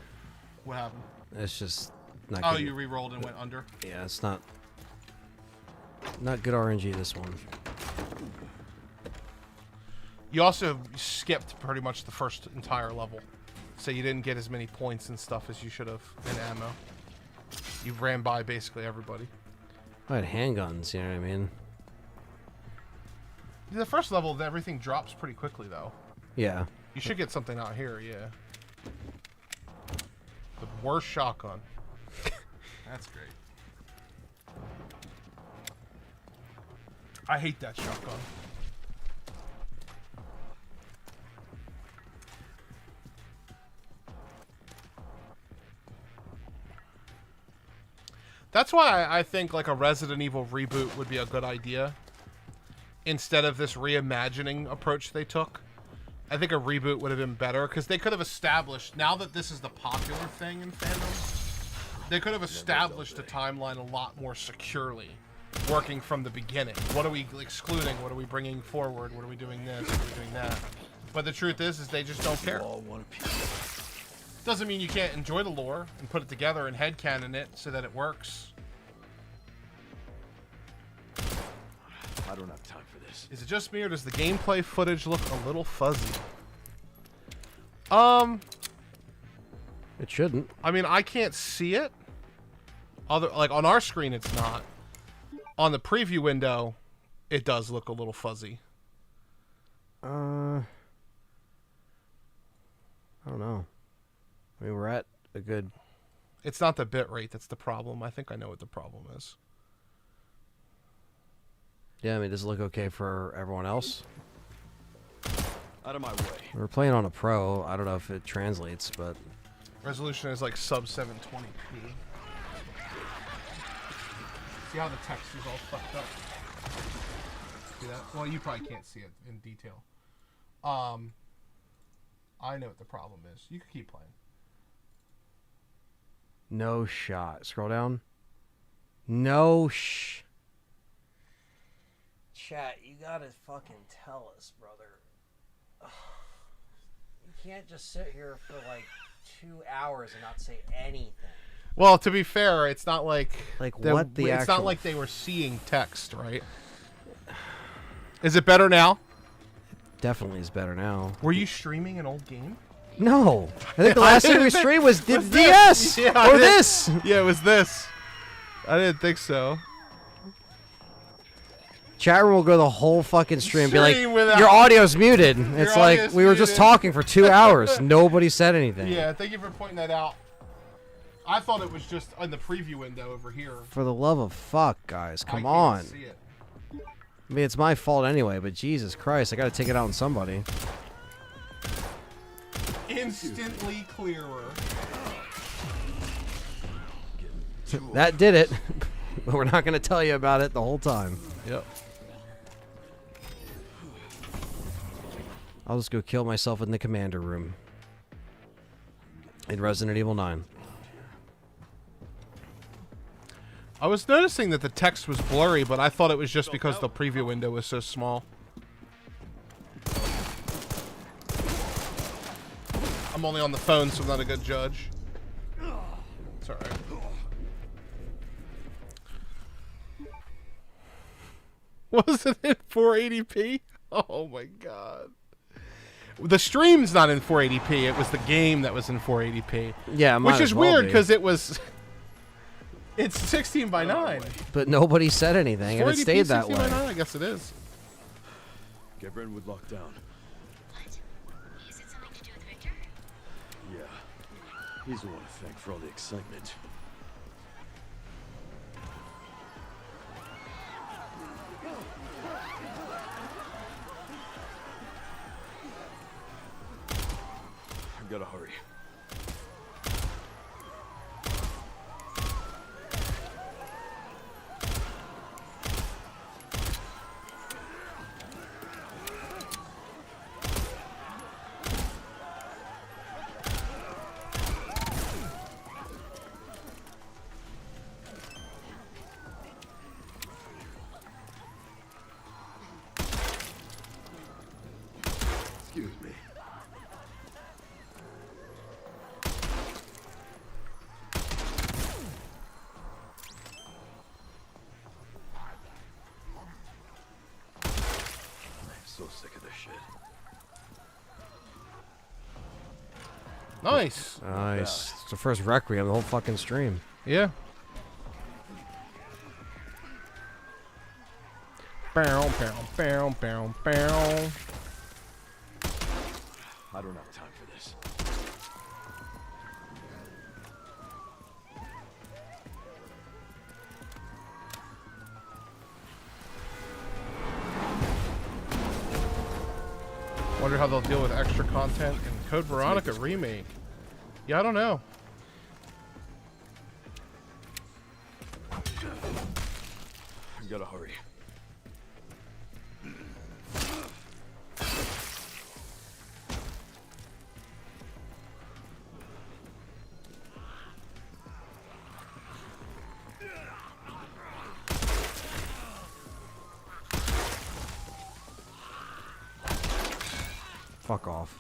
What happened? It's just not Oh, good. you re-rolled and went under? Yeah, it's not good RNG, this one. You also skipped pretty much the first entire level, so you didn't get as many points and stuff as you should have in ammo. You ran by basically everybody. I had handguns, you know what I mean? The first level, everything drops pretty quickly, though. Yeah. You should get something out here, yeah. The worst shotgun. That's great. I hate that shotgun. That's why I think like a Resident Evil reboot would be a good idea. Instead of this reimagining approach they took. I think a reboot would have been better because they could have established, now that this is the popular thing in fandom, they could have established a timeline a lot more securely, working from the beginning. What are we excluding? What are we bringing forward? What are we doing this? What are we doing that? But the truth is they just don't care. All one piece. Doesn't mean you can't enjoy the lore and put it together and headcanon it so that it works. I don't have time for this. Is it just me or does the gameplay footage look a little fuzzy? It shouldn't. I mean, I can't see it. Like on our screen, it's not. On the preview window, it does look a little fuzzy. I don't know. I mean, we're at a good It's not the bit rate that's the problem. I think I know what the problem is. Yeah, I mean, does it look okay for everyone else? Out of my way. We're playing on a pro. I don't know if it translates, but Resolution is like sub 720p. See how the text is all fucked up? See that? Well, you probably can't see it in detail. I know what the problem is. You can keep playing. no shot. Scroll down. No Chat, you gotta fucking tell us, brother. You can't just sit here for like 2 hours and not say anything. Well, to be fair, it's not like Like, the- what the it's not actual- like they were seeing text, right? Is it better now? Definitely is better now. Were you streaming an old game? No, I think the last thing we streamed was the DS Yeah, I or didn't- this. Yeah, it was this. I didn't think so. Chat room will go the whole fucking stream and be like, Stream without- your audio's muted. It's like, audio's we were just muted. talking for 2 hours. Nobody said anything. Yeah, thank you for pointing that out. I thought it was just in the preview window over here. For the love of fuck, guys. I Come can't on. see it. I mean, it's my fault anyway, but Jesus Christ, I gotta take it out on somebody. Instantly clearer. That did it. But we're not gonna tell you about it the whole time. Yep. I'll just go kill myself in the commander room. In Resident Evil 9. I was noticing that the text was blurry, but I thought it was just because the preview window was so small. I'm only on the phone, so I'm not a good judge. It's alright. Was it in 480p? Oh my god. The stream's not in 480p. It was the game that was in 480p. Yeah, might Which as is well weird be. because it was... It's 16 by 9. But nobody said anything, and it 480p, stayed that 16 by way. 9? I guess it is. Get Brentwood locked down. What? Is it something to do with Victor? Yeah. He's the one to thank for all the excitement. I gotta hurry. Excuse me. I'm so sick of this shit. Nice. Nice. It's the first Requiem of the whole fucking stream. Yeah. Bow, bow, bow, bow, bow. I don't have time for this. Wonder how they'll deal with extra content in Code Veronica Remake. Yeah, I don't know. I gotta hurry. Fuck off.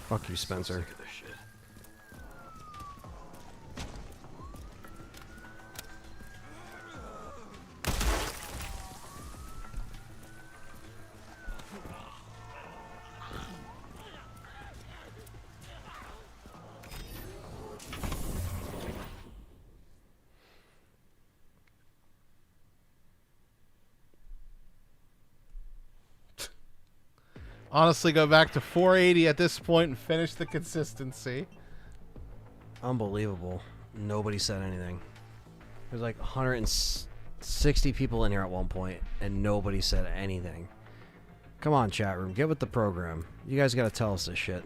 Fuck you, Spencer. Sick of this shit. Honestly, go back to 480 at this point and finish the consistency. Unbelievable. Nobody said anything. There's like 160 people in here at one point, and nobody said anything. Come on, chat room. Get with the program. You guys gotta tell us this shit.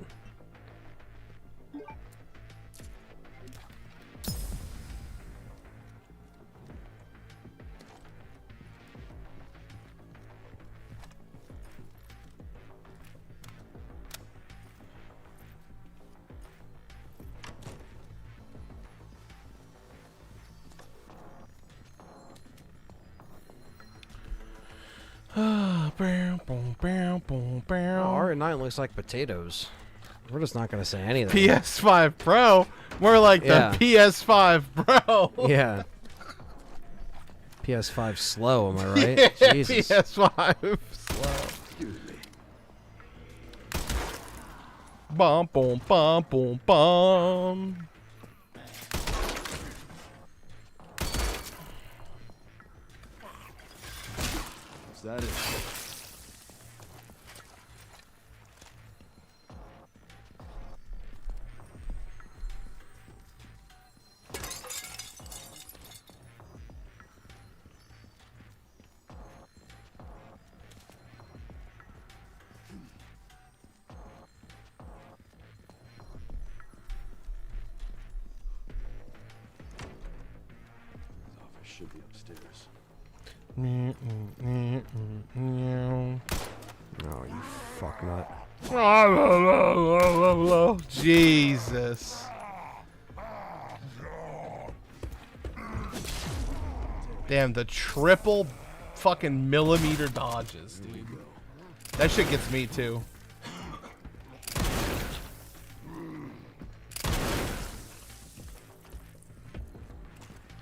R9 looks like potatoes. We're just not gonna say anything. PS5 Pro? More like Yeah. the PS5 Pro. Yeah. PS5 slow, am I right? Yeah, Jesus. PS5 slow. Excuse me. Bum, boom, bum, boom, bum. Is that it? His office should be upstairs. Oh, you fucknut. Jesus. Damn, the triple fucking millimeter dodges, dude. That shit gets me too.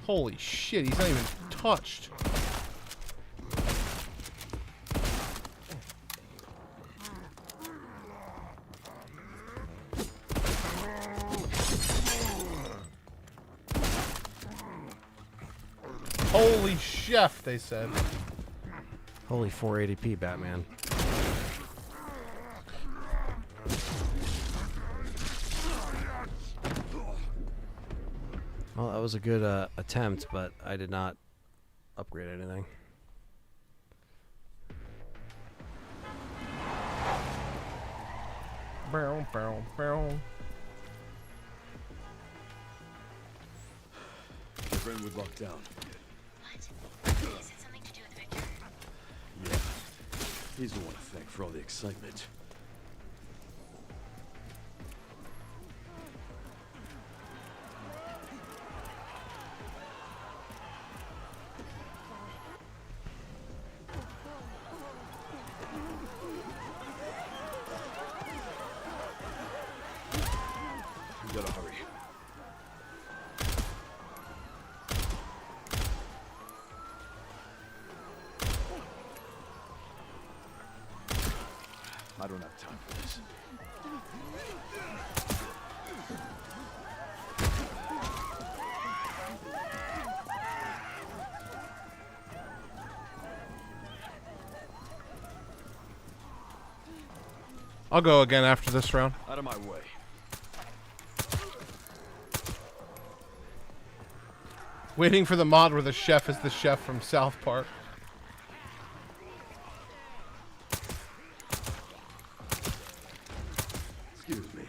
Holy shit, he's not even touched. Holy chef, they said. Holy 480p, Batman. Well, that was a good attempt, but I did not upgrade anything. Bow, bow, bow. My friend would lock down. What? Is it something to do with Victor? Yeah. He's the one to thank for all the excitement. We gotta hurry. I don't have time for this. I'll go again after this round. Out of my way. Waiting for the mod where the chef is the chef from South Park. Excuse me.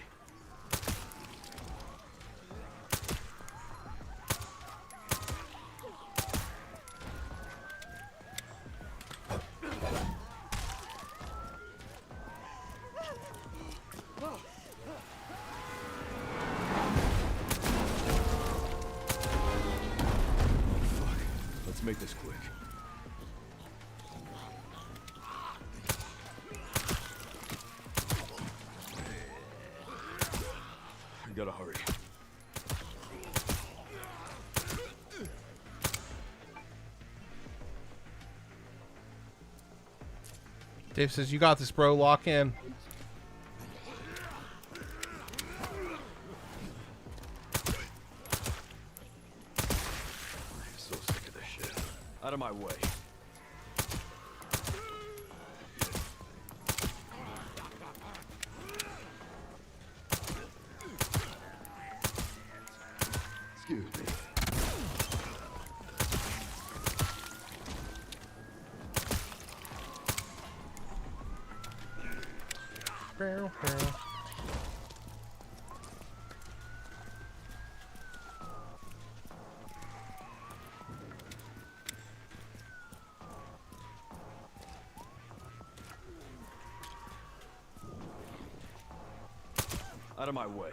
Let's make this quick. We gotta hurry. Dave says, "You got this, bro. Lock in." I'm so sick of this shit. Out of my way. Out of my way.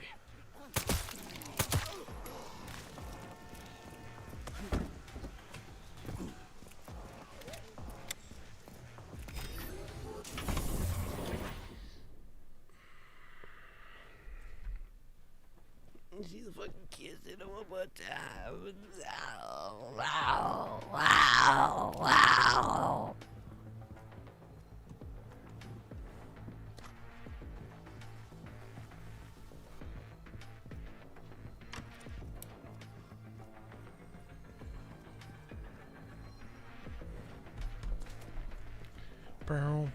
She's fucking kissing him one more time. Wow, wow, wow. Bow.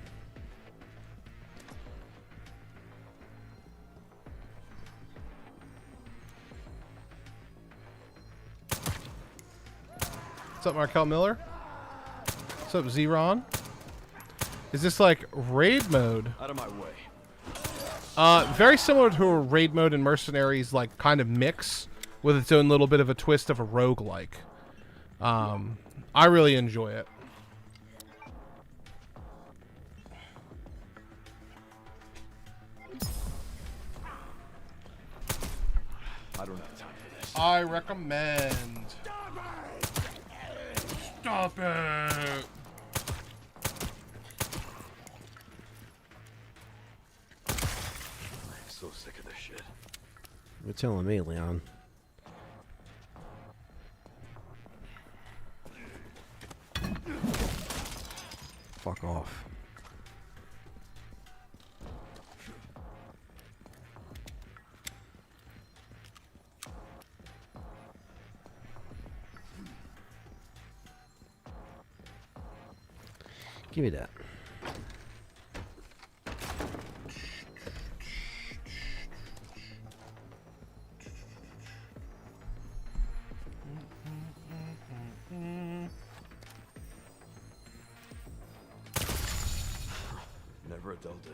What's up, Markel Miller? What's up, Zeron? Is this like raid mode? Out of my way. Very similar to a raid mode in Mercenaries, like kind of mix with its own little bit of a twist of a roguelike. I really enjoy it. I don't have time for this. I recommend. Stop it! I'm so sick of this shit. You're telling me, Leon. Fuck off. Give me that. Never a dull day.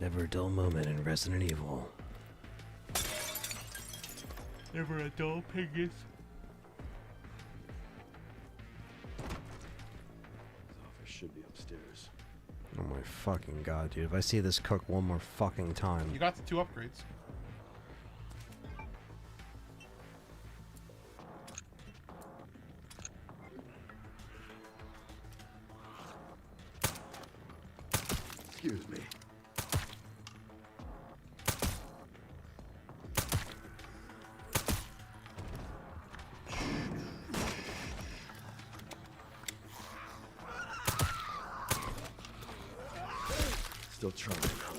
Never a dull moment in Resident Evil. Never a dull piggies. Office should be upstairs. Oh my fucking god, dude. If I see this cook one more fucking time. You got the 2 upgrades. Excuse me. Still trying, huh?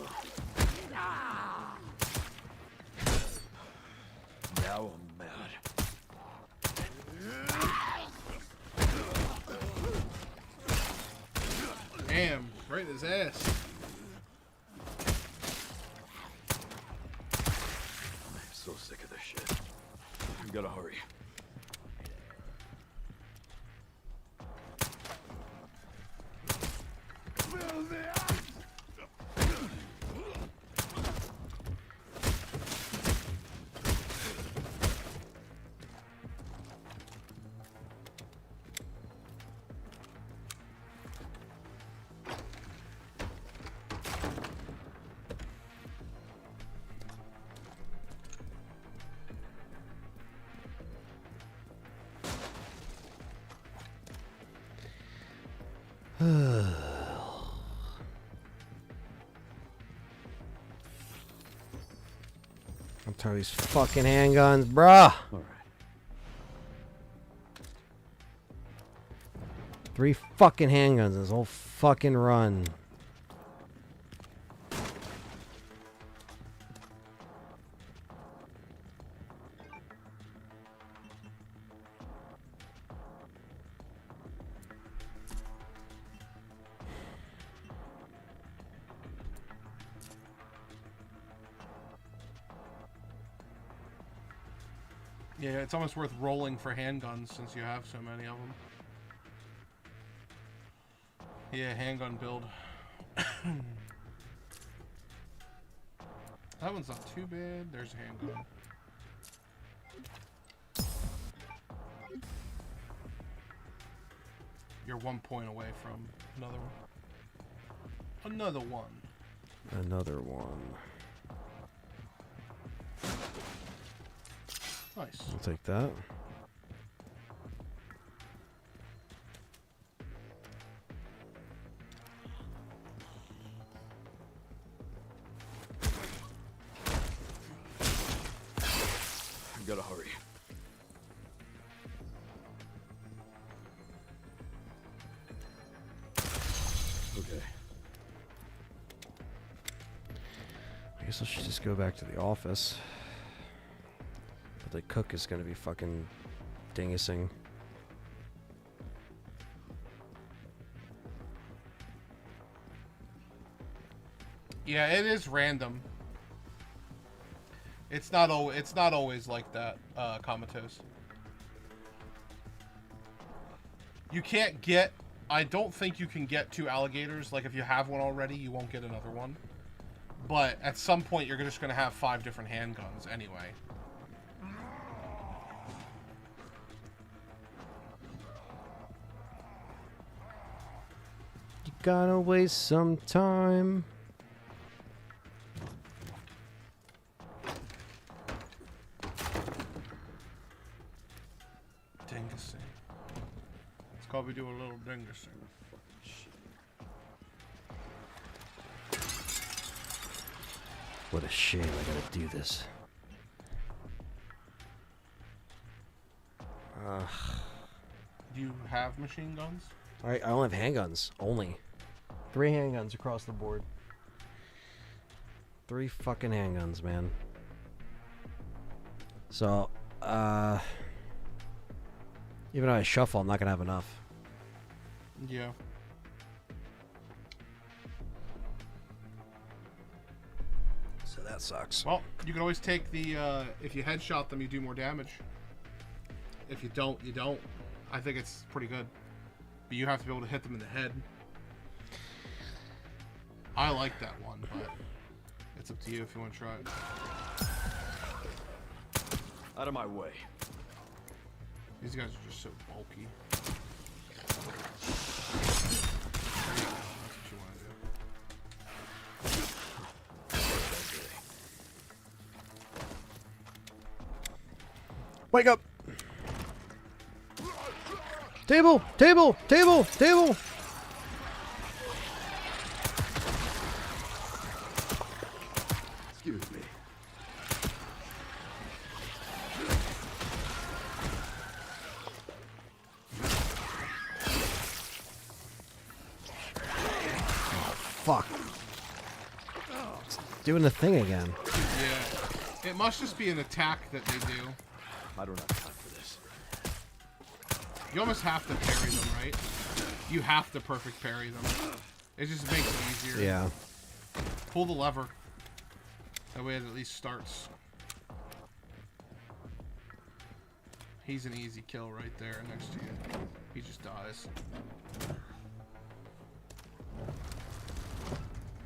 Now I'm mad. Damn, right in his ass. I'm so sick of this shit. We gotta hurry. I'm tired of these fucking handguns, bruh. All right. 3 fucking handguns this whole fucking run. Yeah, it's almost worth rolling for handguns since you have so many of them. Yeah, handgun build. That one's not too bad. There's a handgun. You're 1 point away from another one. Another one. Another one. Nice. I'll take that. Gotta hurry. Okay. I guess I should just go back to the office. But the cook is gonna be fucking dingusing. Yeah, it is random. It's not always like that, Comatose. You can't get... I don't think you can get 2 alligators. Like, if you have one already, you won't get another one. But at some point, you're just going to have 5 different handguns anyway. You gotta waste some time. Dingusing. Let's probably do a little dingusing. What a shame I gotta do this. Do you have machine guns? Alright, I only have handguns. Only. 3 handguns across the board. 3 fucking handguns, man. So, even though I shuffle, I'm not gonna have enough. Yeah. So that sucks. Well, you can always take the, if you headshot them, you do more damage. If you don't, you don't. I think it's pretty good. But you have to be able to hit them in the head. I like that one, but it's up to you if you want to try it. Out of my way. These guys are just so bulky. That's what you want to do. Wake up! Table! Table! Table! Table! Excuse me. Fuck. It's doing the thing again. Yeah. It must just be an attack that they do. I don't have time for this. You almost have to parry them, right? You have to perfect parry them. It just makes it easier. Yeah. Pull the lever. That way it at least starts. He's an easy kill right there next to you. He just dies.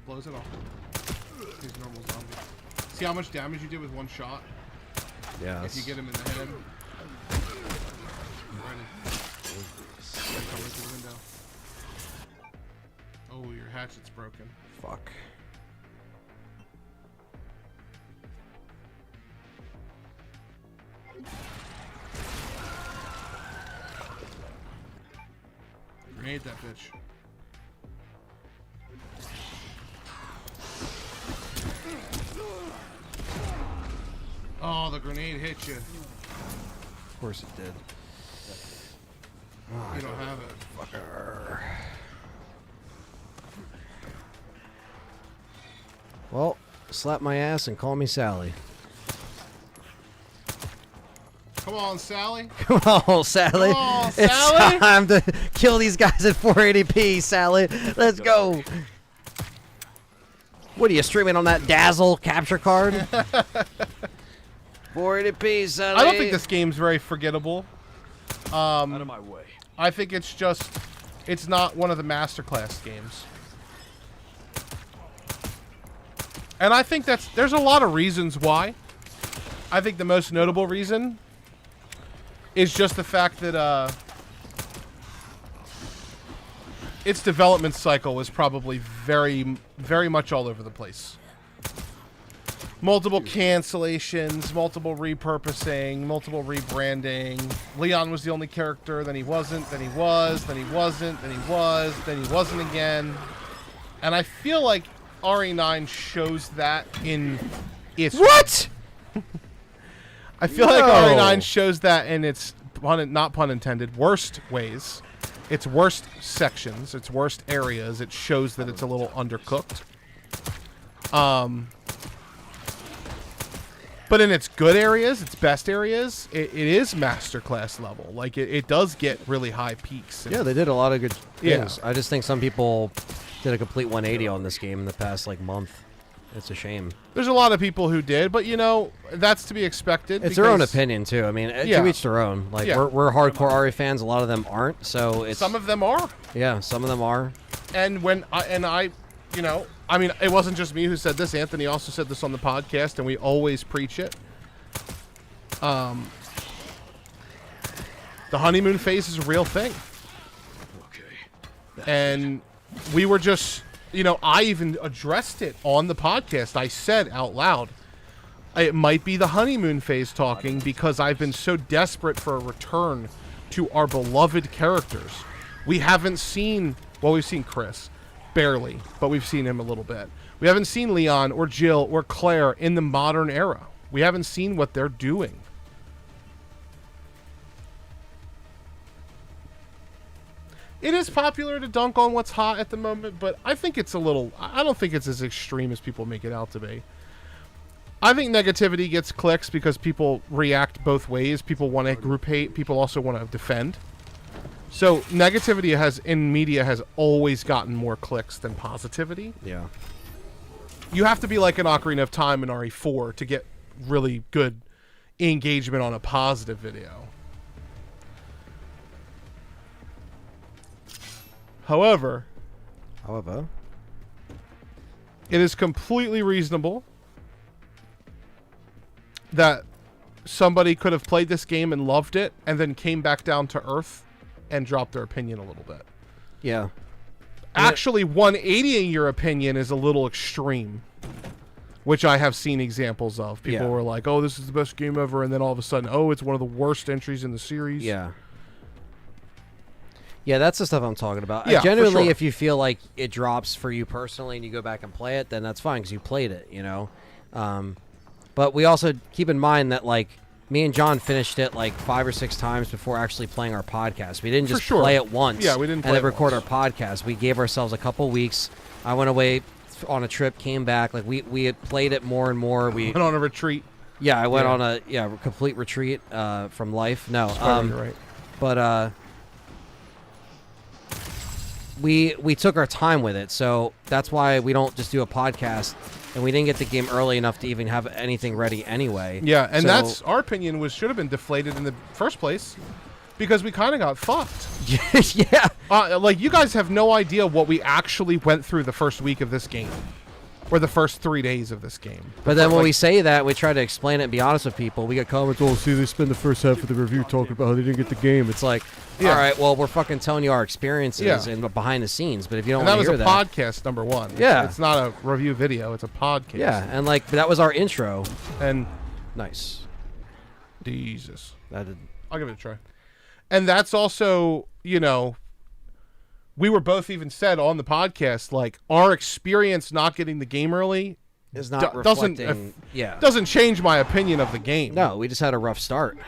Blows it off. He's a normal zombie. See how much damage you did with one shot? Yeah. If you get him in the head. Ready. Come right through the window. Oh, your hatchet's broken. Fuck. Grenade that bitch. Oh, the grenade hit you. Of course it did. You don't have it. Fucker. Well, slap my ass and call me Sally. Come on, Sally. Come on, Sally. Come on, It's Sally. time to kill these guys at 480p, Sally. Let's go. What are you streaming on that Dazzle capture card? 480p, Sally. I don't think this game's very forgettable. Out of my way. I think it's just, it's not one of the masterclass games. And I think there's a lot of reasons why. I think the most notable reason is just the fact that its development cycle was probably very, very much all over the place. Multiple cancellations, multiple repurposing, multiple rebranding. Leon was the only character, then he wasn't, then he was, then he wasn't, then he was, then he wasn't again. And I feel like RE9 shows that in its... What? I feel like RE9 shows that in its, not pun intended, worst ways. Its worst sections, its worst areas. It shows that it's a little undercooked. But in its good areas, its best areas, it is masterclass level. Like, it does get really high peaks. Yeah, they did a lot of good things. Yeah. I just think some people did a complete 180 on this game in the past, like, month. It's a shame. There's a lot of people who did, but, you know, that's to be expected. It's their own opinion, too. I mean, to each their own. Like, we're hardcore RE fans. A lot of them aren't, so it's... Some of them are. Yeah, some of them are. And when I you know, I mean, it wasn't just me who said this. Anthony also said this on the podcast, and we always preach it. The honeymoon phase is a real thing. Okay. And we were just, you know, I even addressed it on the podcast. I said out loud, it might be the honeymoon phase talking because I've been so desperate for a return to our beloved characters. We haven't seen, well, we've seen Chris. Barely, but we've seen him a little bit. We haven't seen Leon or Jill or Claire in the modern era. We haven't seen what they're doing. It is popular to dunk on what's hot at the moment, but I think it's a little... I don't think it's as extreme as people make it out to be. I think negativity gets clicks because people react both ways. People want to group hate. People also want to defend. So negativity in media has always gotten more clicks than positivity. Yeah. You have to be like an Ocarina of Time in RE4 to get really good engagement on a positive video. However, it is completely reasonable that somebody could have played this game and loved it and then came back down to earth and drop their opinion a little bit. Yeah. Actually, 180ing your opinion is a little extreme, which I have seen examples of. People were like, oh, this is the best game ever, and then all of a sudden, oh, it's one of the worst entries in the series. Yeah. Yeah, that's the stuff I'm talking about. Yeah, genuinely, for sure. if you feel like it drops for you personally and you go back and play it, then that's fine because you played it, you know? But we also keep in mind that, like, me and John finished it like 5 or 6 times before actually playing our podcast. We didn't just play it once. Yeah, we didn't play and then it record once. our podcast. We gave ourselves a couple weeks. I went away on a trip, came back. Like we had played it more and more. We went on a retreat. Yeah, I went on a complete retreat from life. No, Right. But we took our time with it, so that's why we don't just do a podcast. And we didn't get the game early enough to even have anything ready anyway. Yeah, and so, that's our opinion should have been deflated in the first place because we kind of got fucked. yeah. Like, you guys have no idea what we actually went through the first week of this game. Or the first 3 days of this game. But then when we say that, we try to explain it and be honest with people. We get comments, oh, see, they spend the first half of the review talking about how they didn't get the game. It's like, all right, well, we're fucking telling you our experiences and behind the scenes. But if you don't want to hear that. That was a podcast, number one. Yeah. It's not a review video. It's a podcast. Yeah, and like, that was our intro. And nice. Jesus. I'll give it a try. And that's also, you know, we were both even said on the podcast, like, our experience not getting the game early is not reflecting. Doesn't change my opinion of the game. No, we just had a rough start.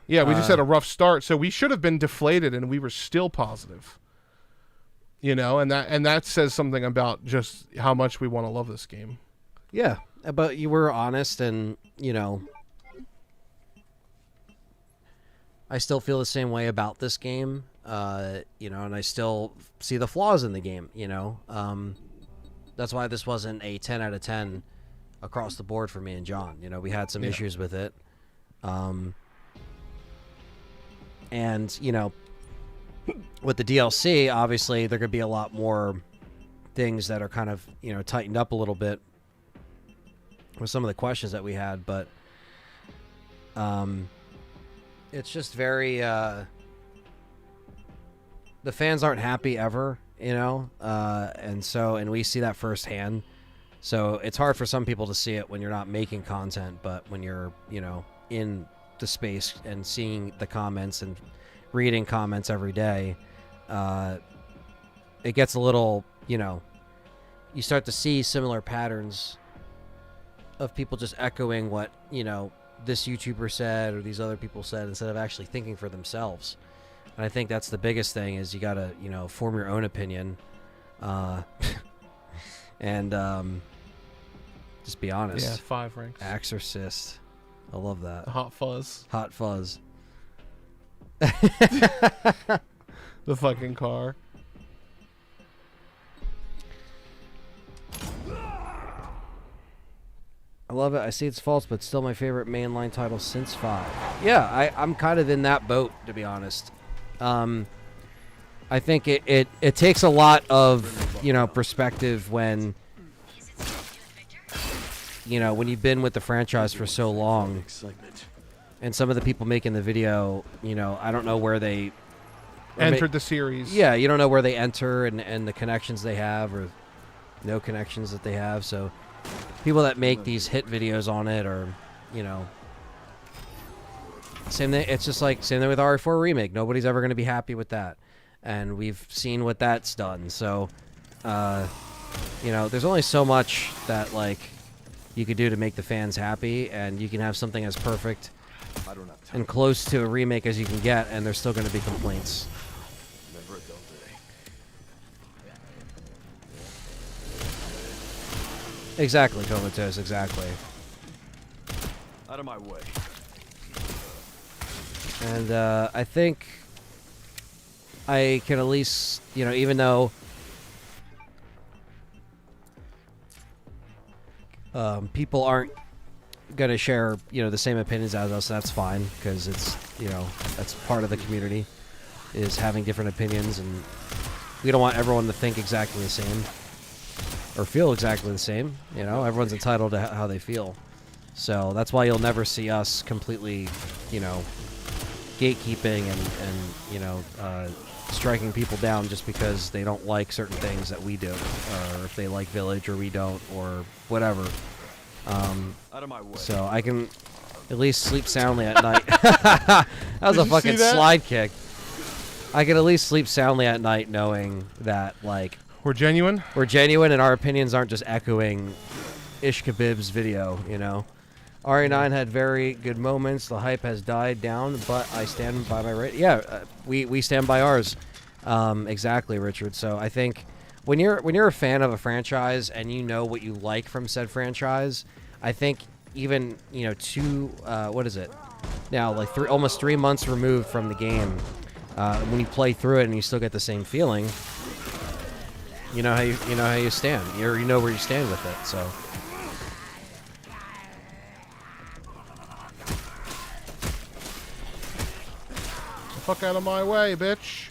Yeah, we just had a rough start, so we should have been deflated, and we were still positive. You know, and that says something about just how much we want to love this game. Yeah, but you were honest, and you know, I still feel the same way about this game. You know, and I still see the flaws in the game. You know, that's why this wasn't a 10 out of 10 across the board for me and John. You know, we had some issues with it. And, you know, with the DLC, obviously, there could be a lot more things that are kind of, you know, tightened up a little bit. with some of the questions that we had, but it's just very the fans aren't happy ever, you know, and we see that firsthand. So it's hard for some people to see it when you're not making content, but when you're, you know, in the space and seeing the comments and reading comments every day, it gets a little, you know, you start to see similar patterns of people just echoing what, you know, this YouTuber said or these other people said instead of actually thinking for themselves. And I think that's the biggest thing is you got to, you know, form your own opinion. And just be honest. Yeah, 5 ranks. Exorcist. I love that. Hot Fuzz. Hot Fuzz. The fucking car. I love it. I see it's false, but still my favorite mainline title since 5. Yeah, I'm kind of in that boat, to be honest. I think it takes a lot of, you know, perspective when, you know, when you've been with the franchise for so long, and some of the people making the video, you know, I don't know where they Entered the series. Yeah, you don't know where they enter and the connections they have or no connections that they have. So people that make these hit videos on it are, you know, same thing. It's just like same thing with RE4 Remake. Nobody's ever going to be happy with that, and we've seen what that's done. So, you know, there's only so much that like you could do to make the fans happy, and you can have something as perfect and close to a remake as you can get, and there's still going to be complaints. Never a dull day. Exactly, Comatose, exactly. Out of my way. And I think I can at least, you know, even though people aren't going to share, you know, the same opinions as us, that's fine, because it's, you know, that's part of the community, is having different opinions, and we don't want everyone to think exactly the same or feel exactly the same. You know, everyone's entitled to how they feel. So that's why you'll never see us completely, you know, gatekeeping and you know, striking people down just because they don't like certain things that we do, or if they like Village or we don't, or whatever. Out of my way. So I can at least sleep soundly at night. That was Did a you fucking see that? slide kick. I can at least sleep soundly at night knowing that, like, We're genuine. we're genuine and our opinions aren't just echoing Ish Khabib's video, you know. RE9 had very good moments. The hype has died down, but I stand by my rating. Yeah, we stand by ours. Exactly, Richard. So I think when you're a fan of a franchise and you know what you like from said franchise, I think even, you know, what is it now, like almost 3 months removed from the game, when you play through it and you still get the same feeling, you know how you stand. You know where you stand with it. So. Fuck out of my way, bitch.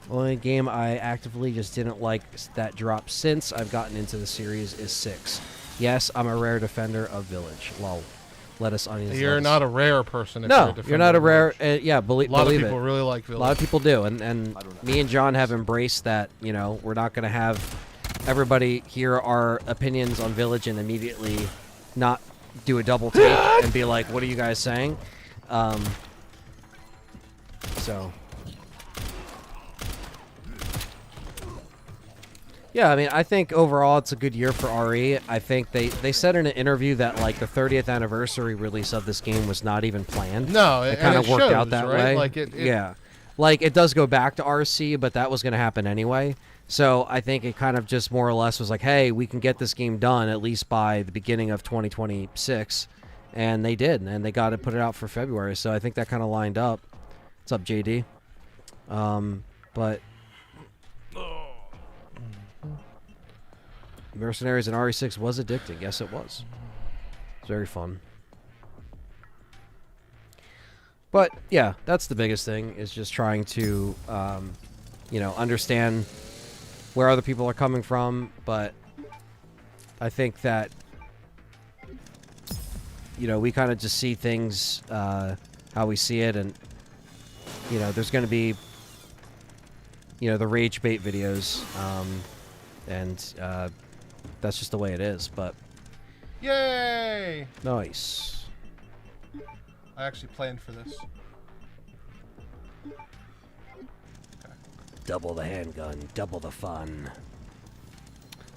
Only game I actively just didn't like that dropped since I've gotten into the series is 6. Yes, I'm a rare defender of Village. Lol. Let us onions. You're lettuce. not a rare person. If No, you're you're not a rare. Village. Yeah, A lot of believe people it. really like A Village. lot of people do, and me and John have embraced that. You know, we're not going to have everybody hear our opinions on Village and immediately not do a double take and be like, "What are you guys saying?" So. Yeah, I mean, I think overall it's a good year for RE. I think they said in an interview that, like, the 30th anniversary release of this game was not even planned. No, it and kind of it worked shows, out that right? way. Like it yeah, like it does go back to RC, but that was going to happen anyway. So I think it kind of just more or less was like, hey, we can get this game done at least by the beginning of 2026, and they did, and they got to put it out for February. So I think that kind of lined up. What's up, JD? But Mercenaries in RE6 was addicting. Yes, it was. It's very fun. But yeah, that's the biggest thing, is just trying to, you know, understand where other people are coming from. But I think that, you know, we kind of just see things how we see it, and, you know, there's going to be, you know, the rage bait videos, and that's just the way it is, but... Yay! Nice. I actually planned for this. Double the handgun, double the fun.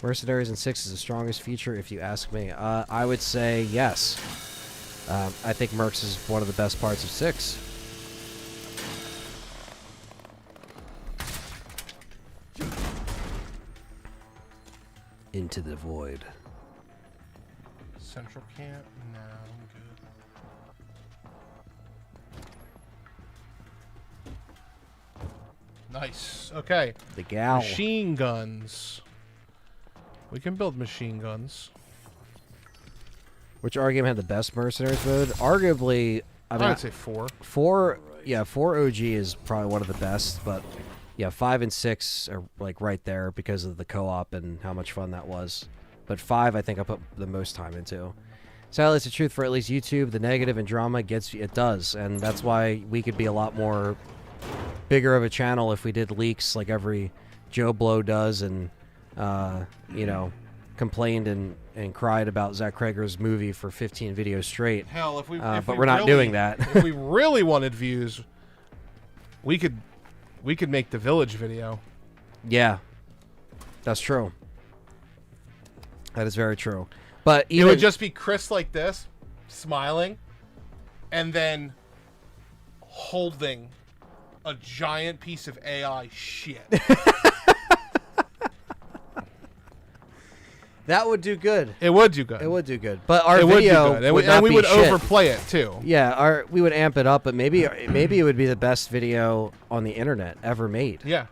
Mercenaries in 6 is the strongest feature, if you ask me. I would say yes. I think Mercs is one of the best parts of 6. Into the void. Central camp? No, I'm good. Nice. Okay. The gal. Machine guns. We can build machine guns. Which game had the best Mercenaries mode? Arguably, I mean, would say 4. 4 OG is probably one of the best, but yeah, 5 and 6 are like right there because of the co-op and how much fun that was. But 5, I think I put the most time into. Sadly, it's the truth for at least YouTube. The negative and drama it does, and that's why we could be a lot more bigger of a channel if we did leaks like every Joe Blow does, and you know, complained and cried about Zach Krager's movie for 15 videos straight. Hell, if we but we're not doing that. If we really wanted views, we could make the Village video. Yeah, that's true. That is very true. But It would just be Chris like this, smiling, and then holding a giant piece of AI shit. that would do good. It would do good. It would do good. But our It would do video good. would And not we be would shit. overplay it too. Yeah, we would amp it up, but maybe it would be the best video on the internet ever made. Yeah.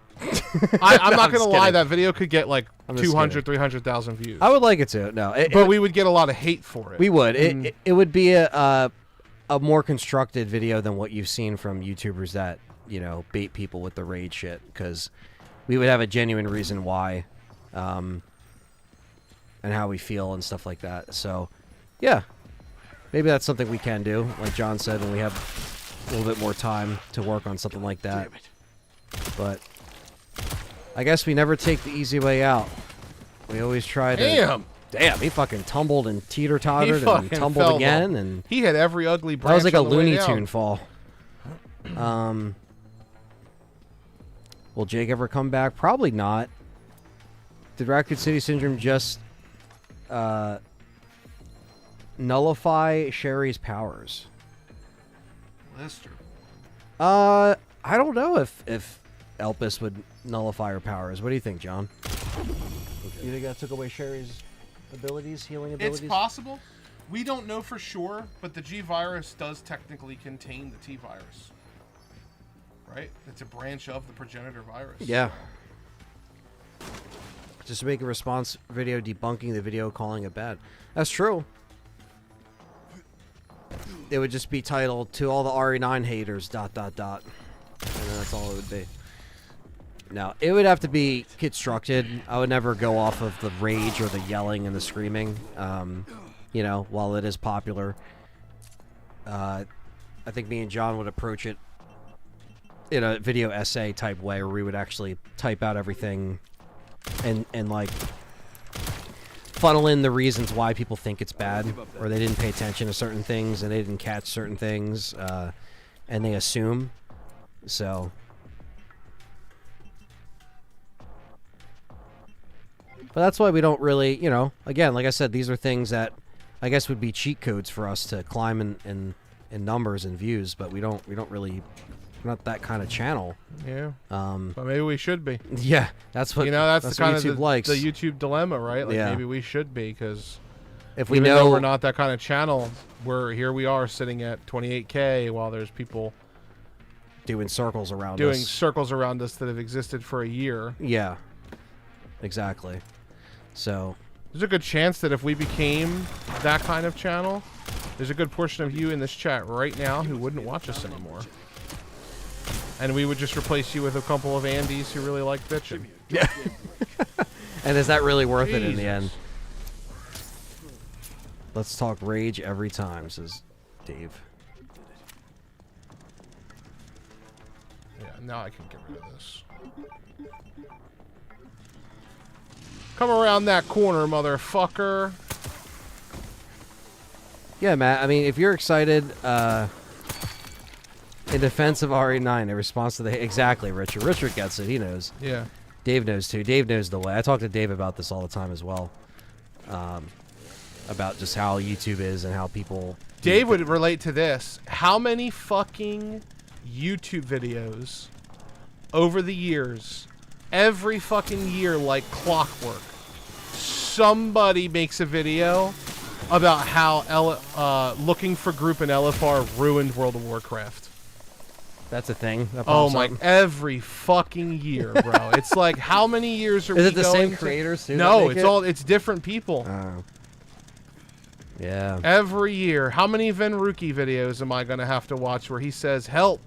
I'm not going to lie, kidding. that video could get like I'm just 200, 300,000 views. I would like it to. No, but we would get a lot of hate for it. we would. It would be a more constructed video than what you've seen from YouTubers that, you know, bait people with the raid shit, because we would have a genuine reason why, and how we feel and stuff like that. So, yeah, maybe that's something we can do, like John said, when we have a little bit more time to work on something like that. But I guess we never take the easy way out. We always try to... Damn, he fucking tumbled and teeter-tottered and tumbled again, and... He had every ugly branch. That was like a on the way Looney down. Tune fall. Will Jake ever come back? Probably not. Did Raccoon City Syndrome just nullify Sherry's powers? Lister. I don't know if Elpis would nullify her powers. What do you think, John? You think that took away Sherry's abilities, healing abilities? It's possible. We don't know for sure, but the G virus does technically contain the T virus. Right? It's a branch of the progenitor virus. Yeah. Just to make a response video debunking the video, calling it bad. That's true. It would just be titled, "To all the RE9 haters, ... And then that's all it would be. No, it would have to be constructed. I would never go off of the rage or the yelling and the screaming. You know, while it is popular, I think me and John would approach it in a video essay type way, where we would actually type out everything and like funnel in the reasons why people think it's bad, or they didn't pay attention to certain things and they didn't catch certain things, and they assume. So, but that's why we don't really, you know, again, like I said, these are things that I guess would be cheat codes for us to climb in numbers and views, but we don't really, we're not that kind of channel. Yeah. But maybe we should be. Yeah, that's what, You know, that's the kind what YouTube of likes. the YouTube dilemma, right? Like Yeah. maybe we should be, because If we even know though we're not that kind of channel, here we are sitting at 28K while there's people doing circles around doing us. circles around us that have existed for a year. Yeah, exactly. So, There's a good chance that if we became that kind of channel, there's a good portion of you in this chat right now who wouldn't watch us anymore. And we would just replace you with a couple of Andys who really like bitching. yeah. And is that really worth it in the end? Let's talk rage every time, says Dave. Yeah, now I can get rid of this. Come around that corner, motherfucker. Yeah, Matt. I mean, if you're excited, in defense of RE9, in response to the exactly, Richard. Richard gets it. He knows. Yeah. Dave knows too. Dave knows the way. I talk to Dave about this all the time as well. About just how YouTube is and how people. Dave would relate to this. How many fucking YouTube videos over the years, every fucking year like clockwork, somebody makes a video about how looking for group in LFR ruined World of Warcraft. That's a thing. That Oh pops my! up. Every fucking year, bro. It's like how many years are we Is it the going same to- creators too? No, that make it's it? it's different people. Yeah. Every year. How many Venruki videos am I gonna have to watch where he says, "Help,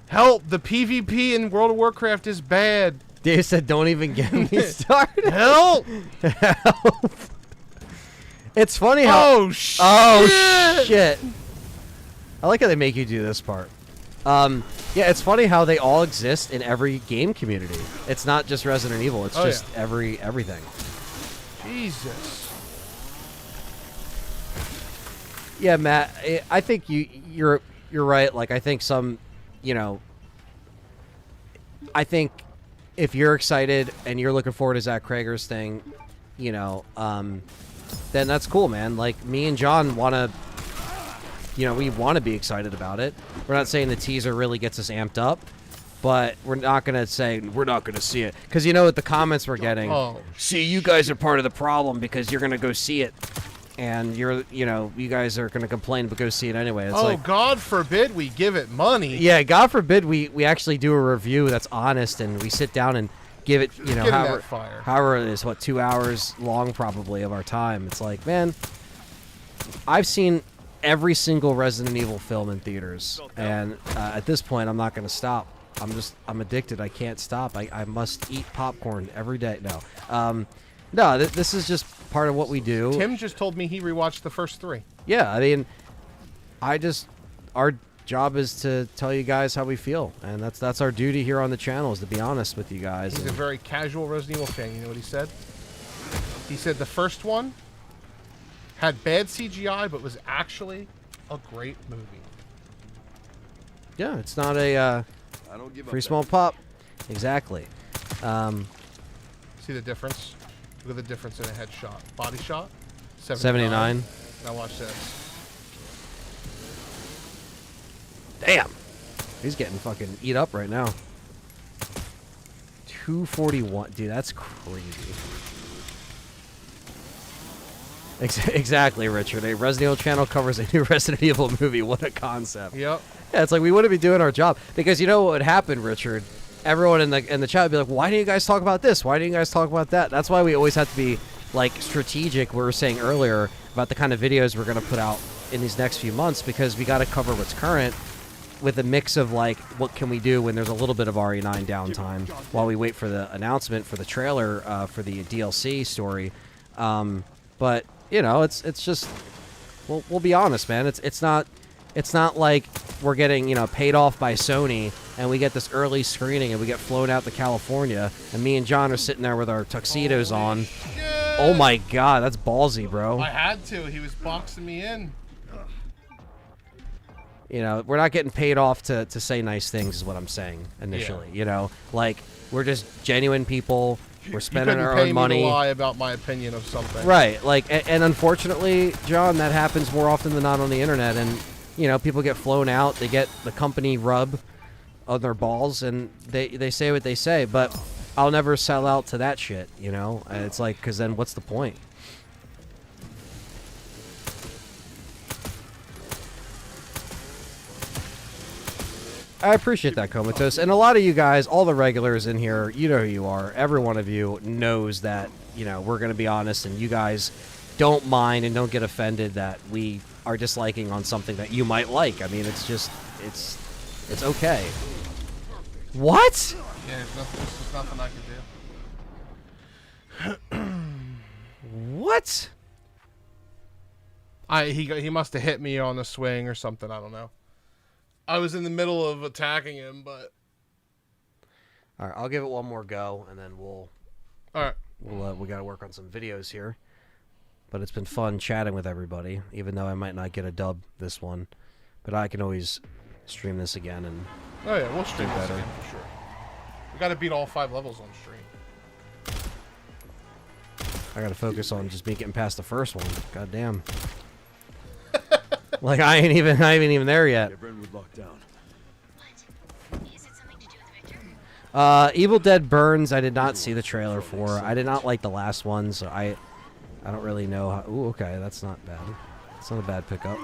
help! The PvP in World of Warcraft is bad. Dave said, "Don't even get me started." Help!" It's funny how. Oh shit! Oh shit! I like how they make you do this part. Yeah, it's funny how they all exist in every game community. It's not just Resident Evil. It's just everything. Jesus. Yeah, Matt. I think you're right. Like I think some, I think if you're excited and you're looking forward to Zach Krager's thing, then that's cool, man. Like me and John want to. We want to be excited about it. We're not saying the teaser really gets us amped up, but we're not going to say we're not going to see it. Because what the comments we're getting, see, you guys are part of the problem because you're going to go see it. And you guys are going to complain but go see it anyway. It's like, God forbid we give it money. Yeah, God forbid we actually do a review that's honest and we sit down and give it, however it is, 2 hours long probably of our time. It's like, man, I've seen every single Resident Evil film in theaters, and at this point I'm not going to stop. I'm addicted. I can't stop. I must eat popcorn every day. No, this is just part of what we do. Tim just told me he rewatched the first 3. Yeah, I mean, our job is to tell you guys how we feel, and that's our duty here on the channel, is to be honest with you guys. He's a very casual Resident Evil fan. You know what he said? He said the first one had bad CGI, but was actually a great movie. Yeah, it's not a free small pop. Exactly. See the difference? Look at the difference in a headshot. Body shot, 79. Now watch this. Damn. He's getting fucking eat up right now. 241. Dude, that's crazy. Exactly, Richard. A Resident Evil channel covers a new Resident Evil movie. What a concept. Yep. Yeah, it's like we wouldn't be doing our job. Because you know what would happen, Richard? Everyone in the chat would be like, why didn't you guys talk about this? Why didn't you guys talk about that? That's why we always have to be, like, strategic, we were saying earlier, about the kind of videos we're going to put out in these next few months, because we got to cover what's current with a mix of, like, what can we do when there's a little bit of RE9 downtime while we wait for the announcement for the trailer for the DLC story. But, it's just, we'll be honest, man. It's not like we're getting, paid off by Sony and we get this early screening and we get flown out to California and me and John are sitting there with our tuxedos on. Shit. Oh my God, that's ballsy, bro. I had to. He was boxing me in. We're not getting paid off to say nice things is what I'm saying initially. Like, we're just genuine people. We're spending our own money. You couldn't pay me to lie about my opinion of something. Right. Like, and unfortunately, John, that happens more often than not on the internet. And, people get flown out. They get the company rub on their balls, and they say what they say. But I'll never sell out to that shit, And it's like, because then what's the point? I appreciate that, Comatose. And a lot of you guys, all the regulars in here, you know who you are. Every one of you knows that, we're going to be honest, and you guys don't mind and don't get offended that we are disliking on something that you might like. I mean, it's just, it's okay. What? Yeah, there's nothing I can do. What? He must have hit me on the swing or something. I don't know. I was in the middle of attacking him, but All right, I'll give it one more go, and then all right. we got to work on some videos here. But it's been fun chatting with everybody, even though I might not get a dub this one. But I can always stream this again and Oh yeah, we'll stream this better. again for sure. We got to beat all 5 levels on stream. I got to focus on just me getting past the first one. God damn. Like I ain't even there yet. Get Brentwood locked down. What? Is it something to do with Victor? Evil Dead Burns, I did not see the trailer for. I did not like the last one, so I don't really know how. Ooh, okay, that's not bad. It's not a bad pickup.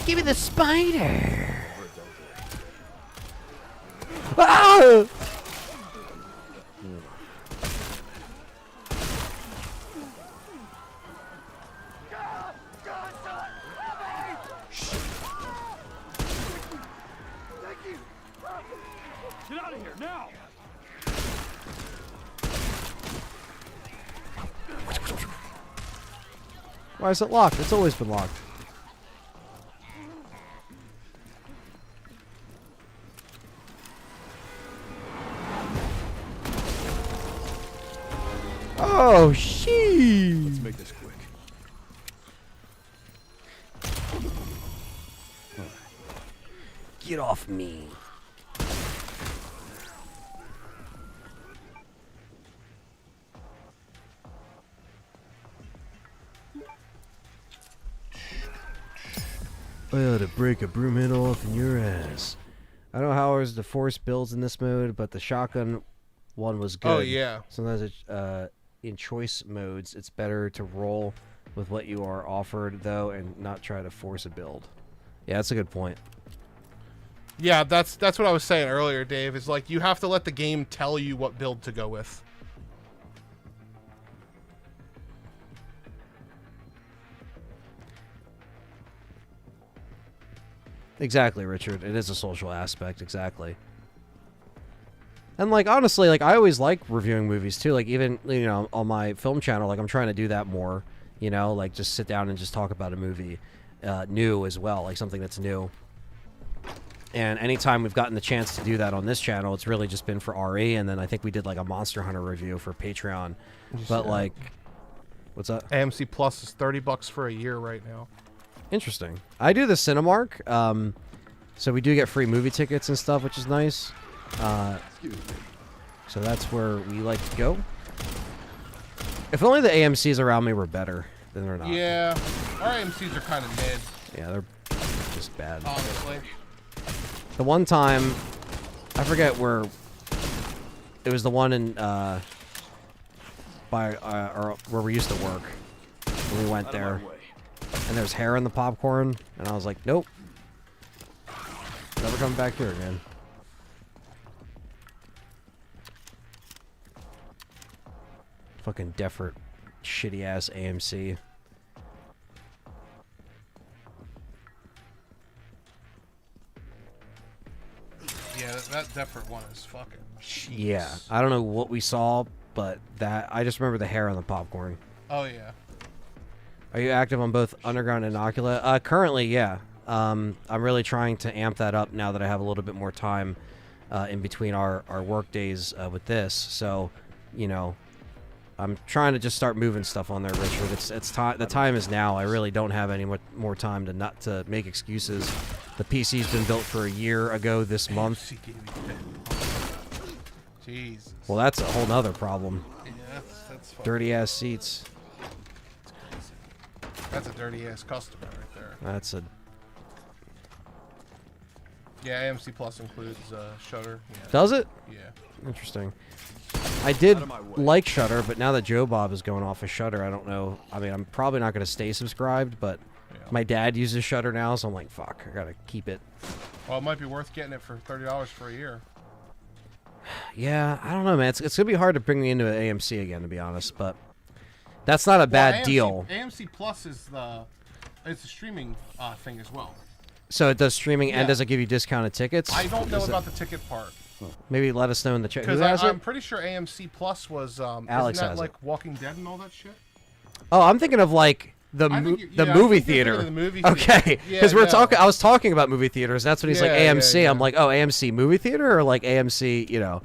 Give me the spider. Ah! Get out of here now! Why is it locked? It's always been locked. Oh, sheesh. Let's make this quick. Get off me. I ought to break a broom handle off in your ass. I don't know how ours the force builds in this mode, but the shotgun one was good. Oh yeah. Sometimes in choice modes, it's better to roll with what you are offered, though, and not try to force a build. Yeah, that's a good point. Yeah, that's what I was saying earlier, Dave. Is like you have to let the game tell you what build to go with. Exactly, Richard. It is a social aspect, exactly. And, like, honestly, like, I always like reviewing movies, too. Like, even, you know, on my film channel, like, I'm trying to do that more, you know? Like, just sit down and just talk about a movie new as well, like, something that's new. And anytime we've gotten the chance to do that on this channel, it's really just been for RE, and then I think we did, like, a Monster Hunter review for Patreon. But, like... What's up? AMC Plus is $30 for a year right now. Interesting. I do the Cinemark, so we do get free movie tickets and stuff, which is nice. So that's where we like to go. If only the AMCs around me were better, then they're not. Yeah, our AMCs are kind of mid, Yeah, they're just bad. honestly. The one time, I forget where. It was the one in or where we used to work. When we went Out of there. my way. And there's hair in the popcorn, and I was like, nope. Never coming back here again. Fucking Defert, shitty ass AMC. Yeah, that Defert one is fucking cheap. Yeah, I don't know what we saw, but I just remember the hair on the popcorn. Oh yeah. Are you active on both Underground and Inocula? Currently, yeah. I'm really trying to amp that up now that I have a little bit more time in between our work days with this. So, you know, I'm trying to just start moving stuff on there, Richard. It's time. The time is now. I really don't have any more time to make excuses. The PC's been built for a year ago this month. AMC gave me 10. Jesus. Well, that's a whole nother problem. Yeah, that's fucking, Dirty ass seats. that's a dirty ass customer right there. That's a. Yeah, AMC Plus includes Shudder. Yeah. Does it? Yeah. Interesting. I did Out of my way. like Shudder, but now that Joe Bob is going off of Shudder, I don't know. I mean, I'm probably not going to stay subscribed, but Yeah. my dad uses Shudder now, so I'm like, fuck, I got to keep it. Well, it might be worth getting it for $30 for a year. Yeah, I don't know, man. It's going to be hard to bring me into an AMC again, to be honest, but that's not a bad AMC, deal. AMC Plus is it's a streaming thing as well. So it does streaming, and Yeah. does it give you discounted tickets? I don't know Is it- about the ticket part. Maybe let us know in the chat. Who Because has I'm it? pretty sure AMC Plus was. Alex isn't that has like it. Walking Dead and all that shit? Oh, I'm thinking of like the I think the I movie think you're theater. thinking of the movie theater. Okay, Yeah, because we're no. talking. I was talking about movie theaters. That's when he's like Yeah, AMC. yeah, I'm yeah. like, oh, AMC movie theater or like AMC. You know.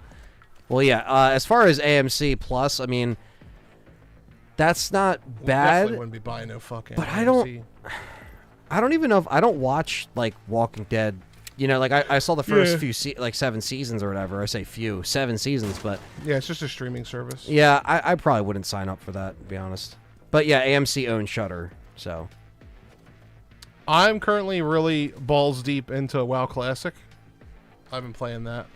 Well, yeah. As far as AMC Plus, I mean, that's not bad. Definitely wouldn't be buying no fucking. But AMC. I don't even know if I don't watch like Walking Dead. You know, like I saw the first few like 7 seasons or whatever. I say few, 7 seasons, but Yeah, it's just a streaming service. yeah, I probably wouldn't sign up for that, to be honest. But yeah, AMC owns Shudder, so I'm currently really balls deep into WoW Classic. I've been playing that.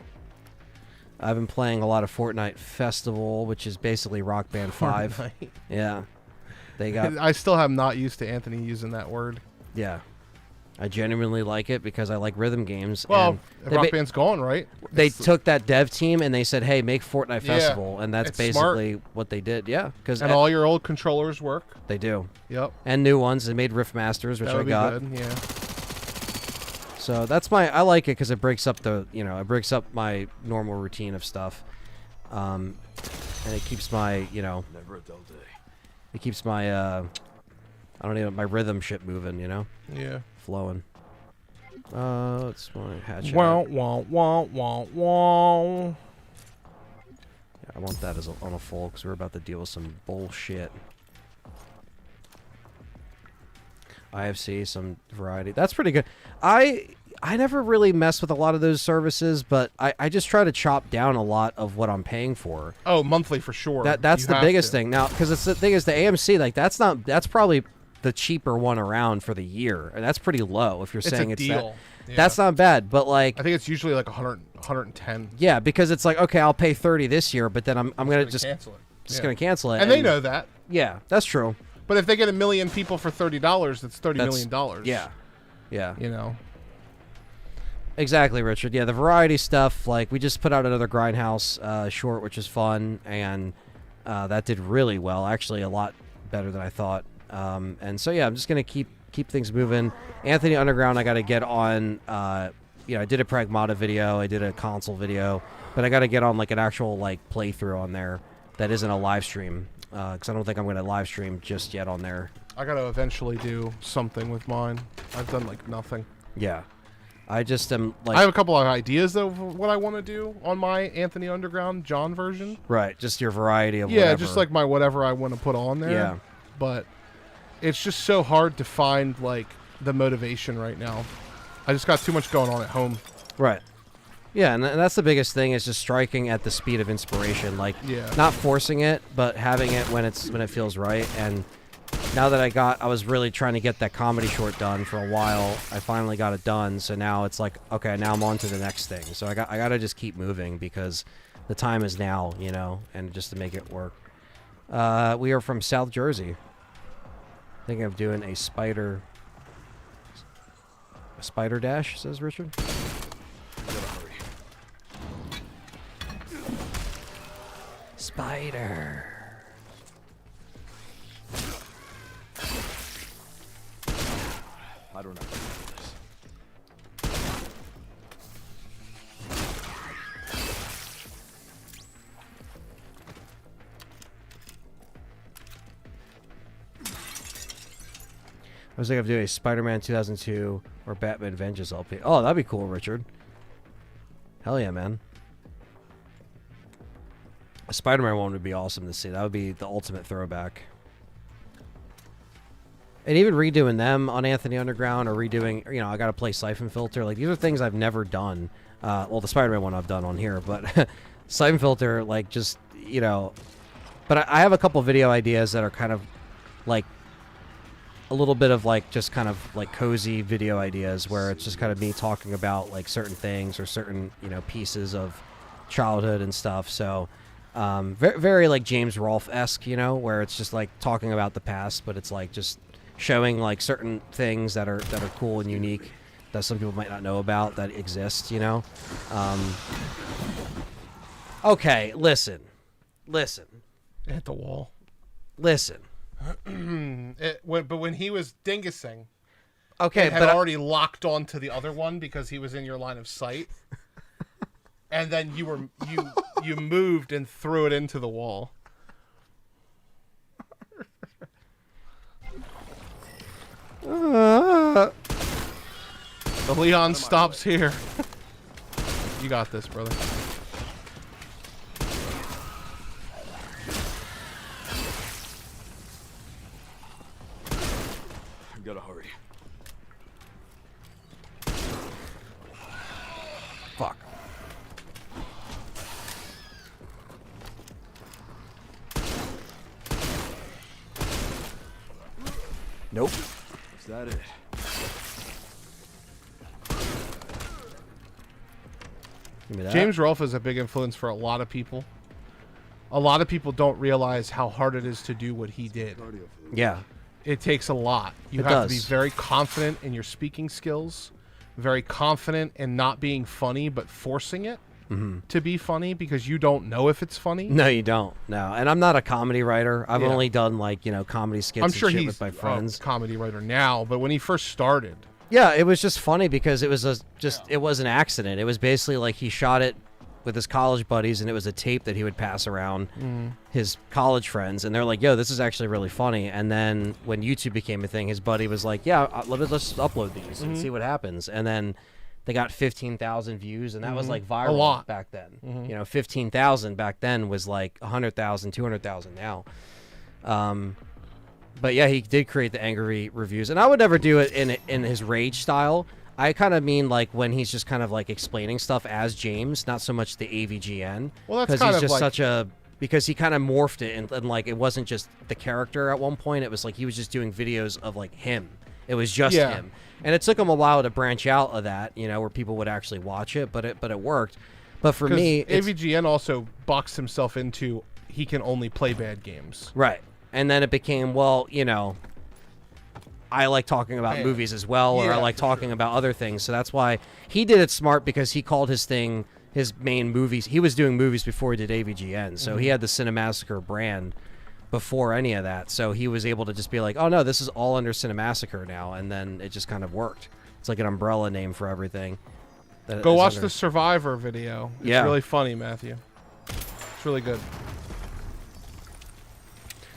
I've been playing a lot of Fortnite Festival, which is basically Rock Band 5. Fortnite. Yeah, they got I still have not used to Anthony using that word. yeah. I genuinely like it because I like rhythm games. Well, and Rock Band's gone, right? they It's- took that dev team and they said, "Hey, make Fortnite Yeah, Festival," and that's it's basically what they did. Yeah, because and all your old controllers work. they do, Yep. and new ones. They made Rift Masters, which That I would be got. good. Yeah. So that's I like it because it breaks up it breaks up my normal routine of stuff, and it keeps my Never a dull day. it keeps my I don't know my rhythm shit moving, Yeah. flowing. It's my hatchet. Wow, wow, wow, wow, wow. Yeah, I want that on a full because we're about to deal with some bullshit. IFC, some variety. That's pretty good. I never really mess with a lot of those services, but I just try to chop down a lot of what I'm paying for. Oh, monthly for sure. That's You the have biggest to. thing now, because it's the thing is the AMC that's probably the cheaper one around for the year, and that's pretty low if you're It's saying a it's deal. that. Yeah. That's not bad, but like I think it's usually like 110. yeah, because it's like okay, I'll pay 30 this year, but then I'm gonna just cancel it. Yeah. gonna cancel it, And they know that. Yeah, that's true. But if they get 1 million people for $30, that's $30 That's- million dollars. Yeah, yeah. You know. Exactly, Richard. Yeah, the variety stuff, like, we just put out another Grindhouse short, which is fun, and that did really well. Actually, a lot better than I thought. And so, yeah, I'm just going to keep things moving. Anthony Underground, I got to get on, I did a Pragmata video, I did a console video, but I got to get on, like, an actual, like, playthrough on there that isn't a live stream, because I don't think I'm going to live stream just yet on there. I got to eventually do something with mine. I've done, like, nothing. Yeah. I just am, like... I have a couple of ideas, though, of what I want to do on my Anthony Underground John version. Right, just your variety of Yeah, whatever. just like my whatever I want to put on there. Yeah. But it's just so hard to find, like, the motivation right now. I just got too much going on at home. Right. Yeah, and that's the biggest thing is just striking at the speed of inspiration. Like, Yeah. not forcing it, but having it when it feels right. And now that I was really trying to get that comedy short done for a while. I finally got it done. So now it's like, okay, now I'm on to the next thing. So I got to just keep moving because the time is now, and just to make it work. We are from South Jersey. Thinking of doing a spider dash, says Richard. Spider. I don't know. I was thinking of doing a Spider-Man 2002 or Batman Vengeance LP. Oh, that'd be cool, Richard. Hell yeah, man. A Spider-Man one would be awesome to see. That would be the ultimate throwback. And even redoing them on Anthony Underground or redoing, I got to play Siphon Filter. Like, these are things I've never done. Well, the Spider-Man one I've done on here, but Siphon Filter, like, just, But I have a couple video ideas that are kind of, like, a little bit of, like, just kind of, like, cozy video ideas where it's just kind of me talking about, like, certain things or certain, pieces of childhood and stuff. So, very, very, like, James Rolfe-esque, where it's just, like, talking about the past, but it's, like, just showing, like, certain things that are cool and unique that some people might not know about that exist, Okay, listen. Hit the wall. Listen. But when he was dingusing, Okay, it had but already locked onto the other one because he was in your line of sight. and then you moved and threw it into the wall. The Leon stops here. You got this, brother. Gotta hurry. Fuck. Nope. Is that it? Give me that. James Rolfe is a big influence for a lot of people. A lot of people don't realize how hard it is to do what he did. Cardio for the Yeah. It takes a lot. You It have to be does. very confident in your speaking skills, very confident in not being funny but forcing it to be funny because you don't know if it's funny. No, you don't. No, and I'm not a comedy writer. I've Yeah. only done like comedy skits. I'm and sure shit he's with my a friends. comedy writer now, but when he first started, Yeah, it was just funny because it was it was an accident. It was basically like he shot it with his college buddies, and it was a tape that he would pass around his college friends, and they're like, "Yo, this is actually really funny." And then when YouTube became a thing, his buddy was like, "Yeah, let's upload these and see what happens." And then they got 15,000 views, and that was like viral lot. back then. 15,000 back then was like 100,000, 200,000 now. But yeah, he did create the angry reviews, and I would never do it in his rage style. I kind of mean like when he's just kind of like explaining stuff as James, not so much the AVGN. Well, that's because kind he's of just like- such a because he kind of morphed it and like it wasn't just the character at one point. It was like he was just doing videos of like him. It was just Yeah. him, and it took him a while to branch out of that, where people would actually watch it. But it worked. But for me, it's, AVGN also boxed himself into he can only play bad games. right, and then it became I like talking about Yeah. movies as well, or I Yeah, like for talking about other things. So that's why he did it smart, because he called his thing his main movies. He was doing movies before he did AVGN, so he had the Cinemassacre brand before any of that. So he was able to just be like, "Oh no, this is all under Cinemassacre now," and then it just kind of worked. It's like an umbrella name for everything. that Go is watch under- the Survivor video. It's Yeah. really funny, Matthew. It's really good.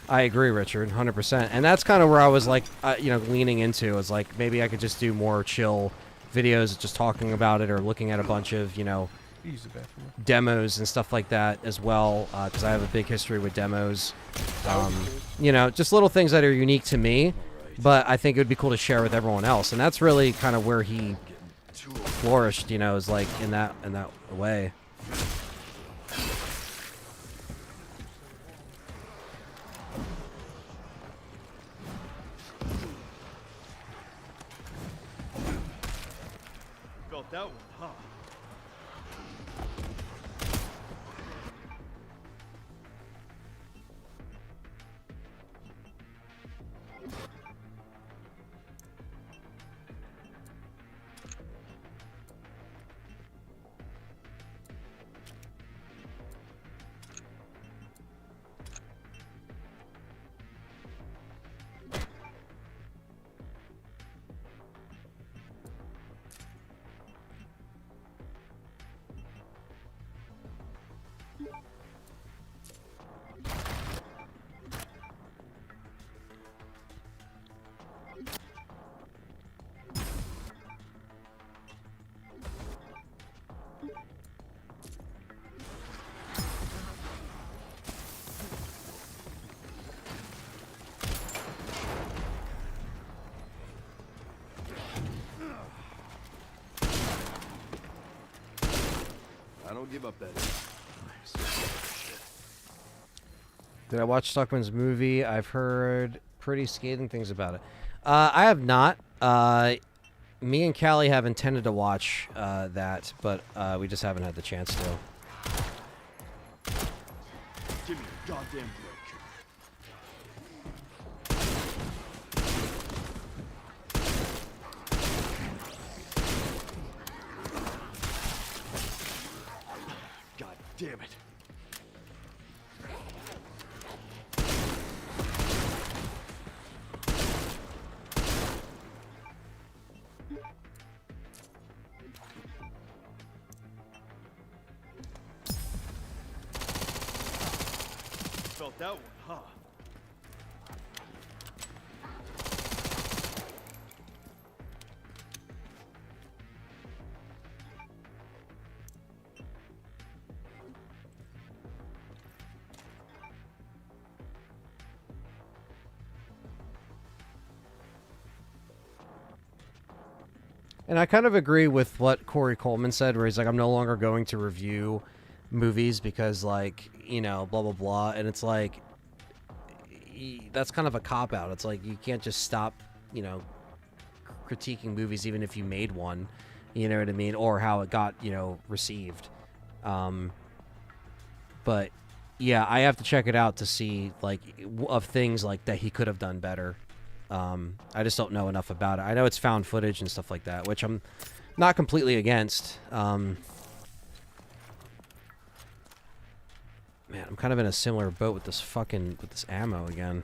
I agree, Richard, 100%. And that's kind of where I was like, leaning into. It's like maybe I could just do more chill videos, just talking about it, or looking at a bunch of, Use the bathroom. demos and stuff like that as well, because I have a big history with demos. Just little things that are unique to me, but I think it would be cool to share with everyone else. And that's really kind of where he flourished, is like in that way. Felt that one, huh? I don't give up that. Did I watch Stuckman's movie? I've heard pretty scathing things about it. I have not. Me and Callie have intended to watch that, but we just haven't had the chance to. Give me a goddamn break. God damn it. about that one, huh? And I kind of agree with what Corey Coleman said, where he's like, I'm no longer going to review movies because, like, you know, blah, blah, blah. And it's like, that's kind of a cop-out. It's like, you can't just stop, you know, critiquing movies even if you made one, you know what I mean? Or how it got, you know, received. But, yeah, I have to check it out to see, like, of things like that he could have done better. I just don't know enough about it. I know it's found footage and stuff like that, which I'm not completely against. Man, I'm kind of in a similar boat with this ammo again.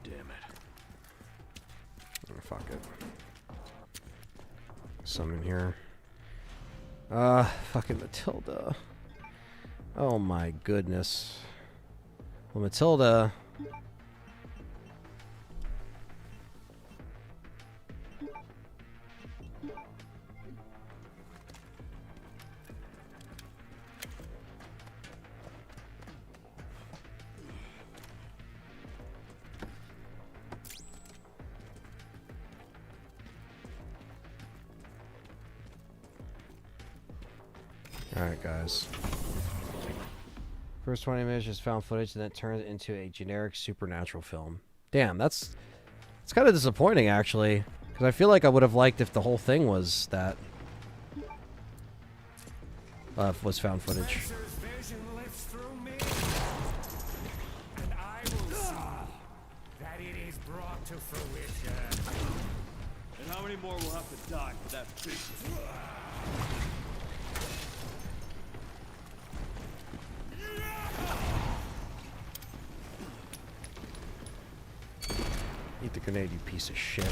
Damn it. Oh, fuck it. Some in here. Fucking Matilda. Oh my goodness. Well, Matilda. Alright, guys. First 20 minutes is found footage, and then it turns into a generic supernatural film. Damn, it's kind of disappointing, actually. Because I feel like I would have liked if the whole thing was that. Was found footage. Spencer's vision lifts through me, and I will see that it is brought to fruition. And how many more will have to die for that vision? Eat the grenade, you piece of shit.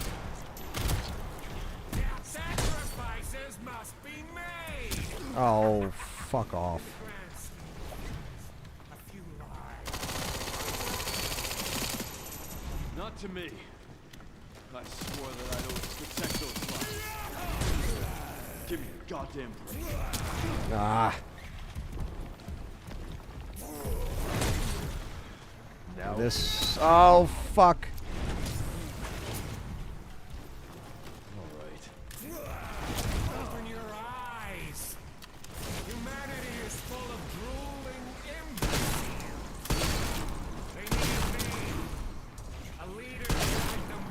Sacrifices must be made. Oh, fuck off. A few lives. Not to me. I swore that I'd always protect those lives. Give me a goddamn break. Ah. Now this. Oh, fuck. Open your eyes. Humanity is full of drooling imbeciles. They need me, a leader to guide them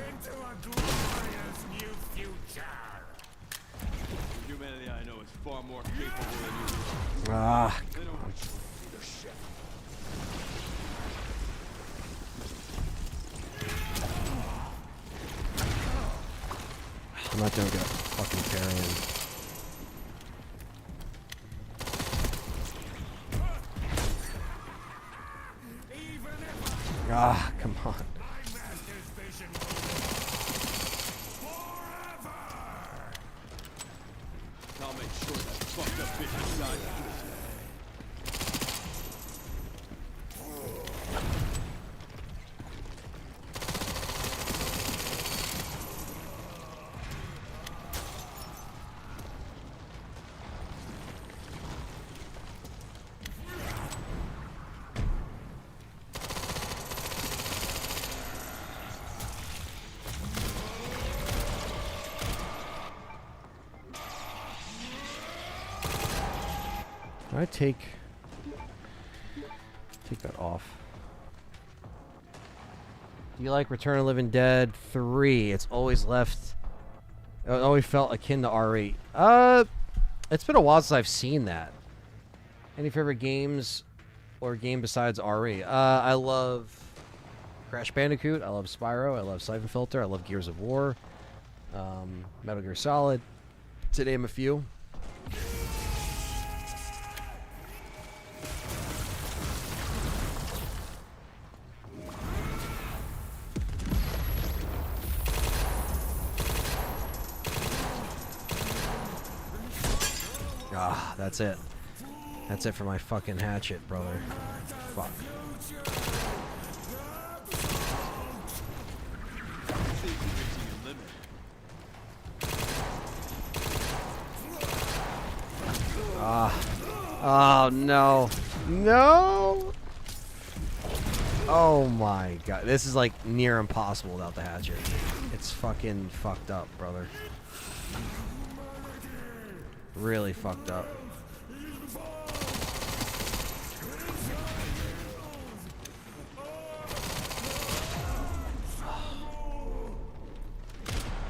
into a glorious new future. The humanity I know is far more capable than you. Ah. They don't want you to be the shit. I'm not doing good. Fucking carrying. Ah, come on. My master's vision will live forever. I'll make sure that fucked up bitch dies this way. I take that off. Do you like Return of the Living Dead 3? It's always it always felt akin to R8. It's been a while since I've seen that. Any favorite games or game besides RE? I love Crash Bandicoot. I love Spyro. I love Siphon Filter. I love Gears of War. Metal Gear Solid. To name a few. Ah, that's it. That's it for my fucking hatchet, brother. Fuck. Ah. Oh, no. No! Oh my god. This is like near impossible without the hatchet. It's fucking fucked up, brother. Really fucked up.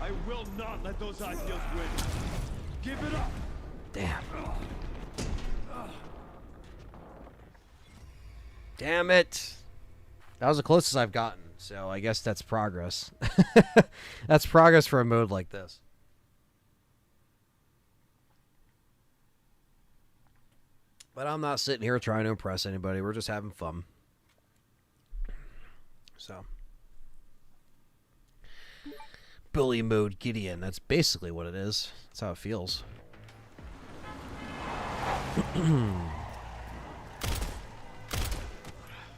I will not let those ideals win. Give it up. Damn. Damn it. That was the closest I've gotten, so I guess that's progress. That's progress for a mode like this. But I'm not sitting here trying to impress anybody. We're just having fun. So. Bully mode Gideon. That's basically what it is. That's how it feels.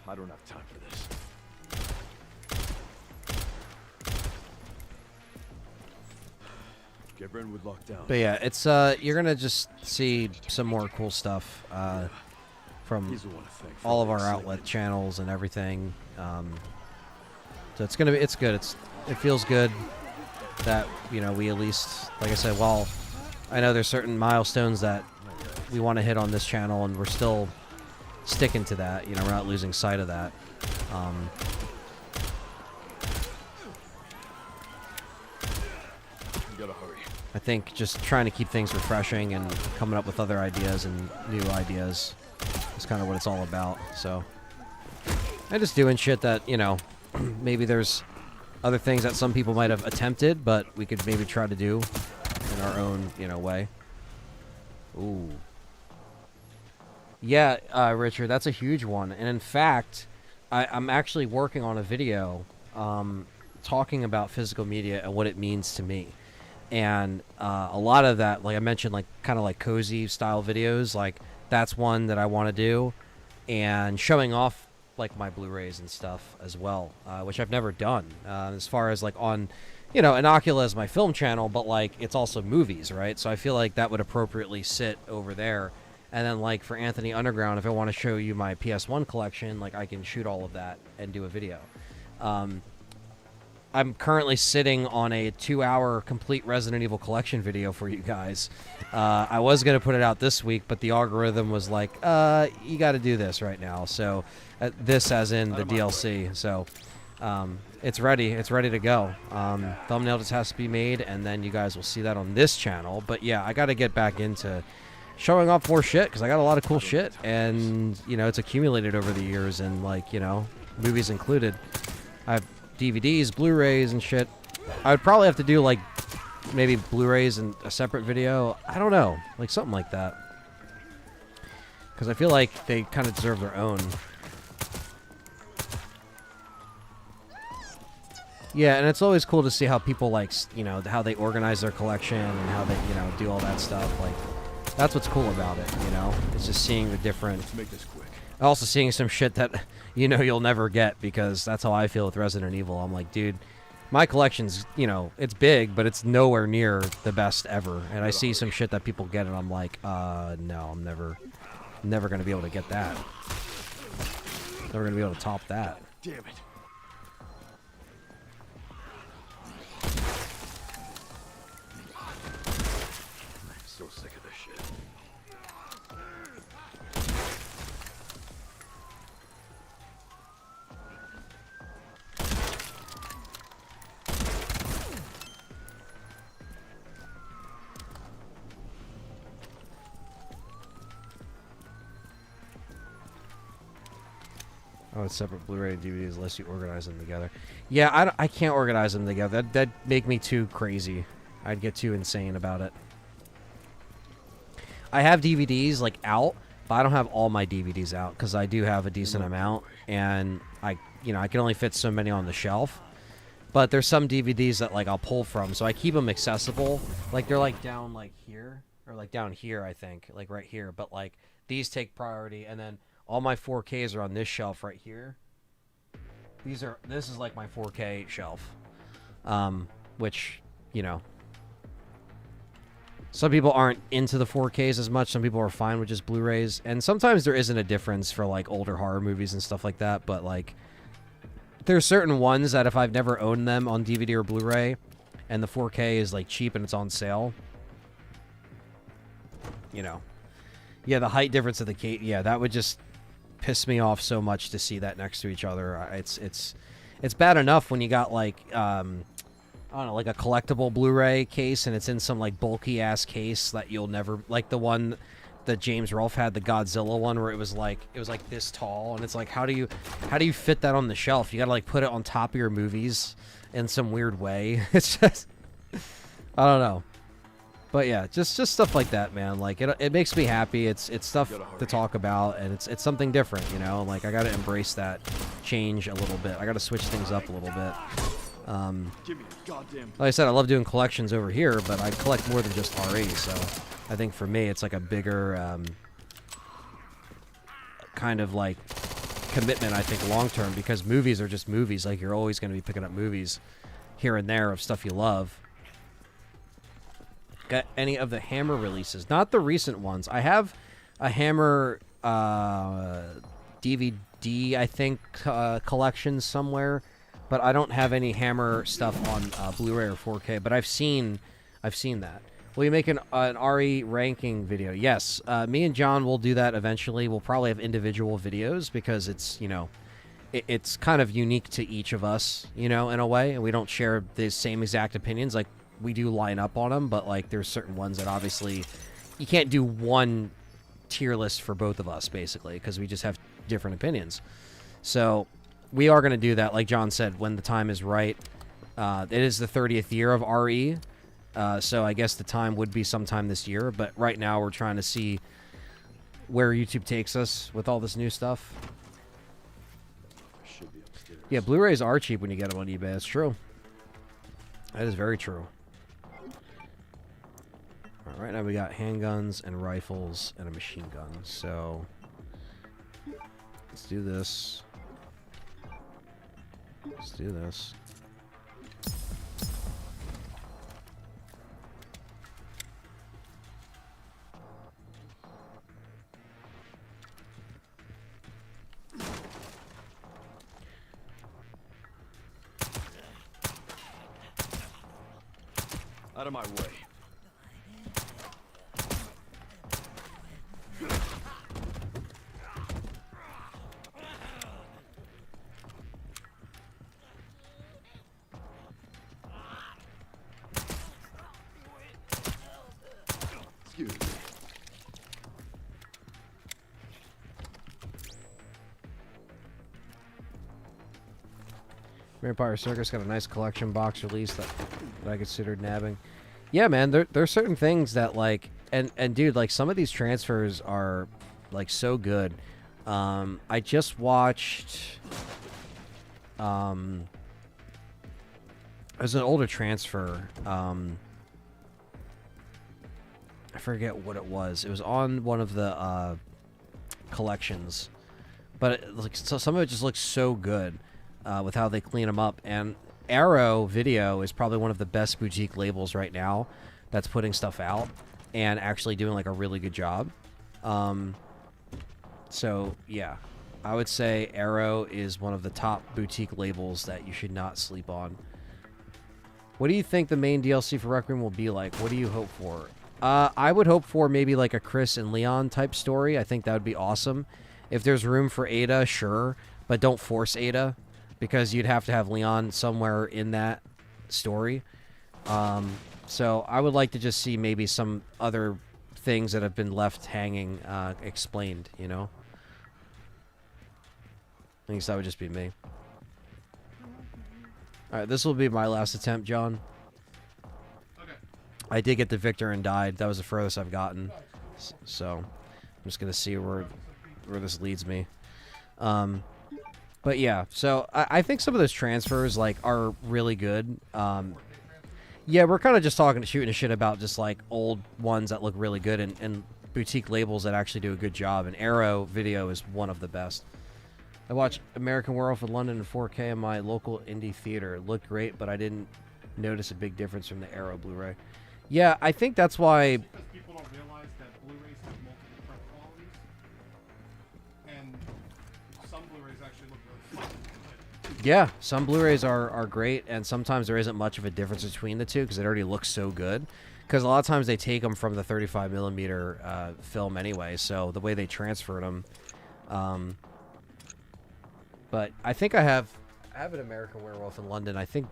I don't have time for this. Get Brentwood locked down. But yeah, it's you're gonna just see some more cool stuff from He's the one to thank for all of the our excitement. outlet channels and everything. So it's gonna be, it's good. It feels good that, you know, we at least, like I said, while I know there's certain milestones that we want to hit on this channel, and we're still sticking to that. You know, we're not losing sight of that. You gotta hurry. I think just trying to keep things refreshing and coming up with other ideas and new ideas is kind of what it's all about. So, and just doing shit that, you know, maybe there's other things that some people might have attempted, but we could maybe try to do in our own, you know, way. Ooh. Yeah, Richard, that's a huge one. And in fact, I'm actually working on a video talking about physical media and what it means to me. And a lot of that, like I mentioned, like kind of like cozy style videos, like that's one that I want to do, and showing off like my Blu-rays and stuff as well, which I've never done as far as like on, you know, Inocula is my film channel, but like it's also movies, right? So I feel like that would appropriately sit over there. And then like for Anthony Underground, if I want to show you my PS1 collection, like I can shoot all of that and do a video. I'm currently sitting on a 2-hour complete Resident Evil collection video for you guys. I was going to put it out this week, but the algorithm was like, you got to do this right now. So this as in the DLC. So it's ready. It's ready to go. Thumbnail just has to be made, and then you guys will see that on this channel. But yeah, I got to get back into showing off more shit, because I got a lot of cool shit, and, you know, it's accumulated over the years, and, like, you know, movies included. I have DVDs, Blu-rays, and shit. I would probably have to do, like, maybe Blu-rays and a separate video. I don't know. Like, something like that. Because I feel like they kind of deserve their own. Yeah, and it's always cool to see how people, like, you know, how they organize their collection and how they, you know, do all that stuff. Like, that's what's cool about it, you know? It's just seeing the different... Let's make this quick. Also seeing some shit that, you know, you'll never get, because that's how I feel with Resident Evil. I'm like, dude, my collection's, you know, it's big, but it's nowhere near the best ever. And I see some shit that people get, and I'm like, no, I'm never going to be able to get that. Never going to be able to top that. Damn it. I'm so sick of this shit. Oh, it's separate Blu-ray and DVDs unless you organize them together. Yeah, I can't organize them together. That'd make me too crazy. I'd get too insane about it. I have DVDs, like, out, but I don't have all my DVDs out, because I do have a decent amount, and I can only fit so many on the shelf. But there's some DVDs that, like, I'll pull from, so I keep them accessible. Like, they're, like, down, like, here, or like down here, I think, like right here. But like these take priority, and then all my 4Ks are on this shelf right here. This is like my 4K shelf, which, you know, some people aren't into the 4Ks as much. Some people are fine with just Blu-rays, and sometimes there isn't a difference for like older horror movies and stuff like that. But like, there's certain ones that if I've never owned them on DVD or Blu-ray, and the 4K is like cheap and it's on sale, you know, yeah, the height difference of the case, yeah, that would just piss me off so much to see that next to each other. It's bad enough when you got like I don't know, like a collectible Blu-ray case and it's in some like bulky ass case that you'll never, like the one that James Rolfe had, the Godzilla one, where it was like this tall, and it's like, how do you fit that on the shelf? You gotta like put it on top of your movies in some weird way. It's just, I don't know. But yeah, just stuff like that, man. Like it makes me happy. It's stuff to talk about, and it's something different, you know. Like I gotta embrace that change a little bit. I gotta switch things up a little bit. Give me a goddamn. Like I said, I love doing collections over here, but I collect more than just RE. So I think for me, it's like a bigger kind of like commitment. I think long term, because movies are just movies. Like you're always going to be picking up movies here and there of stuff you love. Got any of the Hammer releases? Not the recent ones. I have a Hammer DVD, I think, collection somewhere, but I don't have any Hammer stuff on Blu-ray or 4K. But I've seen that. Will you make an RE ranking video? Yes. Me and John will do that eventually. We'll probably have individual videos because it's, you know, it's kind of unique to each of us, you know, in a way, and we don't share the same exact opinions. Like, we do line up on them, but like there's certain ones that obviously you can't do one tier list for both of us, basically, because we just have different opinions. So we are going to do that, like John said, when the time is right. It is the 30th year of RE, so I guess the time would be sometime this year, but right now we're trying to see where YouTube takes us with all this new stuff. Should be upstairs. Yeah, Blu-rays are cheap when you get them on eBay. That's true. That is very true. All right, now we got handguns and rifles and a machine gun. So let's do this. Let's do this. Out of my way. Excuse me. Vampire Circus got a nice collection box release that I considered nabbing. Yeah, man, there's certain things that like, and dude, like some of these transfers are like so good. I just watched there's an older transfer. I forget what it was. It was on one of the collections, but like so some of it just looks so good with how they clean them up. And Arrow Video is probably one of the best boutique labels right now that's putting stuff out and actually doing like a really good job. So yeah, I would say Arrow is one of the top boutique labels that you should not sleep on. What do you think the main DLC for Requiem will be like? What do you hope for? I would hope for maybe like a Chris and Leon type story. I think that would be awesome. If there's room for Ada, sure, but don't force Ada, because you'd have to have Leon somewhere in that story. So I would like to just see maybe some other things that have been left hanging explained, you know? I think that would just be me. Alright, this will be my last attempt, John. Okay. I did get the Victor and died. That was the furthest I've gotten. So I'm just going to see where this leads me. But yeah, so I think some of those transfers like are really good. Yeah, we're kind of just shooting a shit about just like old ones that look really good and boutique labels that actually do a good job. And Arrow Video is one of the best. I watched American Werewolf in London in 4K in my local indie theater. It looked great, but I didn't notice a big difference from the Arrow Blu-ray. Yeah, I think that's why. Because people don't realize that Blu-rays have multiple print qualities, and some Blu-rays actually look really fucking good. Yeah, some Blu-rays are great, and sometimes there isn't much of a difference between the two because it already looks so good. Because a lot of times they take them from the 35 millimeter film anyway, so the way they transferred them. But I think I have an American Werewolf in London. I think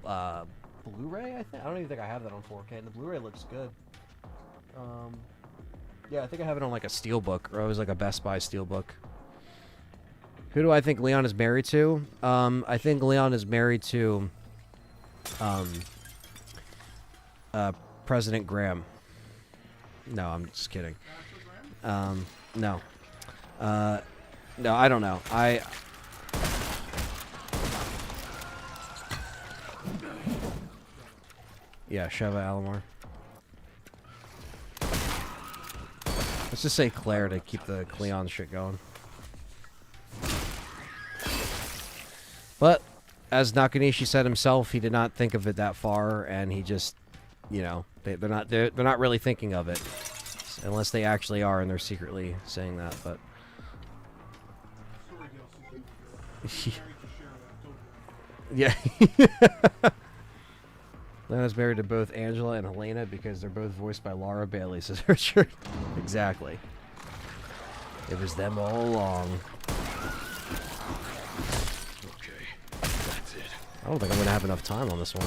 Blu-ray. I don't even think I have that on 4K. And the Blu-ray looks good. Yeah, I think I have it on like a Steelbook, or it was like a Best Buy Steelbook. Who do I think Leon is married to? I think Leon is married to President Graham. No, I'm just kidding. No. No, I don't know. Yeah, Sheva Alomar. Let's just say Claire to keep the Cleon shit going. But, as Nakanishi said himself, he did not think of it that far, and he just, you know, they're not really thinking of it, unless they actually are, and they're secretly saying that. But yeah. Lena's married to both Angela and Helena because they're both voiced by Laura Bailey, says Richard. Exactly. It was them all along. Okay, that's it. I don't think I'm going to have enough time on this one.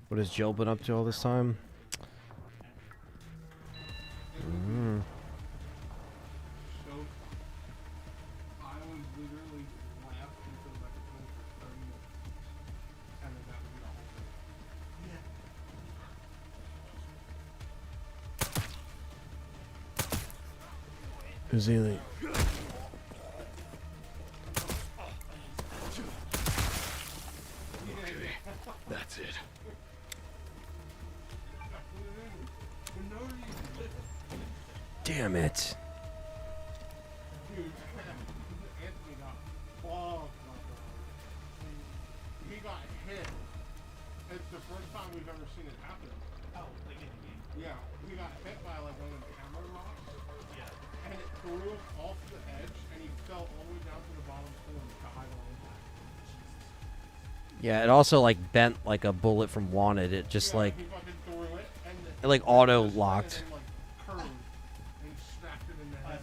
What has Jill been up to all this time? Who's he? That's it. Damn it. Dude, Anthony got bogged. He got hit. It's the first time we've ever seen it happen. Oh, like in the game? Yeah, he got hit by like one of the camera rocks. Yeah. And it threw him off the edge, and he fell all the way down to the bottom floor and died on impact. Yeah, it also like bent like a bullet from Wanted. It just Yeah, like he fucking threw it, and it like auto locked. and, like, curved and smacked it in the head.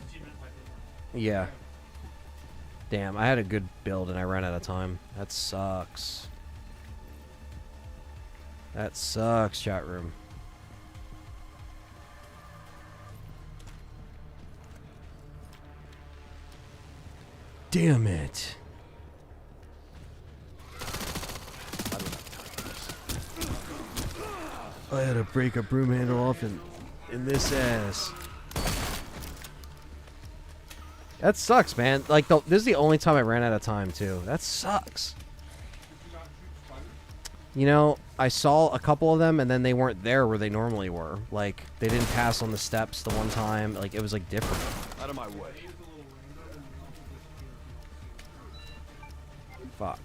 Yeah. Damn, I had a good build and I ran out of time. That sucks. That sucks, chat room. Damn it. I had to break a broom handle off in this ass. That sucks, man. Like, this is the only time I ran out of time, too. That sucks. You know, I saw a couple of them, and then they weren't there where they normally were. Like, they didn't pass on the steps the one time. Like, it was, like, different. Out of my way. Fuck.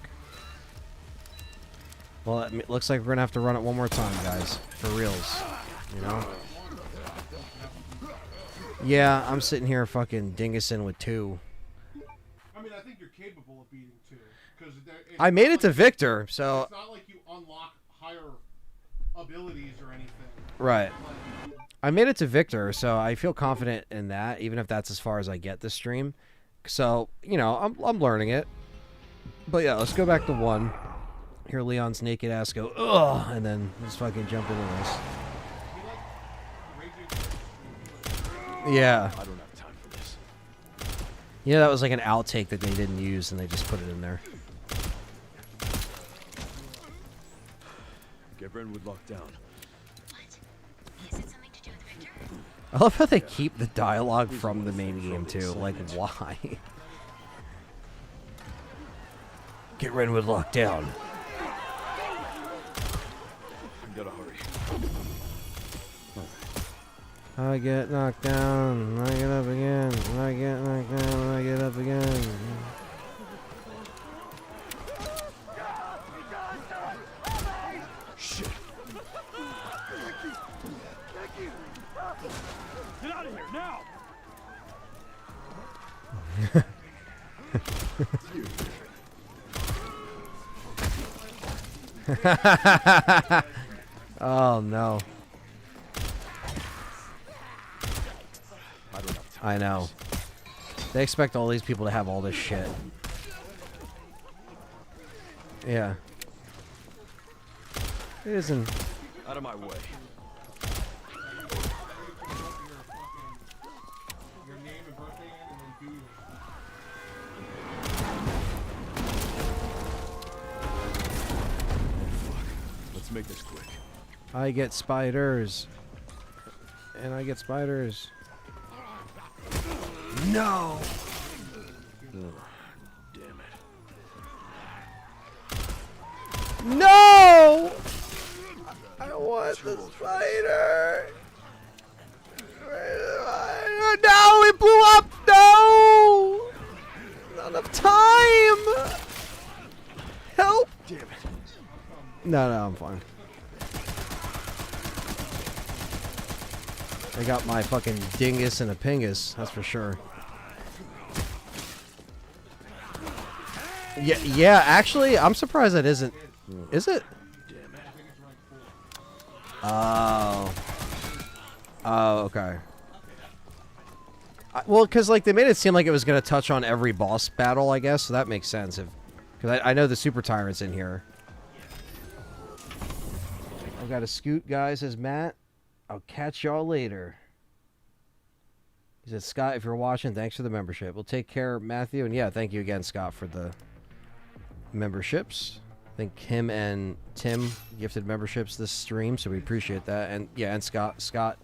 Well, it looks like we're gonna have to run it one more time, guys. For reals. You know? Yeah, I'm sitting here fucking dingusing with 2. I mean, I think you're capable of beating 2. Because I made it to Victor, so... It's not like you unlock higher abilities or anything. Right. I made it to Victor, so I feel confident in that, even if that's as far as I get this stream. So, you know, I'm learning it. But yeah, let's go back to 1. Hear Leon's naked ass go, ugh, and then let's fucking jump into this. Yeah. I don't have time for this. Yeah, that was like an outtake that they didn't use, and they just put it in there. Get Renwood locked down. What? Is it something to do with Victor? I love how they keep the dialogue from the main game, too. Like, why? Get Renwood locked down. I gotta hurry. I get knocked down, I get up again, I get knocked down, I get up again. Shit. Get out of here now! Oh no. I don't have time. I know. They expect all these people to have all this shit. Yeah. It isn't. Out of my way. Your name and birthday and then do Let's make this quick. I get spiders. And I get spiders. No! Ugh, damn it. No! I want the spider. No, it blew up. No! Not enough time. Help! Damn it. No, I'm fine. I got my fucking dingus and a pingus, that's for sure. Yeah, actually, I'm surprised that isn't. Is it? Damn it. Oh. Oh, okay. Well, because, like, they made it seem like it was going to touch on every boss battle, I guess, so that makes sense. Because I know the Super Tyrant's in here. I've got a scoot, guys, says Matt. I'll catch y'all later. He said, Scott, if you're watching, thanks for the membership. We'll take care, Matthew. And yeah, thank you again, Scott, for the memberships. I think him and Tim gifted memberships this stream, so we appreciate that. And yeah, and Scott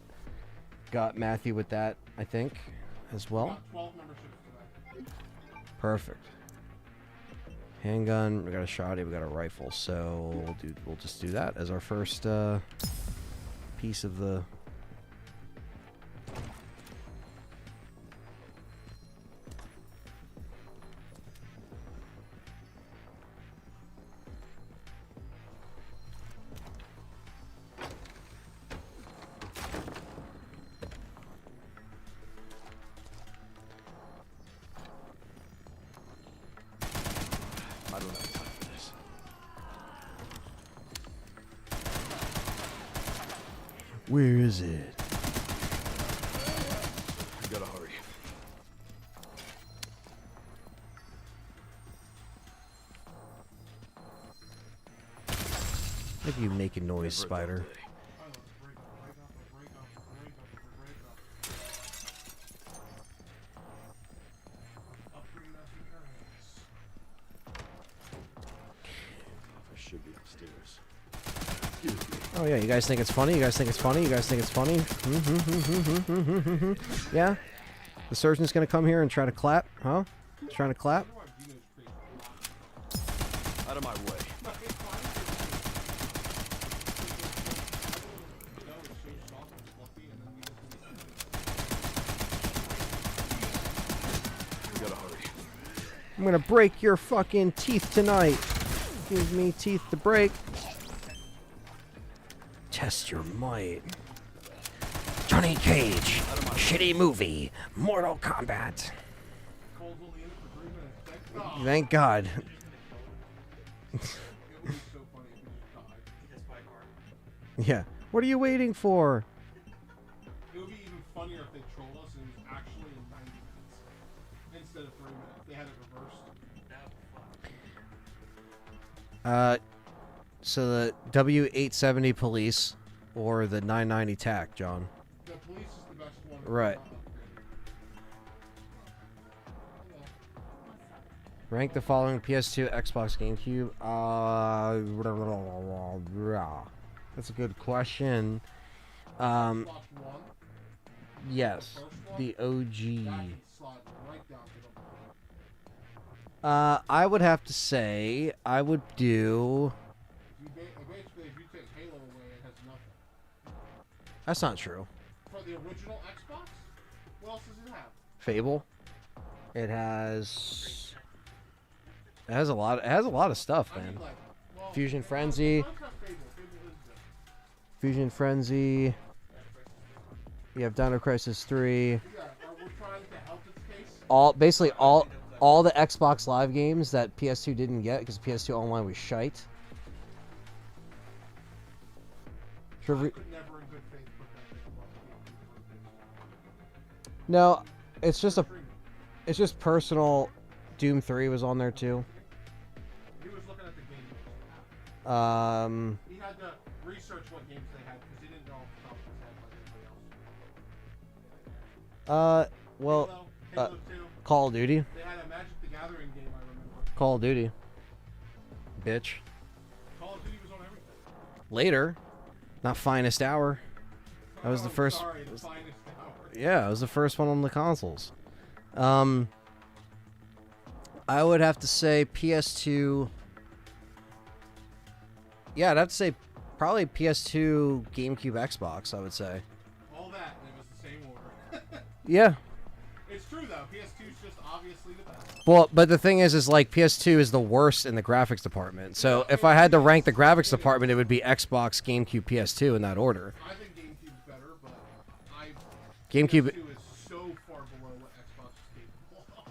got Matthew with that, I think, as well. 12 memberships today. Perfect. Handgun, we got a shotty, we got a rifle, so we'll just do that as our first piece of the... I don't have time for this. Where is it? I gotta hurry. Look at you making noise, Spider. I should be upstairs. Oh yeah, you guys think it's funny? You guys think it's funny? You guys think it's funny? Yeah? The surgeon's gonna come here and try to clap? Huh? He's trying to clap? Out of my way. We gotta hurry. I'm gonna break your fucking teeth tonight. Give me teeth to break. Test your might. Johnny Cage. Shitty movie. Mortal Kombat. Thank God. Yeah. What are you waiting for? It would be even funnier if they trolled us and it was actually in 90 minutes instead of 3 minutes. They had it reversed. So the W870 police or the 990 TAC, John. The police is the best one. Right. Rank the following PS2, Xbox, GameCube. That's a good question. Xbox One, Yes, the OG. slide right down to the I would have to say I would do. basically, if you take Halo away, it has nothing. That's not true. For the original Xbox, what else does it have? Fable. It has. It has a lot. It has a lot of stuff, I man. mean, like, well, Fusion Frenzy. Fable. Fable is good. Fusion Frenzy. You have Dino Crisis 3. Yeah, we're trying to help its case. Basically all the Xbox Live games that PS2 didn't get because PS2 Online was shite. I could never in good faith put that thing above the No, it's just personal. Doom 3 was on there too. He was looking at the game. He had to research what games they had because he didn't know off the top of his head like anybody else. Well, Halo 2. Call of Duty. They had a Magic the Gathering game, I remember. Call of Duty. Bitch. Call of Duty was on everything. Later, not Finest Hour. That was the first. Sorry, the finest hour. Yeah, it was the first one on the consoles. I would have to say PS2. Yeah, I'd have to say probably PS2, GameCube, Xbox. I would say. All that, and it was the same order. Yeah. It's true though. PS2 is just obviously the best. Well, but the thing is like PS2 is the worst in the graphics department. So if I had to rank the graphics department, it would be Xbox, GameCube, PS2 in that order. I think GameCube's better, but GameCube. PS2 is so far below what Xbox is capable of.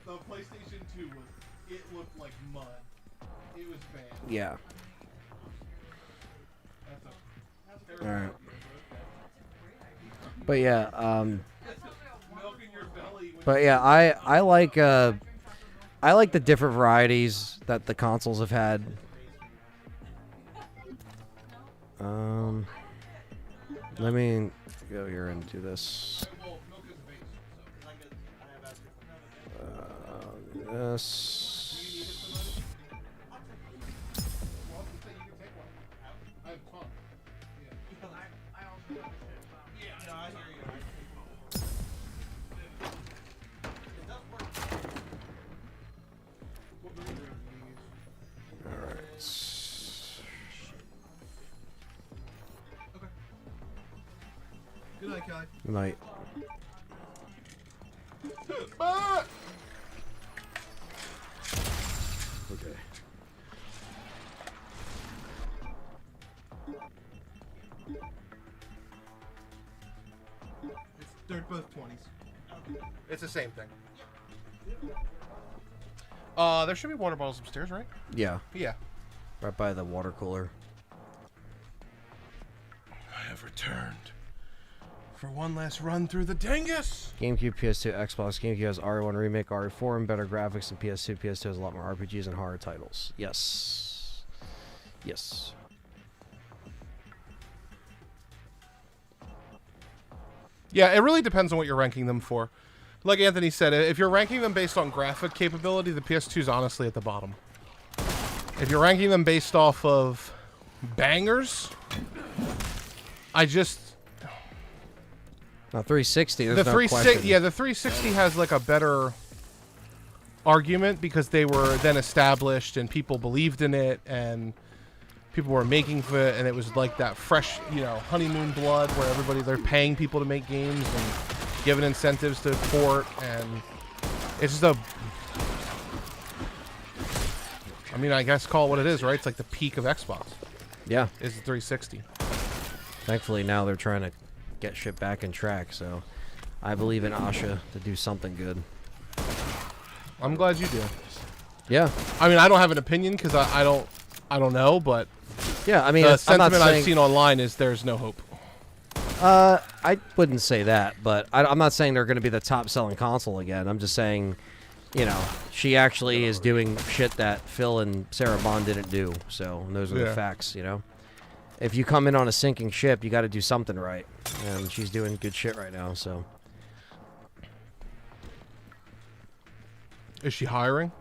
The PlayStation 2 it looked like mud. It was bad. Yeah. That's All right. But yeah, milking your belly when but yeah, I like the different varieties that the consoles have had. Let me go here and do this. milk is base. This. Well, you can take one. I have fun. Good night, Kelly. Night. Okay. They're both 20s. It's the same thing. There should be water bottles upstairs, right? Yeah, Yeah. right by the water cooler. I have returned for one last run through the dingus. GameCube, PS2, Xbox. GameCube has RE1 Remake, RE4, and better graphics than PS2. PS2 has a lot more RPGs and horror titles. Yes. Yes. Yeah, it really depends on what you're ranking them for. Like Anthony said, if you're ranking them based on graphic capability, the PS2 is honestly at the bottom. If you're ranking them based off of bangers, I just... Now 360. There's the no 360, question. yeah, the 360 has like a better argument because they were then established and people believed in it and people were making for it, and it was like that fresh, honeymoon blood where they're paying people to make games and giving incentives to port, and it's just I guess call it what it is, right? It's like the peak of Xbox. Yeah. Is the 360. Thankfully now they're trying to get shit back in track, so I believe in Asha to do something good. I'm glad you do. Yeah. I mean, I don't have an opinion because I don't know, but Yeah, I mean, The I'm not sentiment saying, I've seen online is there's no hope. I wouldn't say that, but I'm not saying they're going to be the top-selling console again. I'm just saying, you know, she actually is doing shit that Phil and Sarah Bond didn't do. So those are the facts, you know. If you come in on a sinking ship, you got to do something right, and she's doing good shit right now. So, Is she hiring?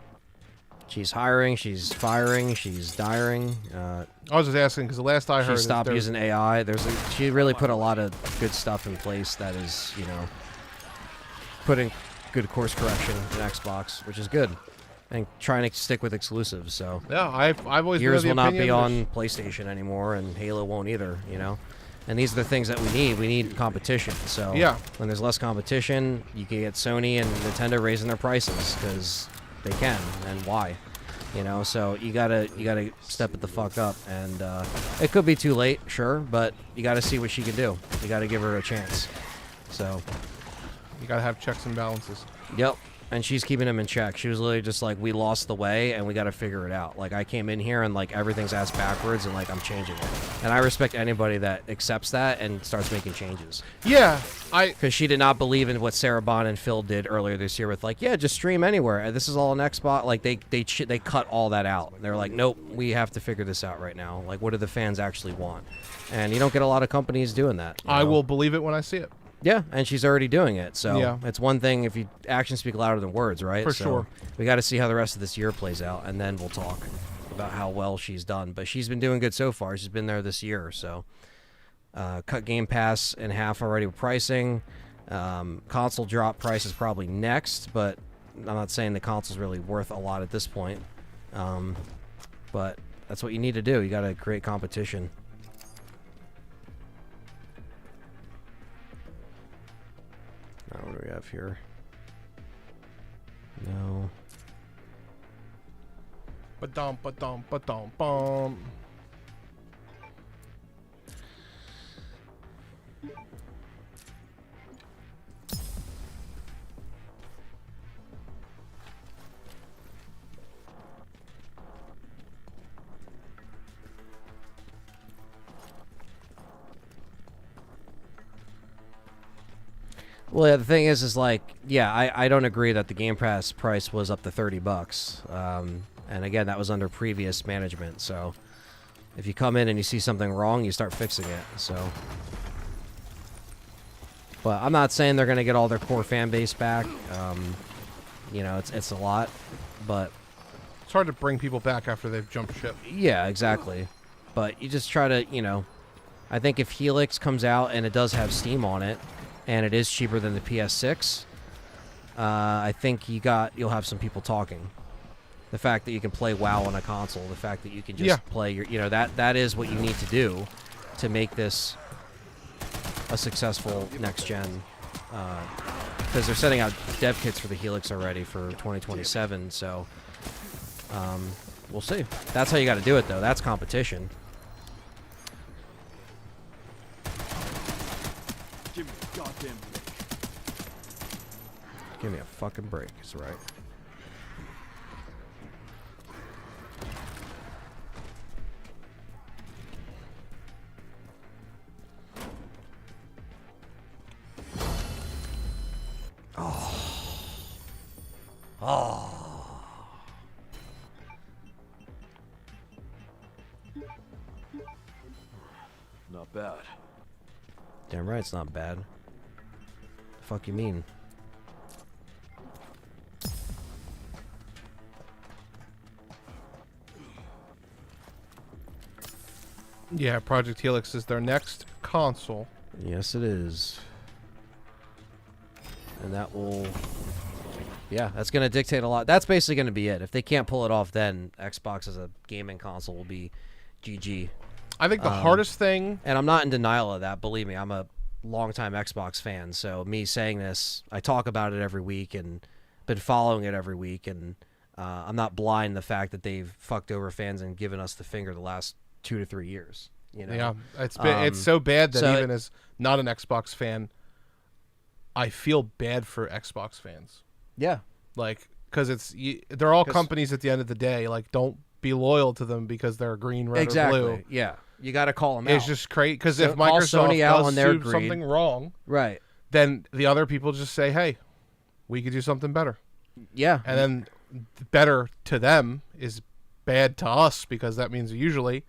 she's hiring, she's firing, she's diring. I was just asking because the last I She heard, stopped using AI. She really put a lot of good stuff in place that is, you know, putting good course correction in Xbox, which is good, and trying to stick with exclusives. So yeah, I've always Gears been will of the not be opinion on PlayStation anymore, and Halo won't either. You know, and these are the things that we need. We need competition. So Yeah. when there's less competition, you can get Sony and Nintendo raising their prices because they can, and why? You know, so you gotta step it the fuck up, and it could be too late, sure, but you gotta see what she can do. You gotta give her a chance. So, You gotta have checks and balances. yep. And she's keeping him in check. She was literally just like, we lost the way, and we got to figure it out. Like, I came in here, and, like, everything's ass backwards, and, like, I'm changing it. And I respect anybody that accepts that and starts making changes. Yeah, Because she did not believe in what Sarah Bond and Phil did earlier this year with, like, yeah, just stream anywhere. And this is all an Xbox. Like, they cut all that out. They're like, nope, we have to figure this out right now. Like, what do the fans actually want? And you don't get a lot of companies doing that. You I know? will believe it when I see it. Yeah, and she's already doing it. So Yeah. it's one thing if you actions speak louder than words, right? For So sure. We got to see how the rest of this year plays out, and then we'll talk about how well she's done. But she's been doing good so far. She's been there this year. So cut Game Pass in half already with pricing. Console drop price is probably next, but I'm not saying the console's really worth a lot at this point. But that's what you need to do. You got to create competition. Now, what do we have here? No. Ba-dum, ba-dum, ba-dum, bum. Well, yeah, the thing is like, yeah, I don't agree that the Game Pass price was up to $30. And again, that was under previous management. So if you come in and you see something wrong, you start fixing it. So, but I'm not saying they're gonna get all their core fan base back. You know, it's a lot, but It's hard to bring people back after they've jumped ship. yeah, exactly. But you just try to, you know, I think if Helix comes out and it does have Steam on it, and it is cheaper than the PS6, I think you'll have some people talking. The fact that you can play WoW on a console, the fact that you can just play your, you know, that is what you need to do to make this a successful next gen. Because they're setting out dev kits for the Helix already for 2027, so we'll see. That's how you got to do it, though. That's competition. Give me a goddamn break. Give me a fucking break, is right. Not bad. Damn right it's not bad. The fuck you mean? Yeah, Project Helix is their next console. Yes, it is. And that will... Yeah, that's going to dictate a lot. That's basically going to be it. If they can't pull it off, then Xbox as a gaming console will be GG. I think the hardest thing... And I'm not in denial of that. Believe me, I'm a longtime Xbox fan. So me saying this, I talk about it every week and been following it every week. And I'm not blind to the fact that they've fucked over fans and given us the finger the last 2 to 3 years. You know? Yeah, it's so bad that even as not an Xbox fan, I feel bad for Xbox fans. Yeah. Like, because they're all companies at the end of the day. Like, don't be loyal to them because they're green, red, exactly. or blue. Yeah, you got to call them out. It's just crazy because So if call Microsoft Sony out does on their do greed. something wrong, Right. then the other people just say, "Hey, we could do something better." Yeah. And then better to them is bad to us because that means usually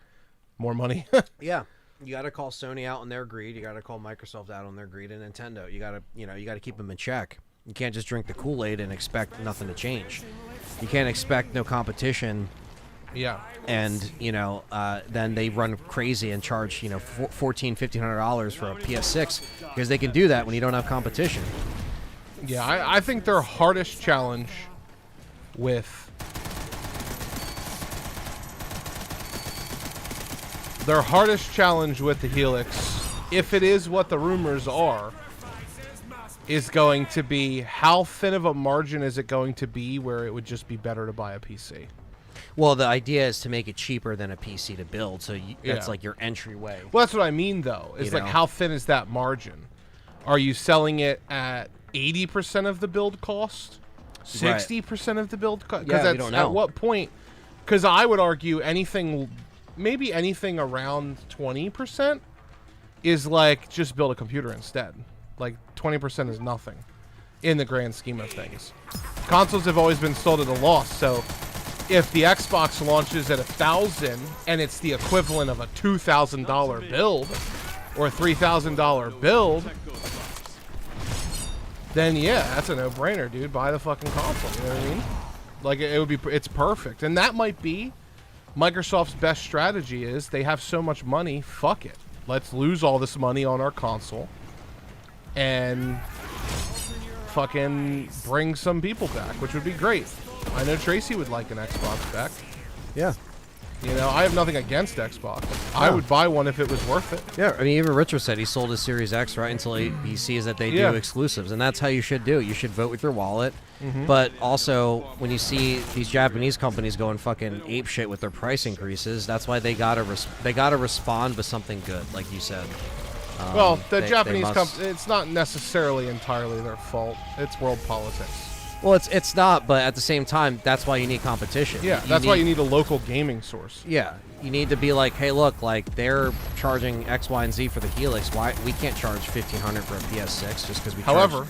more money. Yeah. You got to call Sony out on their greed. You got to call Microsoft out on their greed, and Nintendo. You got to, you got to keep them in check. You can't just drink the Kool-Aid and expect nothing to change. You can't expect no competition. Yeah. And then they run crazy and charge $1,400-$1,500 for a PS6 because they can do that when you don't have competition. Yeah, I think their hardest challenge with the Helix, if it is what the rumors are, is going to be how thin of a margin is it going to be where it would just be better to buy a PC. Well, the idea is to make it cheaper than a PC to build, so that's Yeah. like your entryway. Well, that's what I mean, though. Is like how thin is that margin? Are you selling it at 80% of the build cost? 60% of the build cost? Yeah, we don't know. At what point? Because I would argue maybe anything around 20% is like just build a computer instead. Like 20% is nothing in the grand scheme of things. Consoles have always been sold at a loss, so if the Xbox launches at $1,000 and it's the equivalent of a $2,000 build or a $3,000 build, then yeah, that's a no-brainer, dude. Buy the fucking console. You know what I mean? Like it's perfect, and that might be Microsoft's best strategy. Is they have so much money, fuck it, let's lose all this money on our console and fucking bring some people back, which would be great. I know Tracy would like an Xbox back. Yeah. I have nothing against Xbox. I would buy one if it was worth it. Yeah, I mean, even Richard said he sold his Series X right until he sees that they do exclusives, and that's how you should do. You should vote with your wallet, but also when you see these Japanese companies going fucking ape shit with their price increases, that's why they gotta respond with something good, like you said. Well, the they Japanese must- company, it's not necessarily entirely their fault. It's world politics. Well, it's not, but at the same time, that's why you need competition. Yeah, that's why you need a local gaming source. Yeah, you need to be like, hey, look, like they're charging X, Y, and Z for the Helix. Why we can't charge $1,500 for a PS6 just because we However,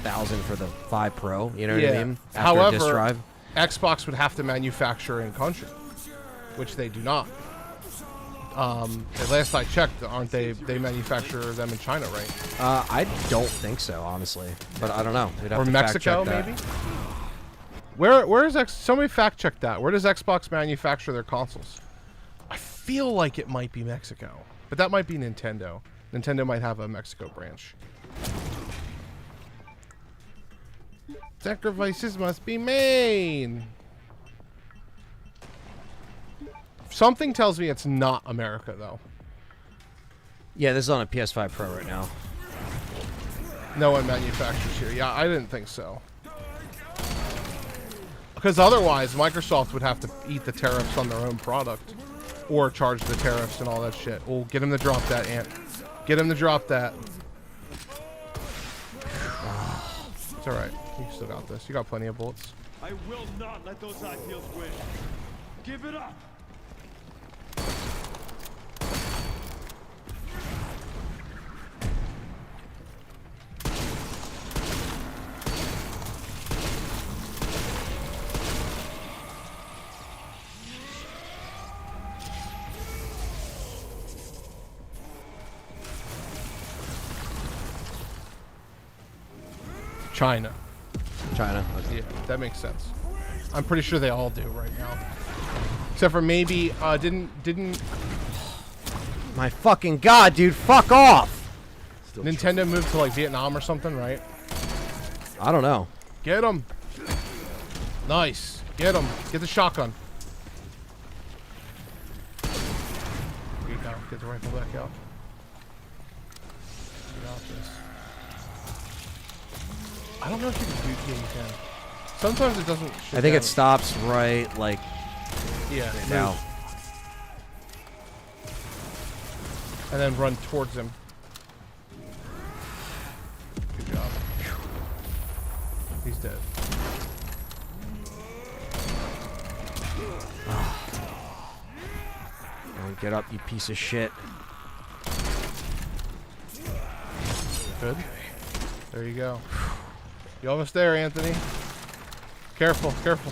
charge $1,000 for the 5 Pro? You know what I mean? After a However, disk drive. Xbox would have to manufacture in country, which they do not. At last I checked, aren't they? They manufacture them in China, right? I don't think so, honestly, but I don't know. We'd have Or to Mexico, fact check that. maybe. Where is somebody fact check that? Where does Xbox manufacture their consoles? I feel like it might be Mexico, but that might be Nintendo. Nintendo might have a Mexico branch. Sacrifices must be made. Something tells me it's not America, though. Yeah, this is on a PS5 Pro right now. No one manufactures here. Yeah, I didn't think so. Because otherwise, Microsoft would have to eat the tariffs on their own product. Or charge the tariffs and all that shit. Oh, get him to drop that, Ant. Get him to drop that. It's alright. You still got this. You got plenty of bullets. I will not let those ideals win. Give it up. China. China. Okay. Yeah, that makes sense. I'm pretty sure they all do right now. Except for maybe, didn't My fucking god, dude, fuck off! Nintendo move to like Vietnam or something, right? I don't know. Get him. Nice. Get him. Get the shotgun. Here you go. Get the rifle back out. You got this. I don't know if you can do. Yeah, you can. Sometimes it doesn't. I think it stops right, like, Yeah. now. And then run towards him. Good job. He's dead. Get up, you piece of shit. Good. There you go. You almost there, Anthony. Careful, careful.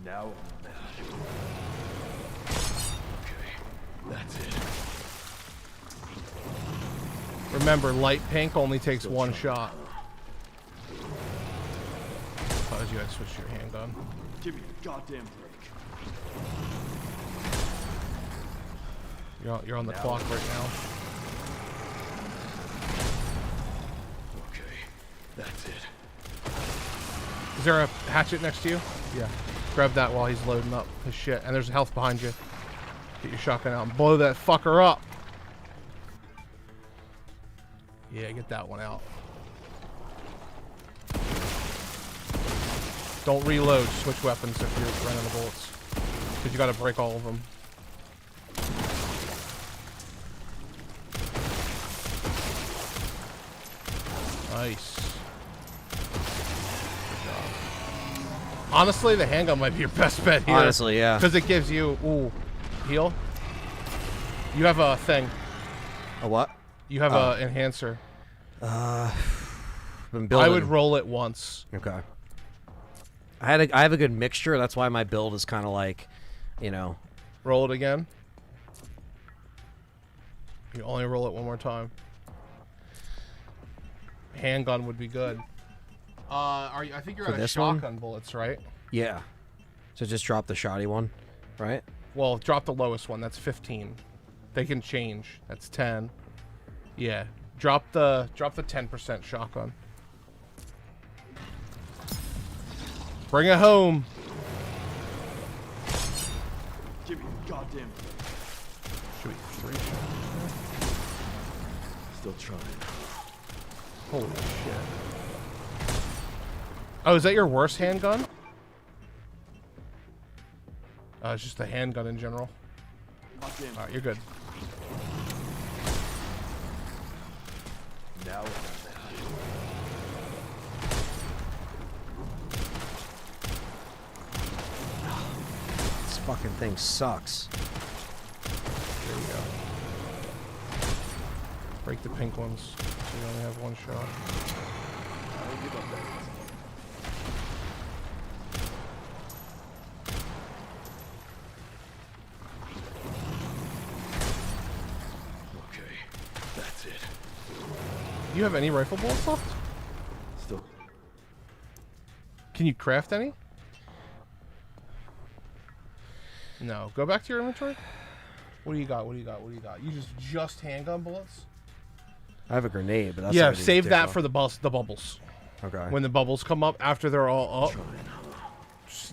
Now I'm mad. Okay, that's it. Remember, light pink only takes one shot. Suppose you had to switch your handgun. Give me a goddamn break. You're on the clock right now. Okay, that's it. Is there a hatchet next to you? Yeah. Grab that while he's loading up his shit. And there's health behind you. Get your shotgun out and blow that fucker up. Yeah, get that one out. Don't reload. Switch weapons if you're running the bullets. Because you gotta break all of them. Nice. Good job. Honestly, the handgun might be your best bet here. Honestly, yeah. Because it gives you... Ooh. Heal? You have a thing. A what? You have a enhancer. Been building. I would roll it once. Okay. I have a good mixture. That's why my build is kind of like, you know. Roll it again. You only roll it one more time. Handgun would be good. Are you? I think you're For out of this one? shotgun bullets, right? Yeah. So just drop the shoddy one, right? Well, drop the lowest one. That's 15. They can change. That's 10. Yeah. Drop the 10% shotgun. Bring it home. Give me a goddamn break. Should be 3 shots. Still trying. Holy shit. Oh, is that your worst handgun? It's just a handgun in general. Goddamn. Alright, you're good. Now I'm mad. This fucking thing sucks. There you go. Break the pink ones, so you only have one shot. I don't give up that easy. Okay, that's it. Do you have any rifle bullets left? Still. Can you craft any? No. Go back to your inventory. What do you got? What do you got? What do you got? You just handgun bullets? I have a grenade, but that's Yeah, already save that ridiculous. for the bubbles. Okay. When the bubbles come up after they're all up,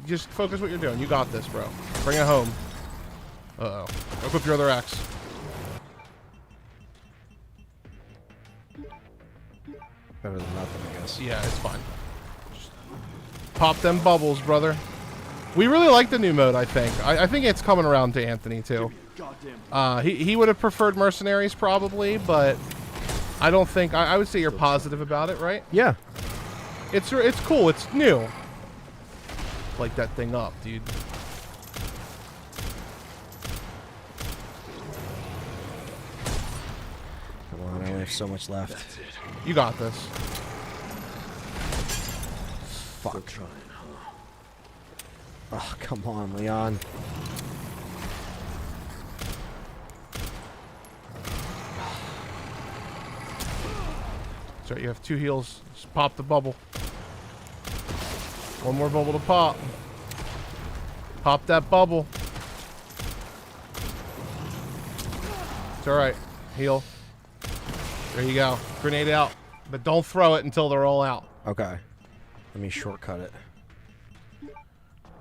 just focus what you're doing. You got this, bro. Bring it home. Uh-oh. Equip your other axe. Better than nothing, I guess. Yeah, it's fine. Just pop them bubbles, brother. We really like the new mode, I think. I think it's coming around to Anthony, too. Goddamn. He would have preferred mercenaries, probably, but I don't think... I would say you're positive about it, right? Yeah. It's cool. It's new. Light that thing up, dude. Come on, I only have so much left. That's it. You got this. Still Fuck. trying, huh? Oh, come on, Leon. So you have 2 heals. Just pop the bubble. One more bubble to pop. Pop that bubble. It's alright. Heal. There you go. Grenade out. But don't throw it until they're all out. Okay. Let me shortcut it.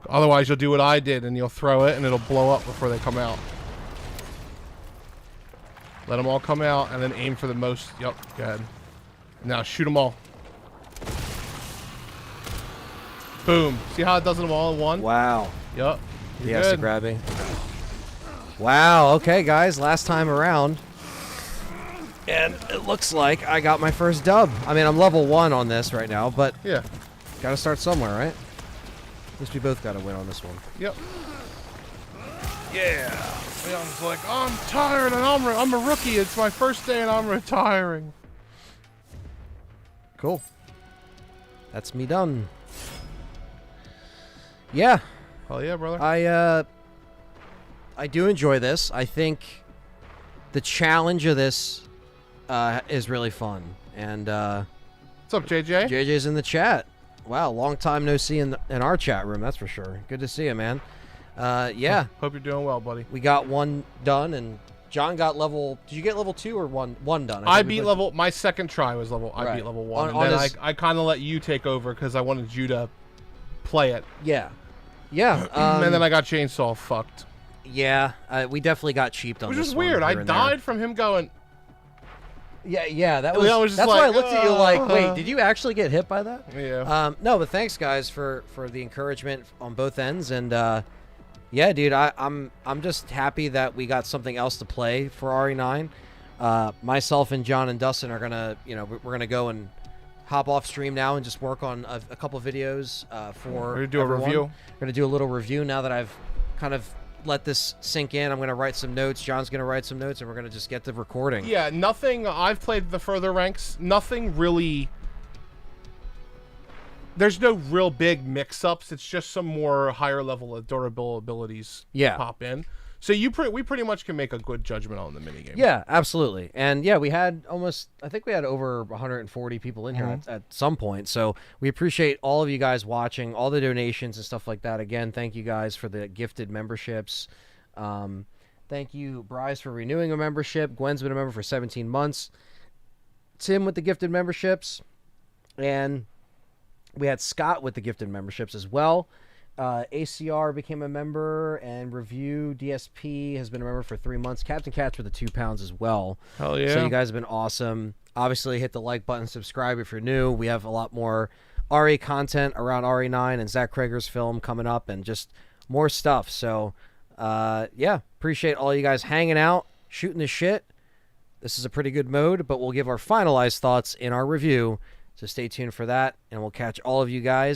Otherwise, you'll do what I did and you'll throw it and it'll blow up before they come out. Let them all come out and then aim for the most. Yep, go ahead. Now shoot them all. Boom. See how it does them all in one? Wow. Yep. He You're has to good. grab me. Wow. Okay, guys. Last time around. And it looks like I got my first dub. I mean, I'm level 1 on this right now, but Yeah. gotta start somewhere, right? At least we both gotta win on this one. Yep. Yeah. Leon's like, I'm tired and I'm a rookie. It's my first day and I'm retiring. Cool. That's me done. Yeah. Hell yeah, brother. I do enjoy this. I think the challenge of this is really fun. And What's up, JJ? JJ's in the chat. Wow, long time no see in our chat room, that's for sure. Good to see you, man. Yeah. Hope you're doing well, buddy. We got one done, and John got level... Did you get level 2 or one done? I beat level... My second try was level... I Right. beat level 1. On And then this- I kind of let you take over because I wanted you to play it. Yeah. Yeah. And then I got chainsaw fucked. Yeah, we definitely got cheaped on Which this is one weird. I here and there. died from him going... Yeah, that was... Leon was just that's why I like, looked at you like, wait, did you actually get hit by that? Yeah. No, but thanks, guys, for the encouragement on both ends. And, yeah, dude, I'm just happy that we got something else to play for RE9. Myself and John and Dustin are going to, we're going to go and hop off stream now and just work on a couple videos for We're going to do everyone. a review. We're going to do a little review now that I've kind of let this sink in. I'm going to write some notes. John's going to write some notes, and we're going to just get to recording. Yeah, nothing... I've played the further ranks. Nothing really... There's no real big mix-ups. It's just some more higher level of durable abilities pop in. So we pretty much can make a good judgment on the minigame. Yeah, absolutely. And yeah, we had I think we had over 140 people in here at some point. So we appreciate all of you guys watching, all the donations and stuff like that. Again, thank you guys for the gifted memberships. Thank you, Bryce, for renewing a membership. Gwen's been a member for 17 months. Tim with the gifted memberships. And we had Scott with the gifted memberships as well. ACR became a member, and Review DSP has been a member for 3 months. Captain Catch with the £2 as well. Hell yeah. So you guys have been awesome. Obviously, hit the like button, subscribe if you're new. We have a lot more RE content around RE9 and Zach Krager's film coming up, and just more stuff. So, yeah, appreciate all you guys hanging out, shooting the shit. This is a pretty good mode, but we'll give our finalized thoughts in our review. So stay tuned for that, and we'll catch all of you guys